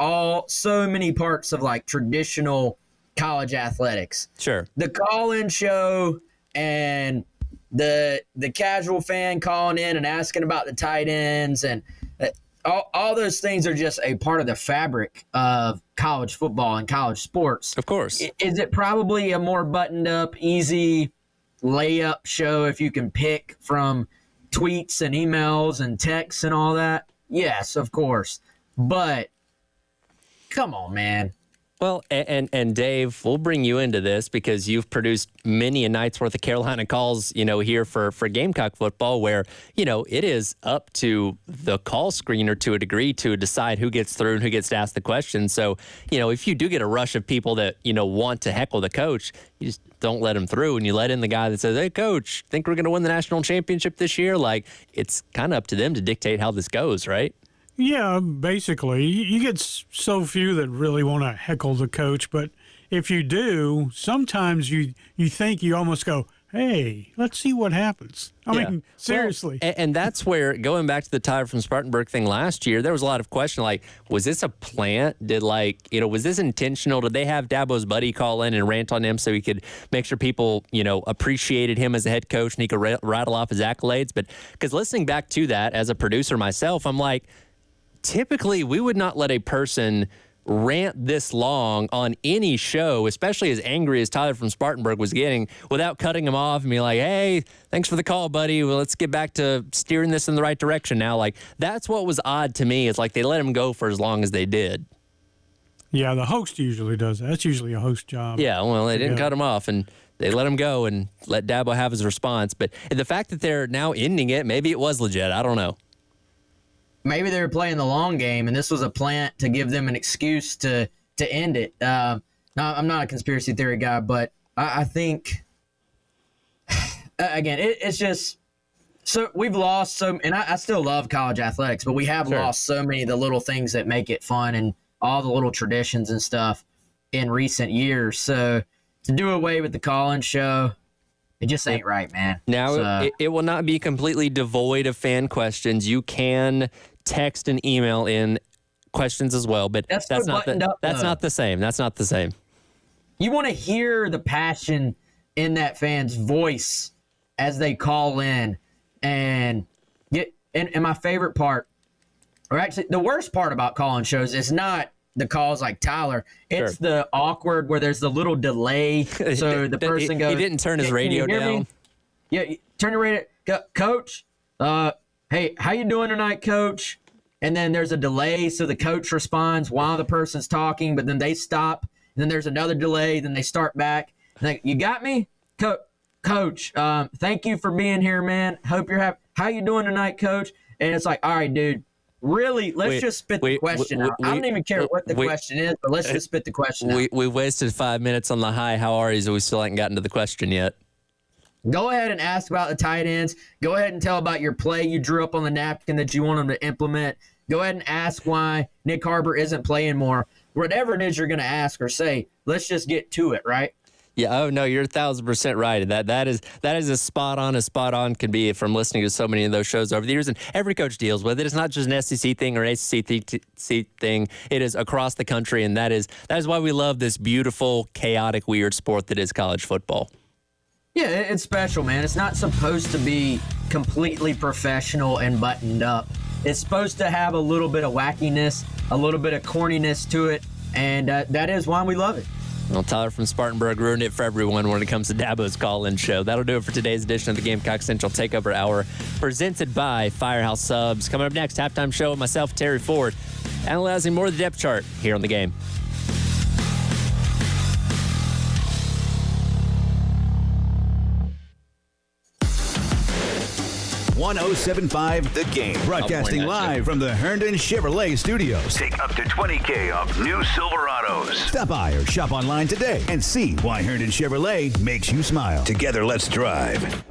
so many parts of like traditional college athletics. Sure. The call-in show and the casual fan calling in and asking about the tight ends and all those things are just a part of the fabric of college football and college sports. Of course. Is it probably a more buttoned up, easy layup show if you can pick from tweets and emails and texts and all that? Yes, of course. But come on, man. Well, and Dave, we'll bring you into this because you've produced many a night's worth of Carolina calls, here for Gamecock football where, it is up to the call screener to a degree to decide who gets through and who gets to ask the question. So, if you do get a rush of people that, want to heckle the coach, you just don't let them through and you let in the guy that says, hey, coach, think we're going to win the national championship this year? Like, it's kind of up to them to dictate how this goes, right? Yeah, basically. You get so few that really want to heckle the coach, but if you do, sometimes you think you almost go, hey, let's see what happens. I mean, seriously. Well, and that's where, going back to the Tyler from Spartanburg thing last year, there was a lot of question, like, was this a plant? Was this intentional? Did they have Dabo's buddy call in and rant on him so he could make sure people, appreciated him as a head coach and he could rattle off his accolades? But because listening back to that as a producer myself, I'm like, typically, we would not let a person rant this long on any show, especially as angry as Tyler from Spartanburg was getting, without cutting him off and be like, hey, thanks for the call, buddy. Well, let's get back to steering this in the right direction now. Like, that's what was odd to me is like they let him go for as long as they did. Yeah, the host usually does that. That's usually a host job. Yeah, well, they didn't cut him off, and they let him go and let Dabo have his response. But the fact that they're now ending it, maybe it was legit. I don't know. Maybe they were playing the long game, and this was a plant to give them an excuse to end it. Now, I'm not a conspiracy theory guy, but I think, again, it's just so we've lost so, and I still love college athletics, but we have lost so many of the little things that make it fun and all the little traditions and stuff in recent years. So to do away with the call-in show, it just ain't right, man. Now, it will not be completely devoid of fan questions. You can text and email in questions as well, but that's not the same. That's not the same. You want to hear the passion in that fan's voice as they call in and get. And my favorite part, or actually the worst part about call-in shows is not the calls like Tyler. It's the awkward where there's the little delay. So the person goes, he didn't turn his radio down. Yeah, turn your radio. Coach, hey, how you doing tonight, Coach? And then there's a delay, so the coach responds while the person's talking, but then they stop. And then there's another delay, then they start back. Like, you got me? Coach, thank you for being here, man. Hope you're happy. How you doing tonight, Coach? And it's like, all right, dude. Really, let's just spit the question out. I don't even care what the question is, but let's just spit the question out. We wasted 5 minutes on the hi, how are you? So we still haven't gotten to the question yet. Go ahead and ask about the tight ends. Go ahead and tell about your play you drew up on the napkin that you want them to implement. Go ahead and ask why Nick Harbor isn't playing more. Whatever it is you're going to ask or say, let's just get to it, right? Yeah. Oh no, you're 1,000% right. That is as spot on can be from listening to so many of those shows over the years. And every coach deals with it. It's not just an SEC thing or an ACC thing. It is across the country, and that is why we love this beautiful, chaotic, weird sport that is college football. Yeah, it's special, man. It's not supposed to be completely professional and buttoned up. It's supposed to have a little bit of wackiness, a little bit of corniness to it, and that is why we love it. Well, Tyler from Spartanburg ruined it for everyone when it comes to Dabo's call-in show. That'll do it for today's edition of the Gamecock Central Takeover Hour, presented by Firehouse Subs. Coming up next, halftime show with myself, Terry Ford, analyzing more of the depth chart here on The Game. 107.5 The Game. Broadcasting live from the Herndon Chevrolet Studios. Take up to $20,000 off new Silverados. Stop by or shop online today and see why Herndon Chevrolet makes you smile. Together, let's drive.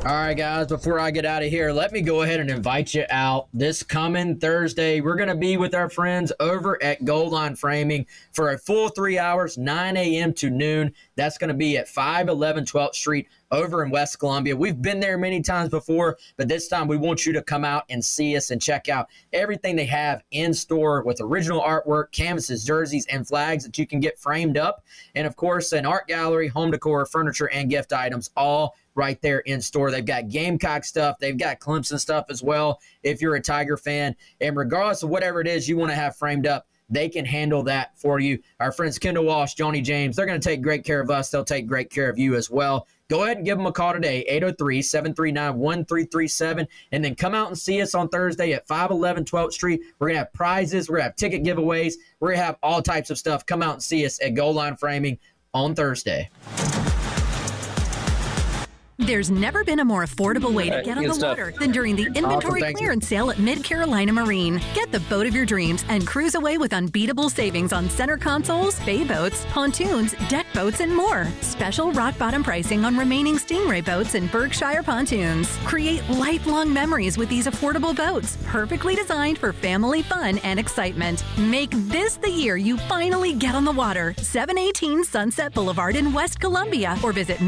All right, guys, before I get out of here, let me go ahead and invite you out this coming Thursday. We're going to be with our friends over at Gold Line Framing for a full 3 hours, 9 a.m. to noon. That's going to be at 511 12th Street over in West Columbia. We've been there many times before, but this time we want you to come out and see us and check out everything they have in store with original artwork, canvases, jerseys, and flags that you can get framed up. And, of course, an art gallery, home decor, furniture, and gift items, all right there in store. They've got Gamecock stuff. They've got Clemson stuff as well if you're a Tiger fan. And regardless of whatever it is you want to have framed up, they can handle that for you. Our friends Kendall Walsh, Johnny James, they're going to take great care of us. They'll take great care of you as well. Go ahead and give them a call today, 803-739-1337, and then come out and see us on Thursday at 511 12th Street. We're going to have prizes. We're going to have ticket giveaways. We're going to have all types of stuff. Come out and see us at Gold Line Framing on Thursday. There's never been a more affordable way to get on the water than during the inventory clearance sale at Mid-Carolina Marine. Get the boat of your dreams and cruise away with unbeatable savings on center consoles, bay boats, pontoons, deck boats, and more. Special rock bottom pricing on remaining Stingray boats and Berkshire pontoons. Create lifelong memories with these affordable boats, perfectly designed for family fun and excitement. Make this the year you finally get on the water. 718 Sunset Boulevard in West Columbia, or visit